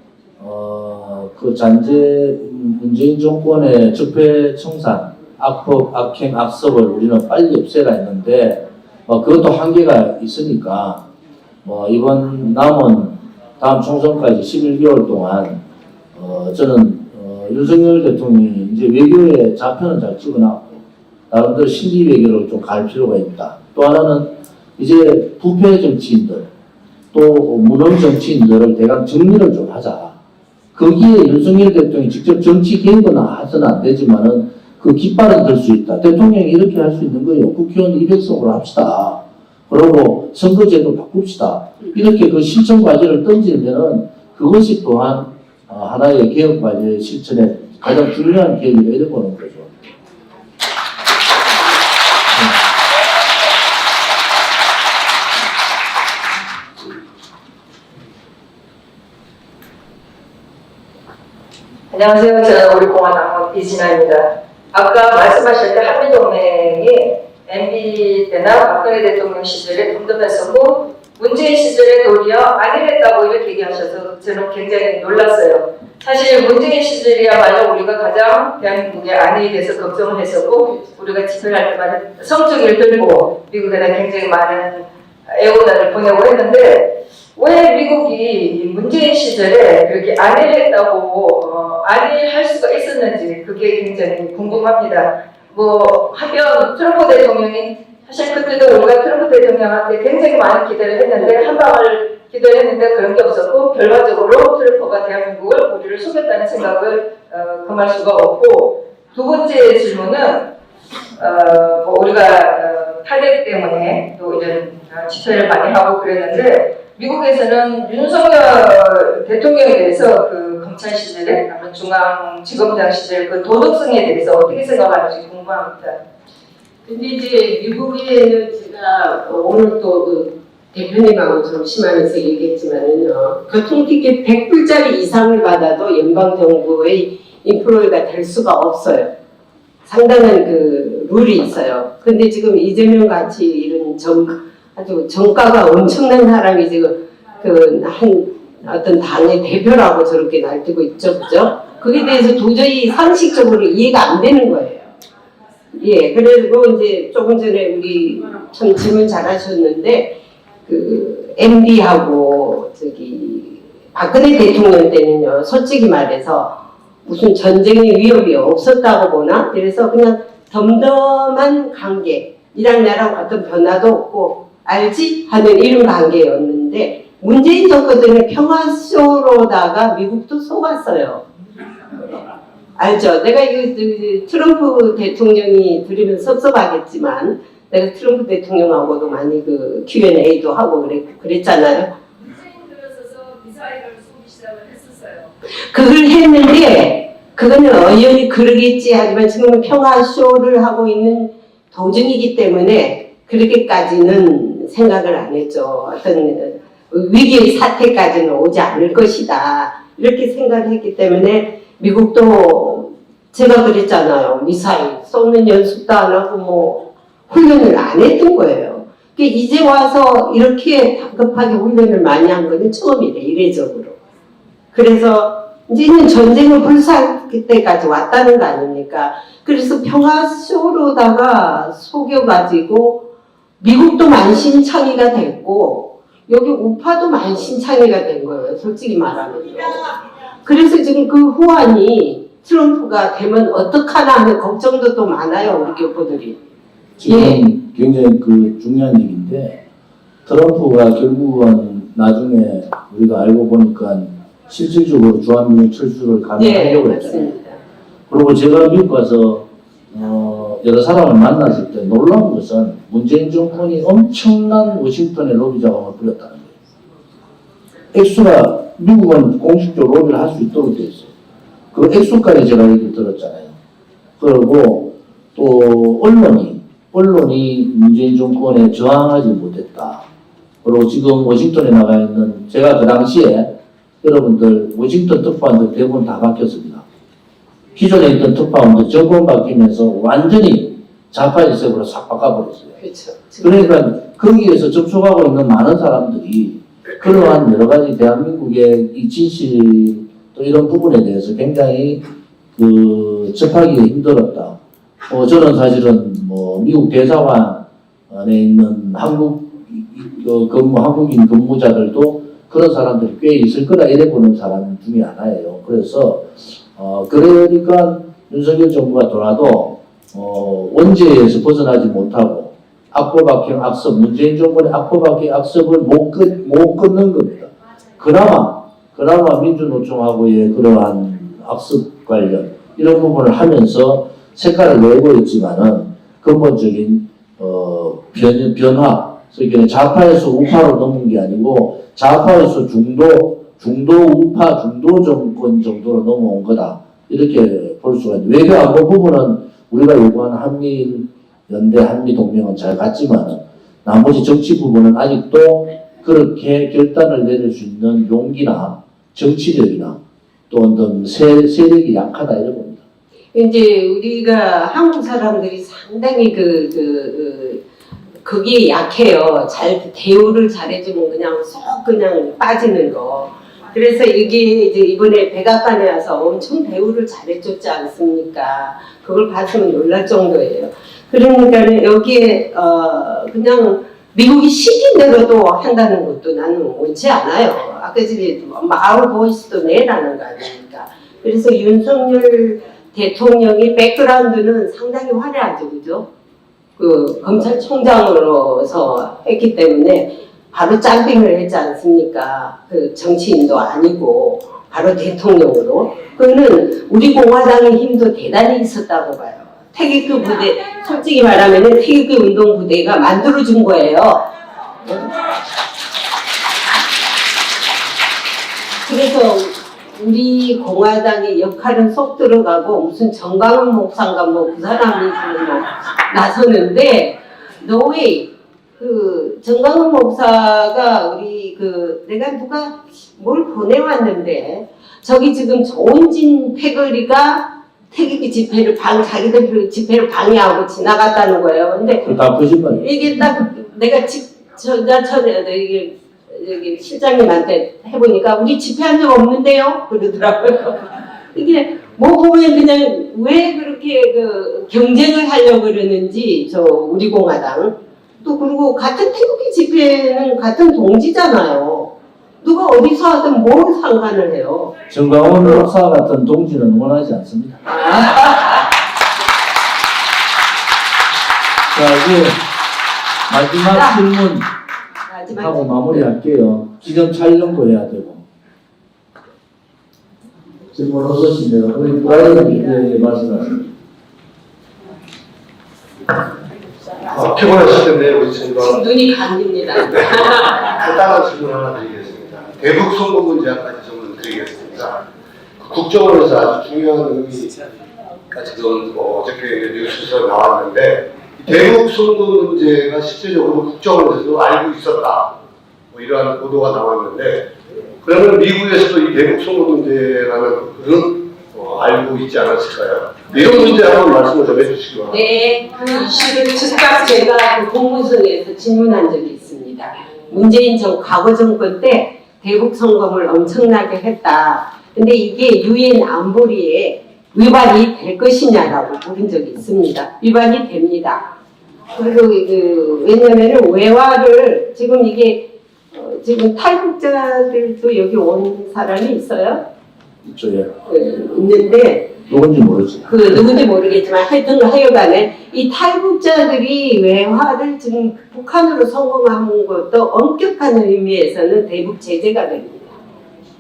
그 잔재 문재인 정권의 적폐청산, 악법, 악행, 악습을 우리는 빨리 없애라 했는데 그것도 한계가 있으니까 이번 남은 다음 총선까지 11개월 동안 저는 윤석열 대통령이 이제 외교에 좌표는 잘 찍어놨고 나름대로 신기 외교를 좀 갈 필요가 있다. 또 하나는 이제 부패 정치인들 또 무능 정치인들을 대강 정리를 좀 하자. 거기에 윤석열 대통령이 직접 정치 개입은 해서는 안 되지만은 그 깃발은 들 수 있다. 대통령이 이렇게 할 수 있는 거예요. 국회의원 200석으로 합시다. 그리고 선거제도 바꿉시다. 이렇게 그 실천 과제를 던지면은 그것이 또한 하나의 개혁 과제 실천에 가장 중요한 계기가 되어보는 거죠. 안녕하세요. 저는 우리 공화당원 이진아입니다. 아까 말씀하실 때 한미동맹이 MB 때나 박근혜 대통령 시절에 덤덤했었고 문재인 시절에 도리어 안일했다고 이렇게 얘기하셔서 저는 굉장히 놀랐어요. 사실 문재인 시절이야말로 우리가 가장 대한민국의 안위에 대해서 걱정을 했었고 우리가 집회할 때마다 성적을 들고 미국에다 굉장히 많은 애호단을 보내고 했는데 왜 미국이 문재인 시절에 그렇게 안일했다고 안일할 수가 있었는지 그게 굉장히 궁금합니다. 하면 트럼프 대통령이 사실 그때도 우리가 트럼프 대통령한테 굉장히 많은 기대를 했는데 한 방을 기대를 했는데 그런 게 없었고 결과적으로 트럼프가 대한민국을 우리를 속였다는 생각을 금할 수가 없고 두 번째 질문은 우리가 탄핵 때문에 또 이런 집회를 많이 하고 그랬는데 미국에서는 윤석열 대통령에 대해서 그 검찰 시절에 아니면 중앙지검장 시절 그 도덕성에 대해서 어떻게 생각하는지 궁금합니다. 근데 이제 미국에는 제가 오늘 또 그 대표님하고 좀 심하면서 얘기했지만은요, 교통티켓 100불짜리 이상을 받아도 연방정부의 인플로이가 될 수가 없어요. 상당한 그 룰이 있어요. 근데 지금 이재명 같이 이런 아주 정가가 엄청난 사람이 지금 어떤 당의 대표라고 저렇게 날뛰고 있죠, 그죠? 그에 대해서 도저히 상식적으로 이해가 안 되는 거예요. 예, 그리고 이제 조금 전에 우리 참 질문 잘하셨는데 그 MB하고 박근혜 대통령 때는요, 솔직히 말해서 무슨 전쟁의 위협이 없었다고 보나? 그래서 그냥 덤덤한 관계, 이랑 나랑 어떤 변화도 없고 알지? 하는 이런 관계였는데 문재인 정권 때는 평화쇼로다가 미국도 속았어요. 알죠? 내가 이거 트럼프 대통령이 들으면 섭섭하겠지만 내가 트럼프 대통령하고도 많이 그 Q&A도 하고 그랬잖아요. 문재인 들어서서 미사일을 쏘기 시작을 했었어요. 그걸 했는데 그거는 의원이 그러겠지 하지만 지금은 평화쇼를 하고 있는 도중이기 때문에 그렇게까지는 생각을 안 했죠. 어떤 위기의 사태까지는 오지 않을 것이다. 이렇게 생각했기 때문에 미국도 제가 그랬잖아요. 미사일 쏘는 연습도 안 하고 훈련을 안 했던 거예요. 이제 와서 이렇게 다급하게 훈련을 많이 한 거는 처음이래, 이례적으로. 그래서 이제는 전쟁을 불사할 때까지 왔다는 거 아닙니까? 그래서 평화쇼로다가 속여가지고 미국도 만신창이가 됐고 여기 우파도 만신창이가 된 거예요. 솔직히 말하면요. 그래서 지금 그 후환이 트럼프가 되면 어떡하나 하는 걱정도 또 많아요. 우리 교포들이. 지금 굉장히 그 중요한 얘기인데 트럼프가 결국은 나중에 우리가 알고 보니까 실질적으로 주한미군 철수를 가능하려고 했잖아요. 그리고 제가 미국 가서 여러 사람을 만났을 때 놀라운 것은 문재인 정권이 엄청난 워싱턴에 로비 자금을 뿌렸다는 거예요. 액수가 미국은 공식적으로 로비를 할 수 있도록 돼 있어요. 그 액수까지 제가 얘기를 들었잖아요. 그리고 또 언론이 문재인 정권에 저항하지 못했다. 그리고 지금 워싱턴에 나가 있는 제가 그 당시에 여러분들 워싱턴 특파원들 대부분 다 바뀌었습니다. 기존에 있던 특파원들 정권 바뀌면서 완전히 좌파 일색으로 싹 바꿔버렸어요. 그렇죠. 그러니까 거기에서 접촉하고 있는 많은 사람들이 그러한 여러 가지 대한민국의 이 진실 또 이런 부분에 대해서 굉장히 접하기가 힘들었다. 저는 사실은 미국 대사관에 있는 한국인 근무자들도 그런 사람들이 꽤 있을 거다 이래 보는 사람 중에 하나예요. 그래서 그러니까 윤석열 정부가 돌아도 원죄에서 벗어나지 못하고 악법악행 악습, 문재인 정권의 악법악행 악습을 못 끊는 겁니다. 그나마 민주노총하고의 그러한 악습 관련 이런 부분을 하면서 색깔을 내고 있지만은 근본적인 변화, 그러니까 좌파에서 우파로 넘은 게 아니고 좌파에서 중도 우파, 중도 정권 정도로 넘어온 거다. 이렇게 볼 수가 있는데 외교 안보 부분은 우리가 요구하는 한미일 연대, 한미동맹은 잘 갔지만은 나머지 정치 부분은 아직도 그렇게 결단을 내릴 수 있는 용기나 정치력이나 또 어떤 세력이 약하다 이런 겁니다. 이제 우리가 한국 사람들이 상당히 거기에 약해요. 대우를 잘해주면 그냥 쏙 그냥 빠지는 거. 그래서 이게 이제 이번에 백악관에 와서 엄청 대우를 잘해줬지 않습니까? 그걸 봤으면 놀랄 정도예요. 그러니까 여기에 그냥 미국이 시킨 대로도 한다는 것도 나는 원치 않아요. 아까 전에 마을 보이스도 내라는 거 아닙니까? 그래서 윤석열 대통령의 백그라운드는 상당히 화려하죠, 그죠? 검찰총장으로서 했기 때문에 바로 짬빙을 했지 않습니까? 정치인도 아니고 바로 대통령으로. 그거는 우리 공화당의 힘도 대단히 있었다고 봐요. 태극기 부대, 솔직히 말하면 태극기 운동 부대가 만들어준 거예요. 그래서 우리 공화당의 역할은 쏙 들어가고 무슨 정광훈 목사인가 그 사람이 나서는데 no way. 정광훈 목사가 우리 내가 누가 뭘 보내왔는데 저기 지금 조은진 패거리가 태극기 집회를 자기들 집회를 방해하고 지나갔다는 거예요. 근데 다 거짓말이에요. 이게 딱 내가 전에 여기 실장님한테 해보니까 우리 집회한 적 없는데요? 그러더라고요. 이게 보면 그냥 왜 그렇게 경쟁을 하려고 그러는지 우리 공화당 또 그리고 같은 태극기 집회는 같은 동지잖아요. 누가 어디서 하든 뭘 상관을 해요? 정광훈 목사 같은 동지는 원하지 않습니다. 자, 이제 마지막 질문 하고 마무리할게요. 기존 촬영도 해야 되고. 질문 어떠신데요? 우리 브라이언 말씀하세요. 피곤하실 텐데 우리 친구가 눈이 감깁니다. 간단한 질문 하나 드리겠습니다. 대북 송금 문제까지 질문 드리겠습니다. 국정원에서 아주 중요한 의미가 지금 어저께 뉴스에서 나왔는데 대북 송금 문제가 실질적으로 국정원에서도 알고 있었다. 이러한 보도가 나왔는데 그러면 미국에서도 이 대북 송금 문제라는 그런 알고 있지 않았을까요? 이런 문제 한번 말씀을 좀 해주시기 바랍니다. 네, 그 이슈를 즉각 제가 공무성에서 질문한 적이 있습니다. 문재인 과거 정권 때 대북 송금을 엄청나게 했다. 근데 이게 유엔 안보리에 위반이 될 것이냐라고 물은 적이 있습니다. 위반이 됩니다. 그리고 왜냐면은 외화를 지금 이게 지금 탈북자들도 여기 온 사람이 있어요? 이쪽에 있는데 누군지 모르지. 누군지 모르겠지만 하여간에 이 탈북자들이 외화를 지금 북한으로 송금한 것도 엄격한 의미에서는 대북 제재가 됩니다.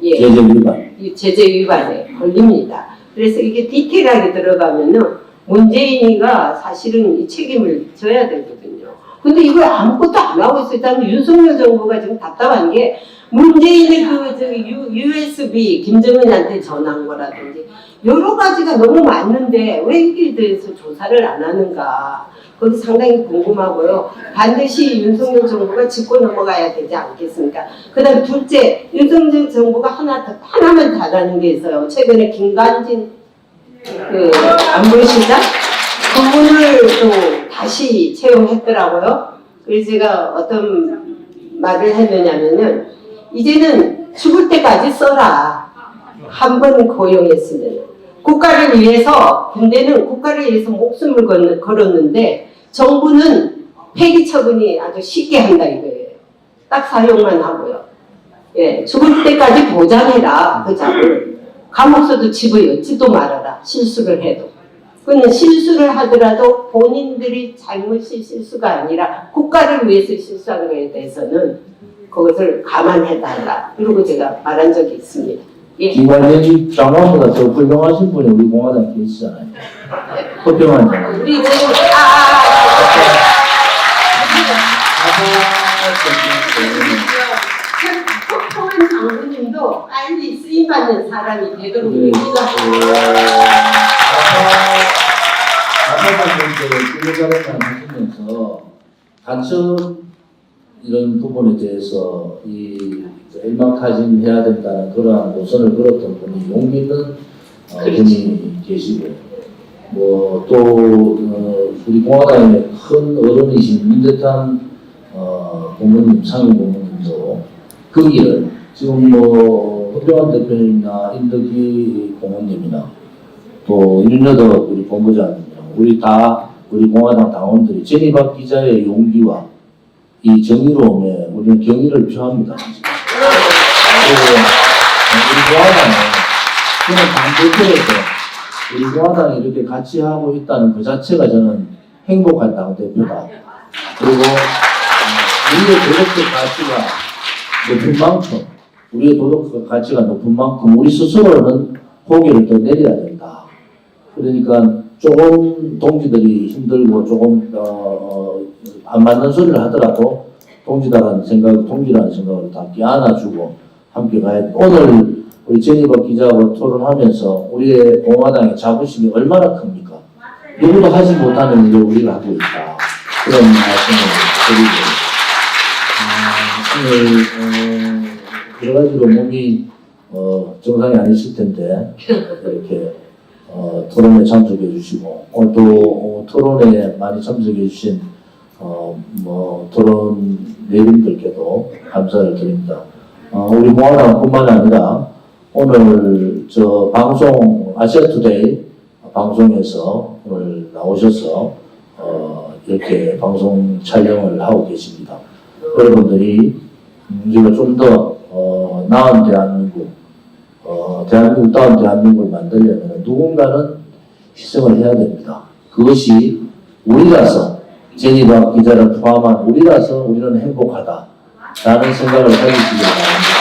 예. 제재 위반. 이 제재 위반에 걸립니다. 그래서 이게 디테일하게 들어가면은 문재인이가 사실은 이 책임을 져야 되거든요. 근데 이걸 아무것도 안 하고 있어요. 일단 윤석열 정부가 지금 답답한 게 문재인의 USB 김정은한테 전한 거라든지 여러 가지가 너무 많은데 왜 이게 대해서 조사를 안 하는가. 그것도 상당히 궁금하고요. 반드시 윤석열 정부가 짚고 넘어가야 되지 않겠습니까? 그 다음 둘째, 윤석열 정부가 하나만 잘하는 게 있어요. 최근에 김관진 안보실장? 그분을 또 다시 채용했더라고요. 그래서 제가 어떤 말을 했느냐면은 이제는 죽을 때까지 써라. 한 번 고용했으면. 국가를 위해서, 군대는 국가를 위해서 목숨을 걸었는데 정부는 폐기 처분이 아주 쉽게 한다 이거예요. 딱 사용만 하고요. 예, 죽을 때까지 보장해라. 그 자를. 감옥서도 집어넣지도 말아라. 실수를 해도. 그는 실수를 하더라도 본인들이 잘못이 실수가 아니라 국가를 위해서 실수한 거에 대해서는 그것을 감안해달라. 그리고 제가 말한 적이 있습니다. 예. 김관진 장관보다 더 훌륭하신 분이 우리 공화당에 계시잖아요. 허평한 장관. 우리 지금 허평한 장군님도 빨리 쓰임받는 사람이 되도록 우리 우리가 자사관분들 하시면서 단순 이런 부분에 대해서 이 일망타진해야 된다는 그러한 노선을 걸었던 분이 용기 있는 분이 계시고 뭐 또 우리 공화당의 큰 어른이신 민재탄 고모님 상임 고모님도 그 길을 지금 뭐 허병환 대표님이나 임덕기 고모님이나 또 윤여덕 우리 본부장님이랑 우리 공화당 당원들이 제니박 기자의 용기와 이 정의로움에 우리는 경의를 표합니다. 그리고 우리 공화당은 저는 당대표에서 우리 공화당이 이렇게 같이 하고 있다는 그 자체가 저는 행복한 당대표다. 그리고 우리의 도덕적 가치가 높은 만큼 우리의 도덕적 가치가 높은 만큼 우리 스스로는 고개를 더 내려야 된다. 그러니까 조금 동지들이 힘들고 조금 안 맞는 소리를 하더라도 동지라는 생각을 다 안아주고 함께 가야 돼. 오늘 우리 제니박 기자하고 토론하면서 우리의 공화당의 자부심이 얼마나 큽니까? 누구도 하지 못하는 일을 우리가 하고 있다. 그런 말씀을 드리고 여러 가지로 몸이 정상이 아니실 텐데 이렇게 토론에 참석해 주시고 오늘 또 토론에 많이 참석해 주신 토론 내빈들께도 감사를 드립니다. 우리 공화당뿐만 아니라 오늘 저 방송 아시아투데이 방송에서 오늘 나오셔서 이렇게 방송 촬영을 하고 계십니다. 여러분들이 우리가 좀 더 나은 대한민국 대한민국다운 대한민국을 만들려면 누군가는 희생을 해야 됩니다. 그것이 우리라서 제니박 기자를 포함한 우리라서 우리는 행복하다라는 생각을 가지시기 바랍니다.